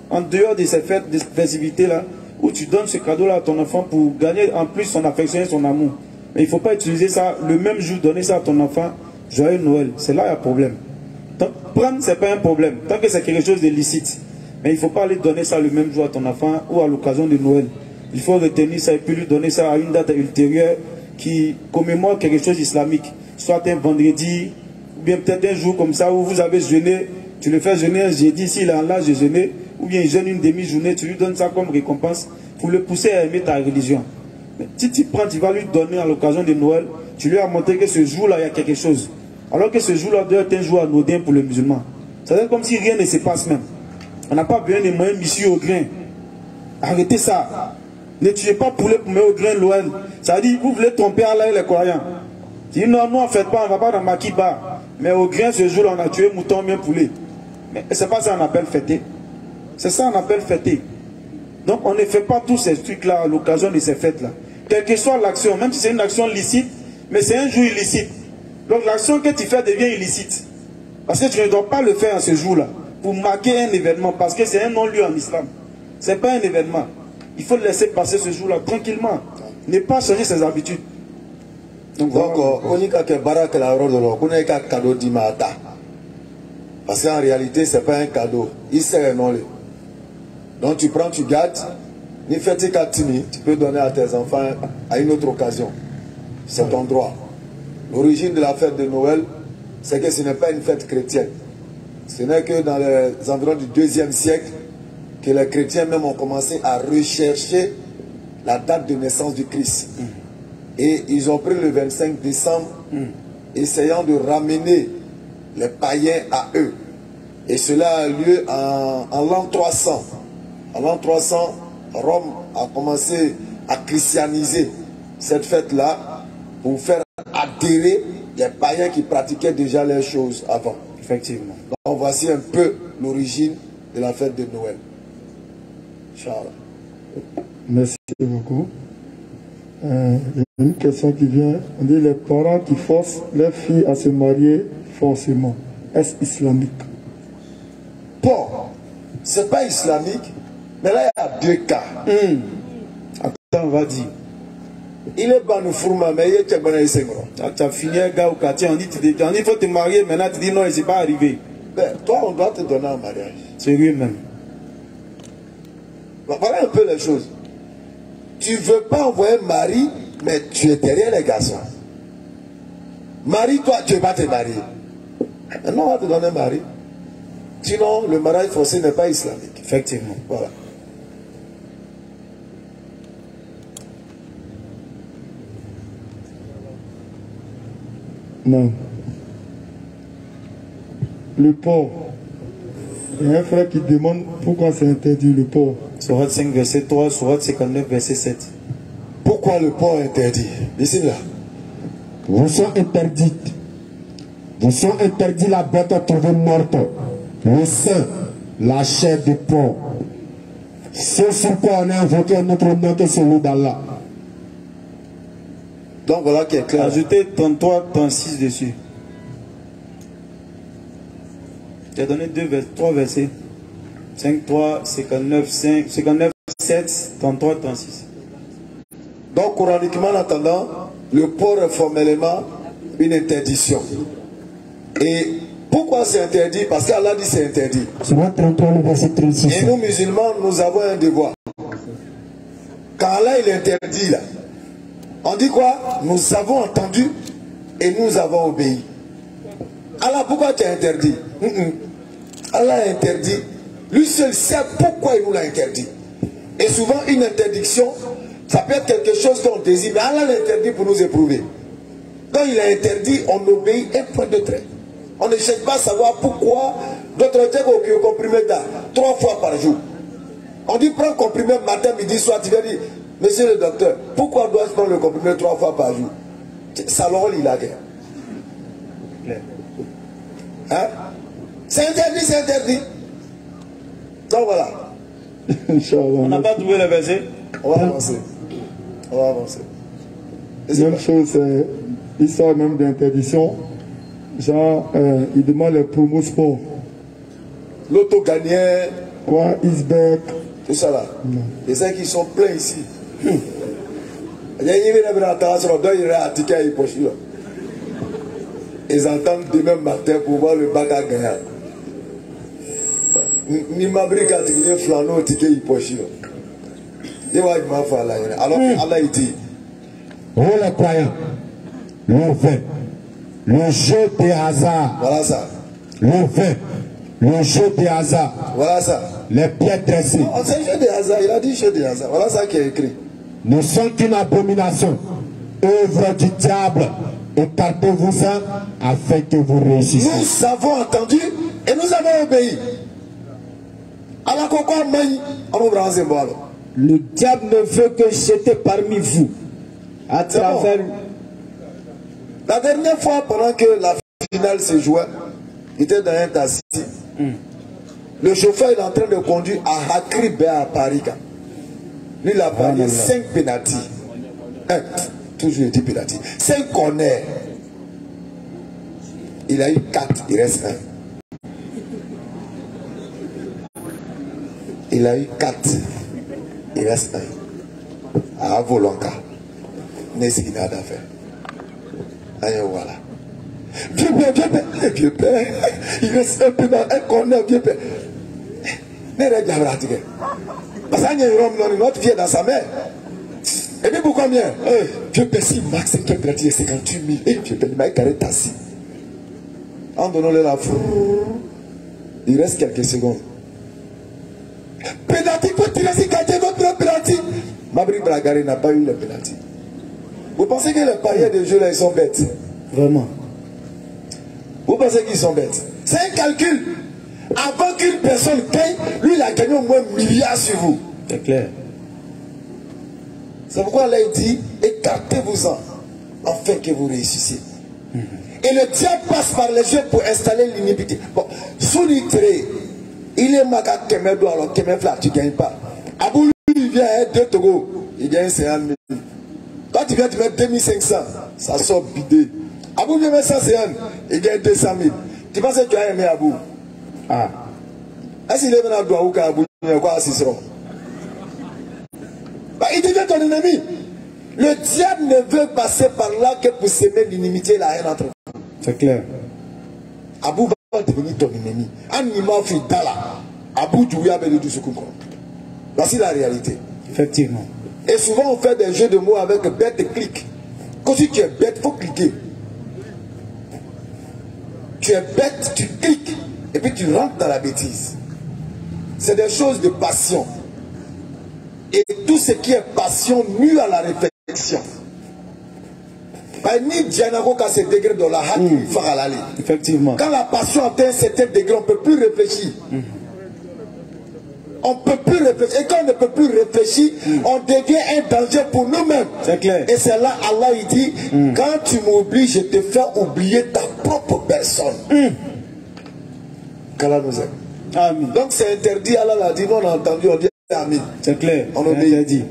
en dehors de ces fêtes, de ces festivités-là, où tu donnes ce cadeau-là à ton enfant pour gagner en plus son affection et son amour. Mais il ne faut pas utiliser ça le même jour, donner ça à ton enfant, joyeux Noël. C'est là qu'il y a problème. Donc, prendre, ce n'est pas un problème, tant que c'est quelque chose de licite. Mais il ne faut pas aller donner ça le même jour à ton enfant ou à l'occasion de Noël. Il faut retenir ça et puis lui donner ça à une date ultérieure qui commémore quelque chose d'islamique. Soit un vendredi, ou bien peut-être un jour comme ça où vous avez jeûné, tu le fais jeûner un jeudi, s'il est en l'âge de jeûner, ou bien il jeûne une demi-journée, tu lui donnes ça comme récompense pour le pousser à aimer ta religion. Mais si tu prends, tu vas lui donner à l'occasion de Noël, tu lui as montré que ce jour-là, il y a quelque chose. Alors que ce jour-là doit être un jour anodin pour le musulman. C'est comme si rien ne se passe même. On n'a pas besoin de moyens missus au grain. Arrêtez ça. Ne tuez pas poulet pour mettre au grain Noël. Ça dit, vous voulez tromper Allah et les croyants. Si non, nous on ne fait pas, on ne va pas dans Makiba. Mais au grain, ce jour-là, on a tué mouton, bien poulet. Mais c'est pas ça qu'on appelle fêter. C'est ça qu'on appelle fêter. Donc on ne fait pas tous ces trucs-là à l'occasion de ces fêtes-là. Quelle que soit l'action, même si c'est une action licite, mais c'est un jour illicite. Donc l'action que tu fais devient illicite. Parce que tu ne dois pas le faire à ce jour-là. Pour marquer un événement, parce que c'est un non-lieu en islam. Ce n'est pas un événement. Il faut le laisser passer ce jour-là tranquillement. Ne pas changer ses habitudes. Donc, on dit que Barak la rôle de l'eau, on a un cadeau d'Imata. Parce qu'en réalité, ce n'est pas un cadeau. Il sert non le. Donc tu prends, tu gardes. Ni fête katini, tu peux donner à tes enfants à une autre occasion. C'est ton droit. L'origine de la fête de Noël, c'est que ce n'est pas une fête chrétienne. Ce n'est que dans les environs du 2e siècle que les chrétiens même ont commencé à rechercher la date de naissance du Christ. Et ils ont pris le 25 décembre, essayant de ramener les païens à eux. Et cela a lieu en l'an 300. En l'an 300, Rome a commencé à christianiser cette fête-là pour faire adhérer les païens qui pratiquaient déjà les choses avant. Effectivement. Donc voici un peu l'origine de la fête de Noël. Charles. Merci beaucoup. Il y a une question qui vient. On dit les parents qui forcent leurs filles à se marier forcément. Est-ce islamique? Bon, c'est pas islamique, mais là il y a deux cas. Attends, on va dire. Il est ban de fourma, mais il est bon à essayer. Tu as fini un gars au quartier, on dit il faut te marier, maintenant tu dis non, il n'est pas arrivé. Ben, toi, on doit te donner un mariage. C'est lui-même. Voilà un peu les choses. Tu ne veux pas envoyer un mari, mais tu es derrière les garçons. Marie-toi, tu ne veux pas te marier. Non, on va te donner un mari. Sinon, le mariage forcé n'est pas islamique. Effectivement. Voilà. Non. Le porc. Il y a un frère qui demande pourquoi c'est interdit le porc. Sourate 5, verset 3, Sourate 59, verset 7. Pourquoi le porc est interdit? Ici là. Vous sont interdites. Vous sont interdits la bête trouvée morte, le sein, la chair du porc. C'est sur quoi on a invoqué un autre nom que celui d'Allah. Donc voilà qui est clair. Ajoutez 33, 36 dessus. Tu as donné 3 versets. 5, 3, 59, 5, 59, 7, 33, 36. Donc, coraniquement, en attendant, le porc est formellement une interdiction. Et pourquoi c'est interdit? Parce qu'Allah dit c'est interdit. Surat 33, le verset 36. Et nous, musulmans, nous avons un devoir. Quand Allah il interdit, là, on dit quoi? Nous avons entendu et nous avons obéi. Allah, pourquoi tu as interdit? Allah a interdit. Lui seul sait pourquoi il nous l'a interdit. Et souvent, une interdiction, ça peut être quelque chose qu'on désire, mais Allah l'a interdit pour nous éprouver. Quand il a interdit, on obéit un point de trait. On ne cherche pas à savoir pourquoi d'autres temps qui ont comprimé 3 fois par jour. On dit prends comprimé matin, midi, soir. Tu viens dire, monsieur le docteur, pourquoi dois-je prendre le comprimé 3 fois par jour? Salon, il a guerre. Hein? C'est interdit, c'est interdit. Donc voilà. On n'a pas trouvé le verset. On va avancer. On va avancer. Même chose, c'est l'histoire même d'interdiction. Genre, il demande les promos sport. L'auto gagnait. Quoi, Isberg. Tout ça là. Les gens qui sont pleins ici. Ils entendent demain matin pour voir le bac à gagner. Ni ma brique à tirer flâneau au ticket hypochio. Alors Allah il dit. Vous les croyants, le vin, le jeu des hasards. Voilà ça. Le vin, le jeu des hasards. Voilà ça. Les pieds dressés. C'est un jeu des hasards, il a dit jeu des hasards. Voilà ça qui est écrit. Ne sont qu'une abomination, œuvre du diable. Écartez-vous-en afin que vous réussissiez. Nous avons entendu et nous avons obéi. Alors pourquoi le diable ne veut que jeter parmi vous à travers. La dernière fois, pendant que la finale se jouait, il était dans un taxi. Le chauffeur est en train de conduire à Hakri à Paris. Lui, il a parié 5 pénaltys. Toujours dit pénalty. 5 corners. Il a eu 4, il reste 1. Il a eu 4, il reste 1. À Volonka. N'est-ce qu'il n'a d'affaire. Allez, voilà. Vieux père, il reste un peu dans un corner, vieux père. Parce qu'il y a un homme, notre vie est dans sa mère. Et puis pour combien? Vieux père, si Max est gratuit, 58 000. Et vieux père, il m'a carré tassi. En donnant-le la foule, il reste quelques secondes. Pénalty, il faut tirer si gardien votre pénalty. Mabri Bragari n'a pas eu le pénalty. Vous pensez que les parieurs de jeu là, ils sont bêtes? Vraiment. Vous pensez qu'ils sont bêtes? C'est un calcul. Avant qu'une personne gagne, lui il a gagné au moins 1 milliard sur vous. C'est clair. C'est pourquoi là il dit, écartez-vous-en, afin que vous réussissiez. Et le diable passe par les yeux pour installer l'iniquité. Bon, sous l'itré, il est maga Kemedo, alors Kemefla, tu ne gagnes pas. Abou, lui, il vient à 2 Togo, il gagne 50 000. Quand tu viens, tu mets 2500, ça sort bidé. Abou vient mettre 150, il gagne 200 000. Tu penses que tu as aimé Abou? Ah. Est-ce qu'il est venu à Douaou quand Abou vient quoi à Cicéron? Bah, il devient ton ennemi. Le diable ne veut passer par là que pour s'aimer l'inimitié et la haine entre vous. C'est clair. Abou va va devenir ton ennemi. Anima Fidala, Abou Djouya Belidou Soukouko. Voici la réalité. Effectivement. Et souvent on fait des jeux de mots avec bête et clic. Quand si tu es bête, il faut cliquer. Tu es bête, tu cliques. Et puis tu rentres dans la bêtise. C'est des choses de passion. Et tout ce qui est passion nuit à la réflexion. Effectivement. Quand la passion atteint un certain degré, on ne peut plus réfléchir. On ne peut plus réfléchir. Et quand on ne peut plus réfléchir, on devient un danger pour nous-mêmes. C'est clair. Et c'est là Allah il dit, quand tu m'oublies, je te fais oublier ta propre personne. Qu'Allah nous aime. Amen. Donc c'est interdit, Allah l'a dit, nous on a entendu, on dit Amen. C'est clair. On obéit.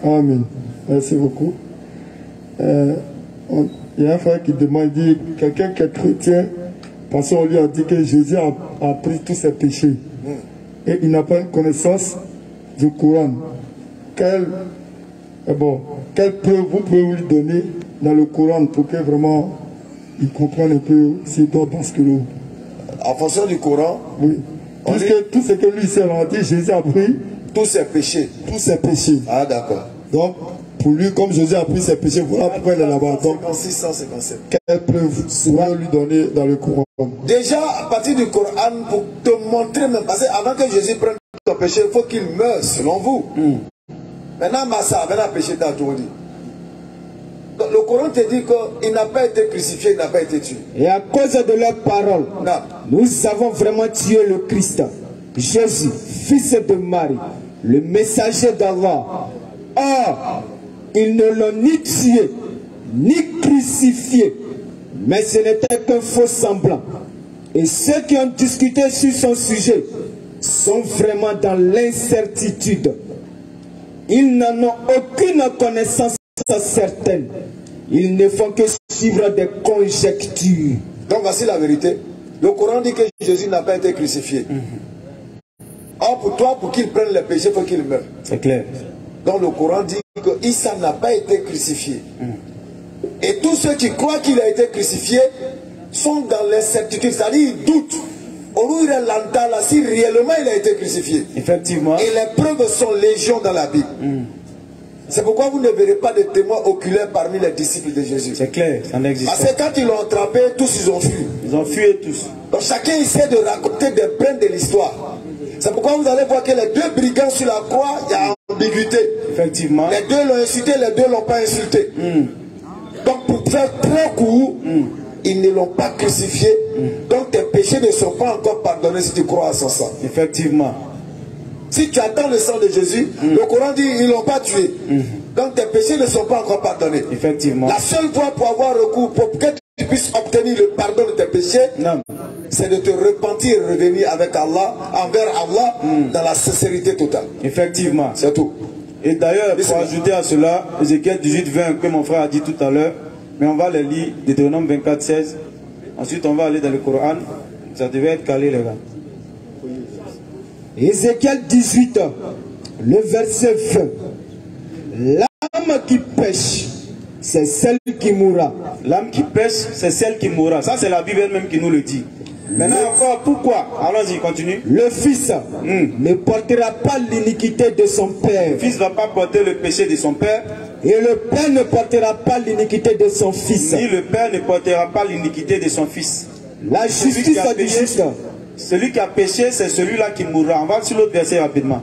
Amen. Merci beaucoup. Il y a un frère qui demande, il dit, quelqu'un qui est chrétien, parce qu'on lui a dit que Jésus a pris tous ses péchés. Et il n'a pas une connaissance du Coran. Quelle preuve vous pouvez lui donner dans le Coran pour que vraiment il comprenne un peu s'il doit basculer? En fonction du Coran? Oui. Puisque tout ce que lui s'est rendu, Jésus a pris tous ses péchés. Tous ses péchés. Ah d'accord. Donc, pour lui, comme Jésus a pris ses péchés, voilà pourquoi il est là-bas. 156-157. Quelle preuve vous pouvez lui donner dans le Coran? Déjà, à partir du Coran, pour te montrer même, parce qu'avant que Jésus prenne ton péché, il faut qu'il meure, selon vous. Maintenant, Massa avait un péché d'aujourd'hui. Le Coran te dit qu'il n'a pas été crucifié, il n'a pas été tué. Et à cause de leurs paroles, nous avons vraiment tué le Christ, Jésus, fils de Marie, le messager d'Allah. Or, ils ne l'ont ni tué, ni crucifié, mais ce n'était qu'un faux semblant. Et ceux qui ont discuté sur son sujet sont vraiment dans l'incertitude. Ils n'en ont aucune connaissance certaine. Ils ne font que suivre des conjectures. Donc voici la vérité. Le Coran dit que Jésus n'a pas été crucifié. Or pour toi, pour qu'il prenne le péché, il faut qu'il meure. C'est clair. Donc le Coran dit que Issa n'a pas été crucifié. Et tous ceux qui croient qu'il a été crucifié sont dans l'incertitude, c'est-à-dire ils doutent. Si réellement il a été crucifié. Effectivement. Et les preuves sont légion dans la Bible. C'est pourquoi vous ne verrez pas de témoins oculaires parmi les disciples de Jésus. C'est clair, ça n'existe pas. Parce que quand ils l'ont attrapé, tous ils ont fui. Ils ont fui tous. Donc chacun essaie de raconter des brins de l'histoire. C'est pourquoi vous allez voir que les deux brigands sur la croix, il y a ambiguïté. Effectivement. Les deux l'ont insulté, les deux ne l'ont pas insulté. Donc pour faire très court, ils ne l'ont pas crucifié. Donc tes péchés ne sont pas encore pardonnés si tu crois à son sang. Effectivement. Si tu attends le sang de Jésus, le Coran dit ils ne l'ont pas tué. Donc tes péchés ne sont pas encore pardonnés. Effectivement. La seule voie pour avoir recours, pour que tu puisses obtenir le pardon de tes péchés, c'est de te repentir et revenir avec Allah, envers Allah, dans la sincérité totale. Effectivement. C'est tout. Et d'ailleurs, pour ajouter à cela, Ézéchiel 18-20 que mon frère a dit tout à l'heure, mais on va les lire, Deutéronome 24-16. Ensuite, on va aller dans le Coran. Ça devait être calé, les gars. Ézéchiel 18, le verset 20. L'âme qui pêche, c'est celle qui mourra. L'âme qui pêche, c'est celle qui mourra. Ça, c'est la Bible elle-même qui nous le dit. Maintenant encore, pourquoi? Allons-y, continue. Le fils ne portera pas l'iniquité de son père. Le fils ne va pas porter le péché de son père. Et le père ne portera pas l'iniquité de son fils. Ni le père ne portera pas l'iniquité de son fils. La justice du juste. Celui qui a péché, c'est celui-là qui mourra. On va sur l'autre verset rapidement.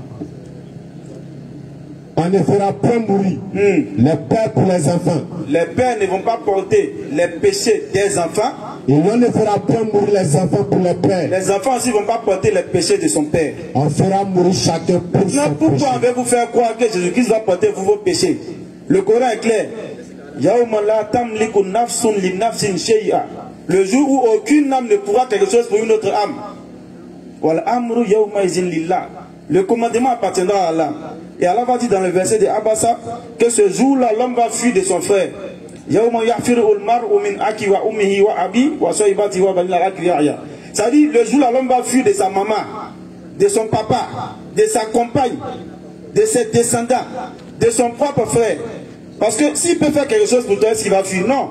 On ne fera pas mourir les pères pour les enfants. Les pères ne vont pas porter les péchés des enfants. Et on ne fera pas mourir les enfants pour les pères. Les enfants aussi ne vont pas porter les péchés de son père. On fera mourir chacun pour son péché. Pourquoi avez-vous fait croire que Jésus-Christ va porter vos péchés? Le Coran est clair. Le jour où aucune âme ne pourra quelque chose pour une autre âme. Le commandement appartiendra à Allah. Et Allah va dire dans le verset de Abasa que ce jour-là, l'homme va fuir de son frère. C'est-à-dire, le jour-là, l'homme va fuir de sa maman, de son papa, de sa compagne, de ses descendants, de son propre frère. Parce que s'il peut faire quelque chose pour toi, est-ce qu'il va fuir? Non.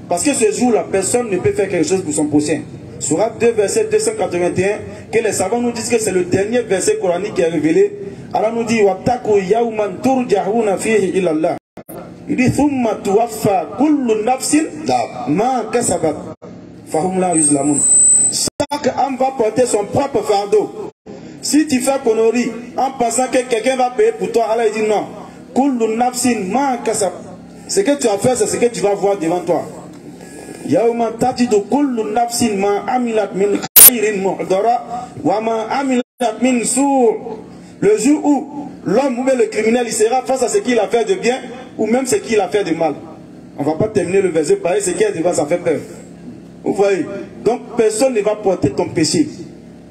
Parce que ce jour-là, personne ne peut faire quelque chose pour son prochain. Surat 2, verset 281, que les savants nous disent que c'est le dernier verset coranique qui est révélé. Allah nous dit Wattaku yawman turja'una fihi ila Allah. Il dit Thumma tuwaffa kullu nafsin ma kasabat fahum la yuzlamun. Chaque âme va porter son propre fardeau. Si tu fais connerie en pensant que quelqu'un va payer pour toi, Allah dit non. Kullu nafsin ma kasabat. Ce que tu as fait, c'est ce que tu vas voir devant toi. Yawma tajidu kullu nafsin ma amilat min khairin muhdara wa ma amilat min su'. Le jour où l'homme ou le criminel il sera face à ce qu'il a fait de bien ou même ce qu'il a fait de mal. On ne va pas terminer le verset pareil, ce qui est devant ça fait peur. Vous voyez? Donc personne ne va porter ton péché.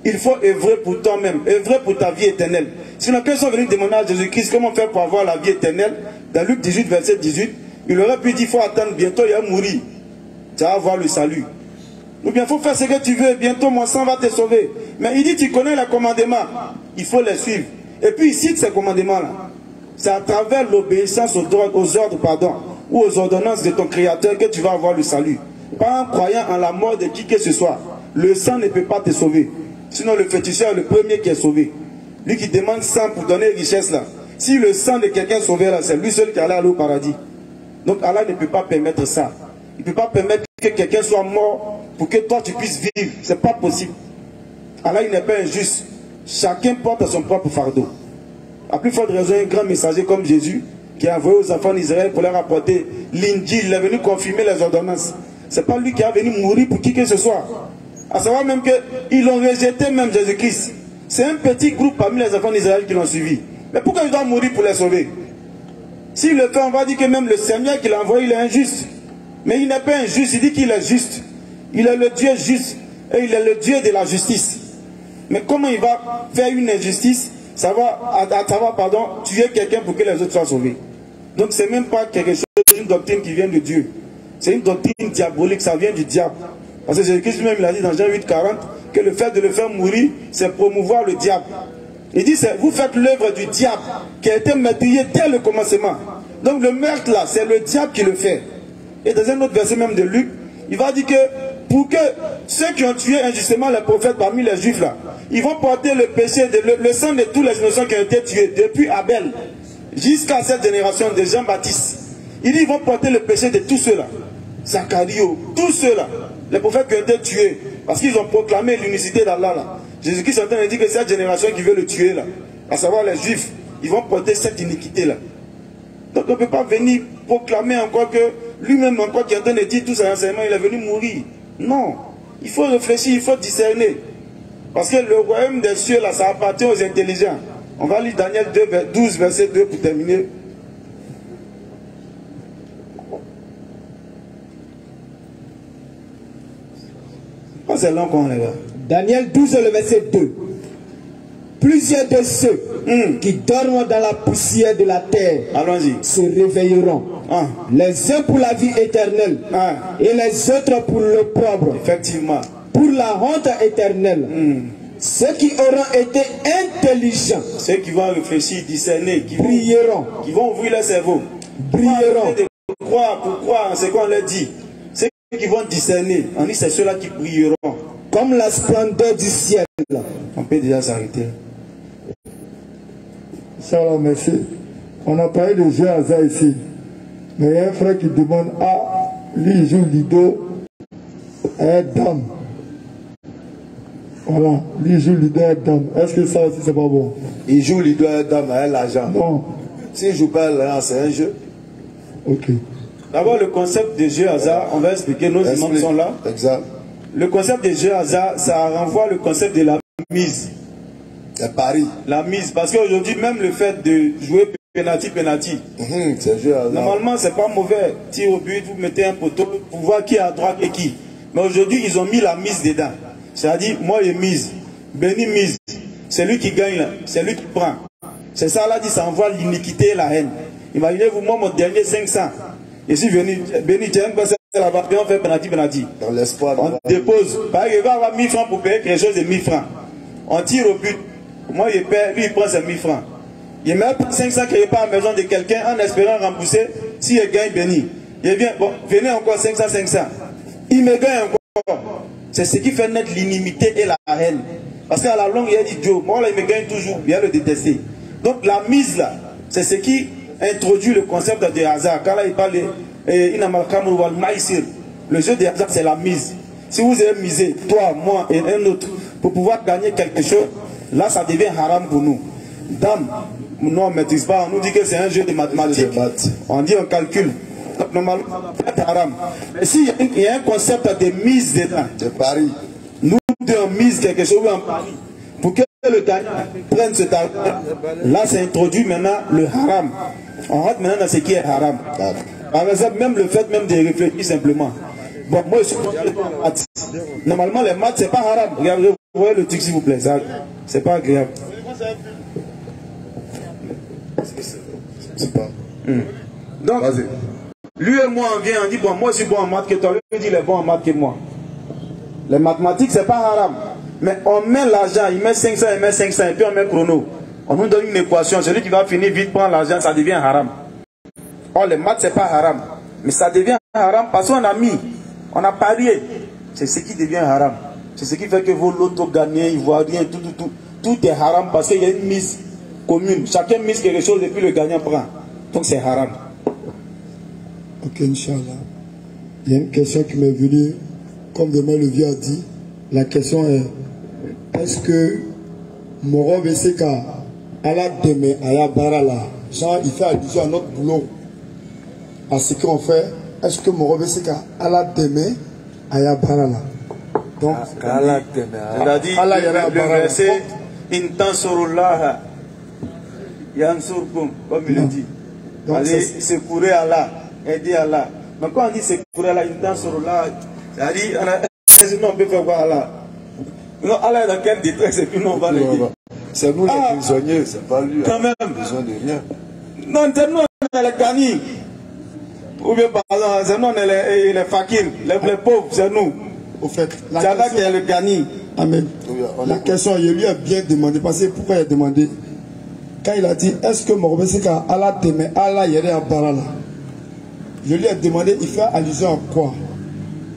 Il faut œuvrer pour toi-même, œuvrer pour ta vie éternelle. Sinon, quand ils sont venus demander à Jésus-Christ comment faire pour avoir la vie éternelle, dans Luc 18, verset 18, il aurait pu dire il faut attendre bientôt, il va mourir. Tu vas avoir le salut. Ou bien il faut faire ce que tu veux, bientôt mon sang va te sauver. Mais il dit tu connais les commandements, il faut les suivre. Et puis il cite ces commandements-là. C'est à travers l'obéissance aux ordres, ou aux ordonnances de ton Créateur que tu vas avoir le salut. Pas en croyant en la mort de qui que ce soit. Le sang ne peut pas te sauver. Sinon le féticheur est le premier qui est sauvé. Lui qui demande sang pour donner richesse là. Si le sang de quelqu'un sauvé là, c'est lui seul qui allait aller au paradis. Donc Allah ne peut pas permettre ça. Il ne peut pas permettre que quelqu'un soit mort pour que toi tu puisses vivre. C'est pas possible. Allah il n'est pas injuste. Chacun porte son propre fardeau. À plus forte raison, un grand messager comme Jésus qui a envoyé aux enfants d'Israël pour leur apporter l'Injil, il est venu confirmer les ordonnances. Ce n'est pas lui qui est venu mourir pour qui que ce soit. À savoir même qu'ils ont rejeté même Jésus-Christ. C'est un petit groupe parmi les enfants d'Israël qui l'ont suivi. Mais pourquoi il doit mourir pour les sauver? S'il le fait, on va dire que même le Seigneur qui l'a envoyé, il est injuste. Mais il n'est pas injuste, il dit qu'il est juste. Il est le Dieu juste et il est le Dieu de la justice. Mais comment il va faire une injustice, ça va tuer quelqu'un pour que les autres soient sauvés? Donc c'est même pas quelque chose, une doctrine qui vient de Dieu. C'est une doctrine diabolique, ça vient du diable. Parce que Jésus-Christ lui-même il a dit dans Jean 8,40 que le fait de le faire mourir, c'est promouvoir le diable. Il dit, vous faites l'œuvre du diable qui a été meurtrier dès le commencement. Donc le meurtre là, c'est le diable qui le fait. Et dans un autre verset même de Luc, il va dire que pour que ceux qui ont tué injustement les prophètes parmi les juifs là, ils vont porter le péché, le sang de tous les innocents qui ont été tués, depuis Abel jusqu'à cette génération de Jean-Baptiste. Il dit ils vont porter le péché de tous ceux-là. Zacharie, tous ceux-là, les prophètes qui ont été tués, parce qu'ils ont proclamé l'unicité d'Allah là. Jésus-Christ est en train de dire que cette génération qui veut le tuer là, à savoir les juifs, ils vont porter cette iniquité là. Donc on ne peut pas venir proclamer encore que lui-même encore qui est en train de dire tous ces enseignements, il est venu mourir. Non, il faut réfléchir, il faut discerner. Parce que le royaume des cieux là, ça appartient aux intelligents. On va lire Daniel 12, verset 2 pour terminer. C'est long qu'on est là. Daniel 12, le verset 2. Plusieurs de ceux qui dorment dans la poussière de la terre se réveilleront. Les uns pour la vie éternelle et les autres pour l'opprobre. Effectivement. Pour la honte éternelle. Ceux qui auront été intelligents, ceux qui vont réfléchir, discerner, qui brilleront, qui vont ouvrir leur cerveau, brilleront. Pour croire en ce qu'on leur dit. Ceux qui vont discerner, on dit c'est ceux-là qui brilleront. Comme la splendeur du ciel. On peut déjà s'arrêter. Salam, merci. On a parlé de jeu hasard ici. Mais il y a un frère qui demande, lui il joue Lido et dame. Voilà, lui il joue Lido et dame. Est-ce que ça aussi c'est pas bon? Il joue Lido et dame avec l'argent. Non. S'il joue pas l'argent, c'est un jeu. Ok. D'abord le concept de jeu hasard, on va expliquer, nos imams sont là. Exact. Le concept de jeu hasard, ça renvoie le concept de la mise. C'est Paris. La mise, parce qu'aujourd'hui, même le fait de jouer penalty, c'est jeu hasard. Normalement, c'est pas mauvais. Tir au but, vous mettez un poteau pour voir qui est à droite et qui. Mais aujourd'hui, ils ont mis la mise dedans. C'est-à-dire, moi, je mise. Béni mise. C'est lui qui gagne là. C'est lui qui prend. C'est ça, là, dit, ça envoie l'iniquité et la haine. Imaginez-vous, moi, mon dernier 500. Je suis venu, béni, tiens, là-bas, on fait penalty. Dans l'espoir. On dépose. Par exemple, il va avoir 1000 francs pour payer quelque chose de 1000 francs. On tire au but. Moi, je paie, lui, il prend ses 1000 francs. Il met 500 qu'il part à la maison de quelqu'un en espérant rembourser. Si il gagne, béni. Il vient, bon, venez encore 500. Il me gagne encore. C'est ce qui fait naître l'inimité et la haine. Parce qu'à la longue, il a dit Dieu, moi là, il me gagne toujours, bien le détester. Donc la mise là, c'est ce qui introduit le concept de hasard. Quand là, il parle le jeu de hasard, c'est la mise. Si vous avez misé, toi, moi et un autre, pour pouvoir gagner quelque chose, là, ça devient haram pour nous. Dame, nous on ne maîtrise pas, on nous dit que c'est un jeu de mathématiques. On dit on calcule. Donc normalement, c'est haram. Mais s'il y a un concept de mise dedans, de pari. Nous on mise quelque chose en pari. Pour que le gagnant prenne cet argent, là, c'est introduit maintenant le haram. On rentre maintenant dans ce qui est haram. Par exemple, même le fait même de réfléchir simplement. Bon, moi, je suis en maths. Normalement, les maths, c'est pas haram. Regardez, vous voyez le truc, s'il vous plaît. C'est pas agréable. C'est pas. Donc, lui et moi, on vient, on dit, bon, moi, je suis bon en maths que toi. Lui, il dit, il est bon en maths que moi. Les mathématiques, c'est pas haram. Mais on met l'argent, il met 500, il met 500, et puis on met chrono. On nous donne une équation. Celui qui va finir vite prendre l'argent, ça devient haram. Or, les maths, c'est pas haram. Mais ça devient haram parce qu'on a mis, on a parié. C'est ce qui devient haram. C'est ce qui fait que vos lotos gagnés, ivoiriens, tout est haram parce qu'il y a une mise commune. Chacun mise quelque chose et puis le gagnant prend. Donc c'est haram. Ok, Inch'Allah. Il y a une question qui m'est venue, comme demain le vieux a dit. La question est que Moro Beseka, Allah demain, Aya Barala, genre il fait allusion à notre boulot, à ce qu'on fait. Est-ce que Moro Beseka, Allah demain, Aya Barala? Donc, Allah demain, le verset Intansurullah Yansurkum, comme il le dit. Allez, secourez Allah, aidez Allah. Donc quand on dit secourez Allah, Intansurullah, c'est-à-dire, non, on peut faire quoi Allah? Non, Allah est dans quel détresse et puis nous on va le dire. C'est nous les prisonniers, c'est pas lui. Quand même. Besoin de rien. Non, c'est nous on est les gagnants. Ou bien par exemple, c'est nous on est les fakirs, les pauvres, c'est nous. Au fait, c'est là qui est le gagnant. Amen. La question, il lui a bien demandé, parce que pourquoi il a demandé? Quand il a dit, est-ce que Moro Beseka, Allah t'aime, Allah yere à Barala? Je lui ai demandé, il fait allusion à quoi?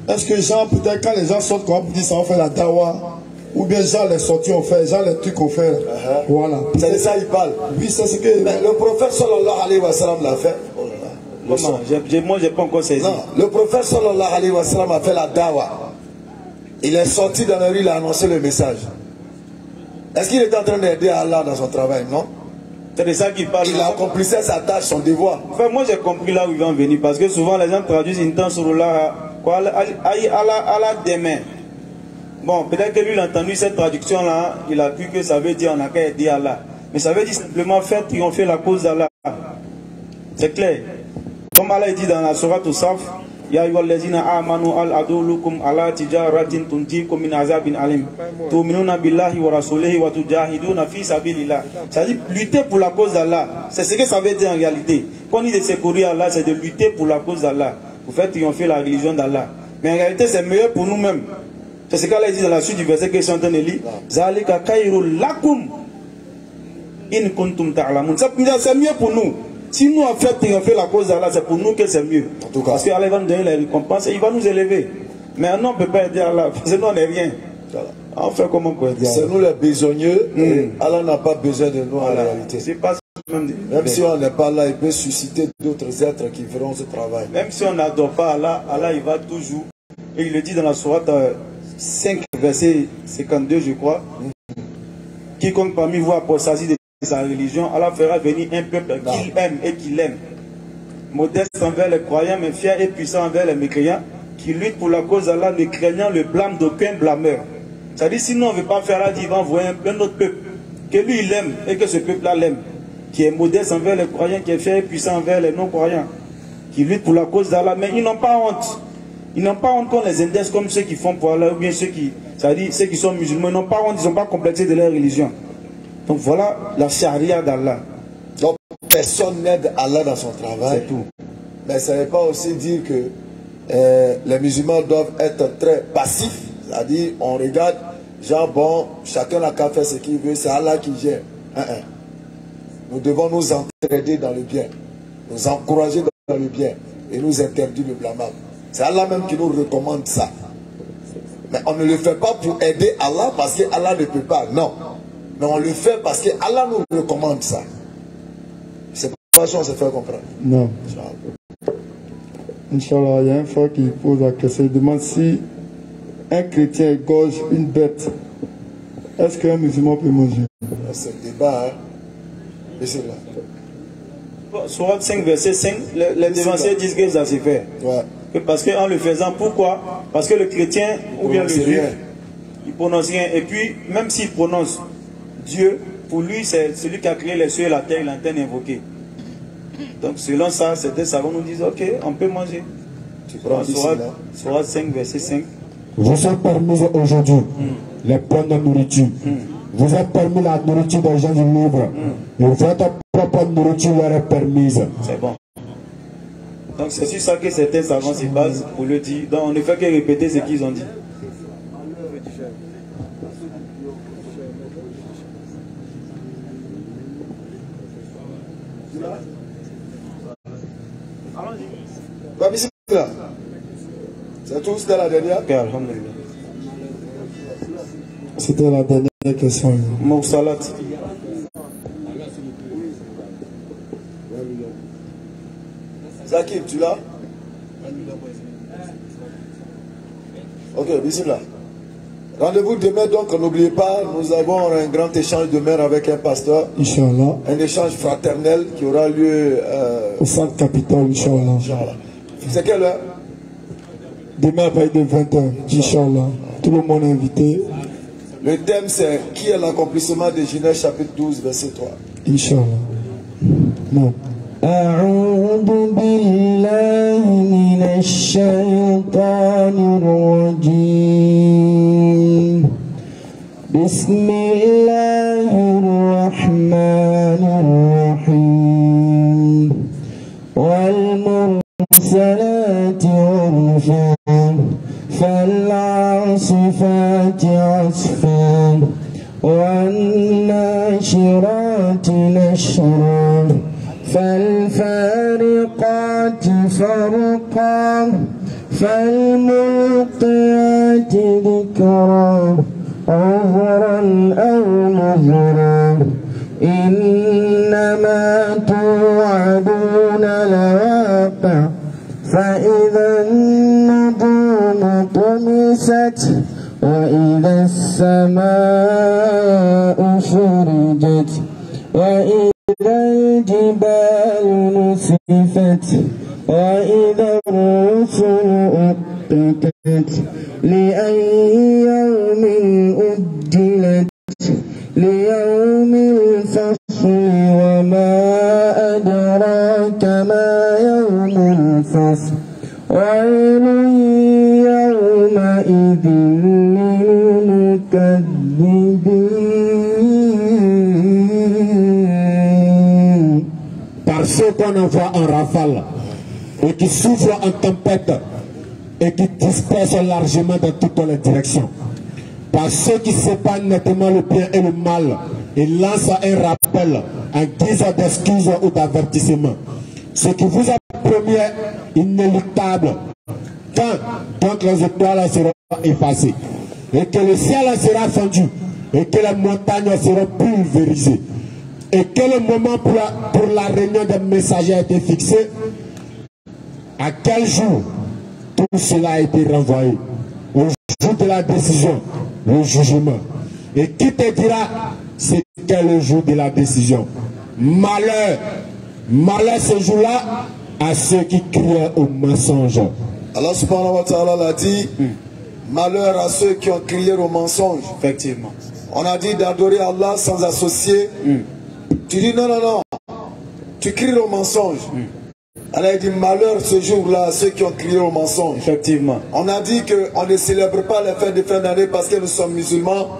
Est-ce que genre, peut-être quand les gens sortent, comment pour dire ça, on fait la dawa? Ou bien genre les sorties on fait, genre les trucs qu'on fait. Voilà. C'est de ça il parle. Oui, c'est ce que... Mais le prophète sallallahu alayhi wa sallam l'a fait. Oh là là. Non, moi j'ai pas encore saisi. Non, le prophète sallallahu alayhi wa sallam a fait la dawa. Il est sorti dans la rue, il a annoncé le message. Est-ce qu'il est en train d'aider Allah dans son travail? Non. C'est de ça qu'il parle. Il accomplissait sa tâche, son devoir. Enfin, moi j'ai compris là où il va en venir. Parce que souvent les gens traduisent Intan Surullah, Allah demain. Bon, peut-être que lui il a entendu cette traduction là, il a cru que ça veut dire on n'a qu'à aider Allah. Mais ça veut dire simplement faire triompher la cause d'Allah. C'est clair. Comme Allah dit dans la sourate As-Saf, Ya ayyuhallazina amanu al adullukum ala tijaratin tunjikum min azabin alim. Tu'minuna billahi wa rasulihi wa tujahiduna fi sabilillah. Ça dit lutter pour la cause d'Allah. C'est ce que ça veut dire en réalité. Quand on dit de secourir Allah, c'est de lutter pour la cause d'Allah, pour faire triompher la religion d'Allah. Mais en réalité, c'est meilleur pour nous-mêmes. C'est ce qu'Allah dit dans la suite du verset que je suis en train de lire. Zalika khayrul lakum in kuntum ta'lamun. C'est mieux pour nous. Si nous en fait triompher la cause d'Allah, c'est pour nous que c'est mieux. En tout cas. Parce qu'Allah va nous donner les récompenses et il va nous élever. Mais non, on ne peut pas aider Allah, parce que nous on n'est rien. Voilà. On fait comment pour aider Allah? C'est nous les besogneux, et Allah n'a pas besoin de nous en réalité. C'est pas même si on n'est pas là, il peut susciter d'autres êtres qui feront ce travail. Même si on n'adore pas Allah, Allah il va toujours. Et il le dit dans la sourate 5, verset 52, je crois. Quiconque parmi vous apostasie de sa religion, Allah fera venir un peuple qu'il aime et qu'il aime. Modeste envers les croyants, mais fier et puissant envers les mécréants, qui lutte pour la cause d'Allah, ne craignant le blâme d'aucun blâmeur. C'est-à-dire, si nous on ne veut pas faire Allah, il va envoyer un autre peuple, que lui il aime et que ce peuple-là l'aime, qui est modeste envers les croyants, qui est fier et puissant envers les non-croyants, qui lutte pour la cause d'Allah, mais ils n'ont pas honte. Ils n'ont pas honte qu'on les indexe comme ceux qui font pour Allah, ou bien ceux qui, c'est-à-dire ceux qui sont musulmans, ils n'ont pas honte, ils n'ont pas complexé de leur religion. Donc voilà la charia d'Allah. Donc personne n'aide Allah dans son travail. C'est tout. Mais ça ne veut pas aussi dire que les musulmans doivent être très passifs. C'est-à-dire on regarde, genre bon, chacun n'a qu'à faire ce qu'il veut, c'est Allah qui gère. Nous devons nous entraider dans le bien, nous encourager dans le bien et nous interdire le blâmable. C'est Allah même qui nous recommande ça. Mais on ne le fait pas pour aider Allah parce que Allah ne peut pas. Non. Mais on le fait parce que Allah nous recommande ça. C'est pas ça qu'on se fait comprendre. Non. Inch'Allah, il y a un frère qui pose la question. Il demande si un chrétien égorge une bête, est-ce qu'un musulman peut manger? C'est le débat, hein. Et c'est là. Sourate 5, verset 5, les dévanciers disent que ça s'est fait. Ouais. Parce qu'en le faisant, pourquoi? Parce que le chrétien ou bien le juif, il prononce rien. Et puis, même s'il prononce Dieu, pour lui, c'est celui qui a créé les cieux et la terre, il est en train d'invoquer. Donc, selon ça, certains savants nous disent ok, on peut manger. Tu prends Sourate 5, verset 5. Vous êtes permis aujourd'hui les points de nourriture. Vous êtes permis la nourriture des gens du livre. Et votre propre nourriture leur est permise. C'est bon. Donc c'est sur ça que certains savants se basent pour le dire. Donc on ne fait que répéter ce qu'ils ont dit. C'est tout, c'était la dernière. C'était la dernière question. Moursalat. Zakib, tu l'as? Ok, bismillah. Rendez-vous demain, donc n'oubliez pas, nous avons un grand échange demain avec un pasteur. Inch'Allah. Un échange fraternel qui aura lieu au centre Capitole, Inch'Allah. C'est quelle heure? Demain à partir de 20h, Inch'Allah. Tout le monde est invité. Le thème c'est qui est l'accomplissement de Genèse chapitre 12, verset 3. Inch'Allah. Non. أعوذ بالله من الشيطان الرجيم بسم الله الرحمن الرحيم والمرسلات عرفا فالعاصفات عصفا والناشرات نشرا فالفارقات فرقا فالملقيات ذكرا عذرا أو نذرا إنما توعدون لواقع فإذا النجوم طمست وإذا السماء فرجت وإذا الجبال نسفت وإذا الرسل أقتت لأي يوم أجلت ليوم الفصل وما أدراك ما يوم الفصل ويل يومئذ للمكذبين. Par ceux qu'on envoie en rafale et qui soufflent en tempête et qui dispersent largement dans toutes les directions. Par ceux qui séparent nettement le bien et le mal et lancent un rappel en guise d'excuse ou d'avertissement. Ce qui vous a promis est inéluctable. Quand donc les étoiles seront effacées et que le ciel sera fendu et que les montagnes seront pulvérisées et que le moment pour la réunion des messagers a été fixé, à quel jour tout cela a été renvoyé? Au jour de la décision, le jugement. Et qui te dira c'est quel le jour de la décision? Malheur, malheur ce jour-là à ceux qui crient au mensonge. Allah subhanahu wa ta'ala l'a dit, malheur à ceux qui ont crié au mensonge. Effectivement. On a dit d'adorer Allah sans associer. Tu dis non, non, non. Tu cries au mensonge. Allah a dit malheur ce jour-là à ceux qui ont crié au mensonge. Effectivement. On a dit qu'on ne célèbre pas les fêtes de fin d'année parce que nous sommes musulmans.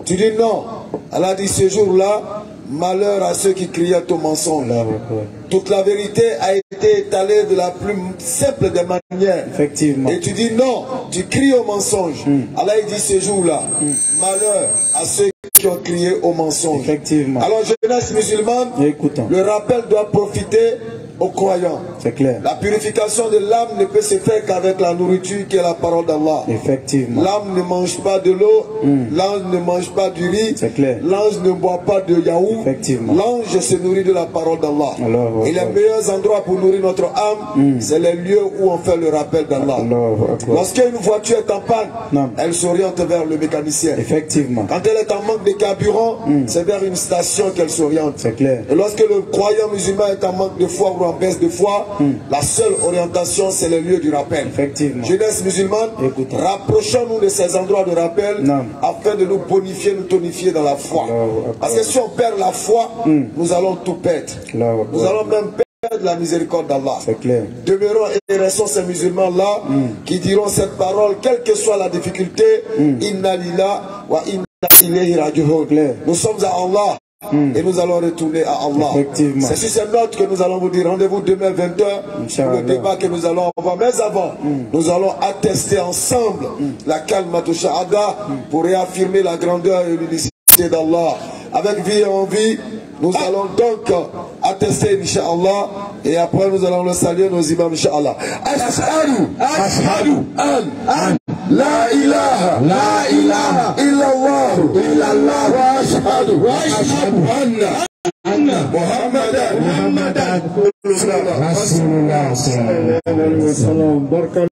Tu dis non. Allah a dit ce jour-là, malheur à ceux qui criaient au mensonge. Toute la vérité a été étalée de la plus simple des manières. Effectivement. Et tu dis non, tu cries au mensonge. Allah il dit ce jour-là, malheur à ceux qui ont crié au mensonge. Effectivement. Alors jeunesse musulmane, le rappel doit profiter aux croyants. C'est clair. La purification de l'âme ne peut se faire qu'avec la nourriture qui est la parole d'Allah. Effectivement. L'âme ne mange pas de l'eau, l'ange ne mange pas du riz, c'est clair. L'ange ne boit pas de yaourt. Effectivement. L'ange se nourrit de la parole d'Allah. Et les meilleurs endroits pour nourrir notre âme, c'est les lieux où on fait le rappel d'Allah. Lorsqu'une voiture est en panne, elle s'oriente vers le mécanicien. Effectivement. Quand elle est en manque de carburant, c'est vers une station qu'elle s'oriente. C'est clair. Et lorsque le croyant musulman est en manque de foi ou en baisse de foi, la seule orientation, c'est le lieu du rappel. Effectivement. Jeunesse musulmane, rapprochons-nous de ces endroits de rappel afin de nous bonifier, nous tonifier dans la foi. Parce que si on perd la foi, nous allons tout perdre. Nous allons même perdre la miséricorde d'Allah. C'est clair. Demeurons et restons ces musulmans-là qui diront cette parole, quelle que soit la difficulté, Inna lillah wa inna ilayhi raji'un. Nous sommes à Allah. Et nous allons retourner à Allah. C'est sur cette note que nous allons vous dire rendez-vous demain 20h pour le débat que nous allons avoir. Mais avant, nous allons attester ensemble la kalmatu shahada pour réaffirmer la grandeur et l'unicité d'Allah. Avec vie et envie, nous allons donc attester Inch'Allah et après nous allons le saluer nos imams Inch'Allah. Ashhadu an la ilaha illallah wa ashhadu anna Muhammadan Rasulullah.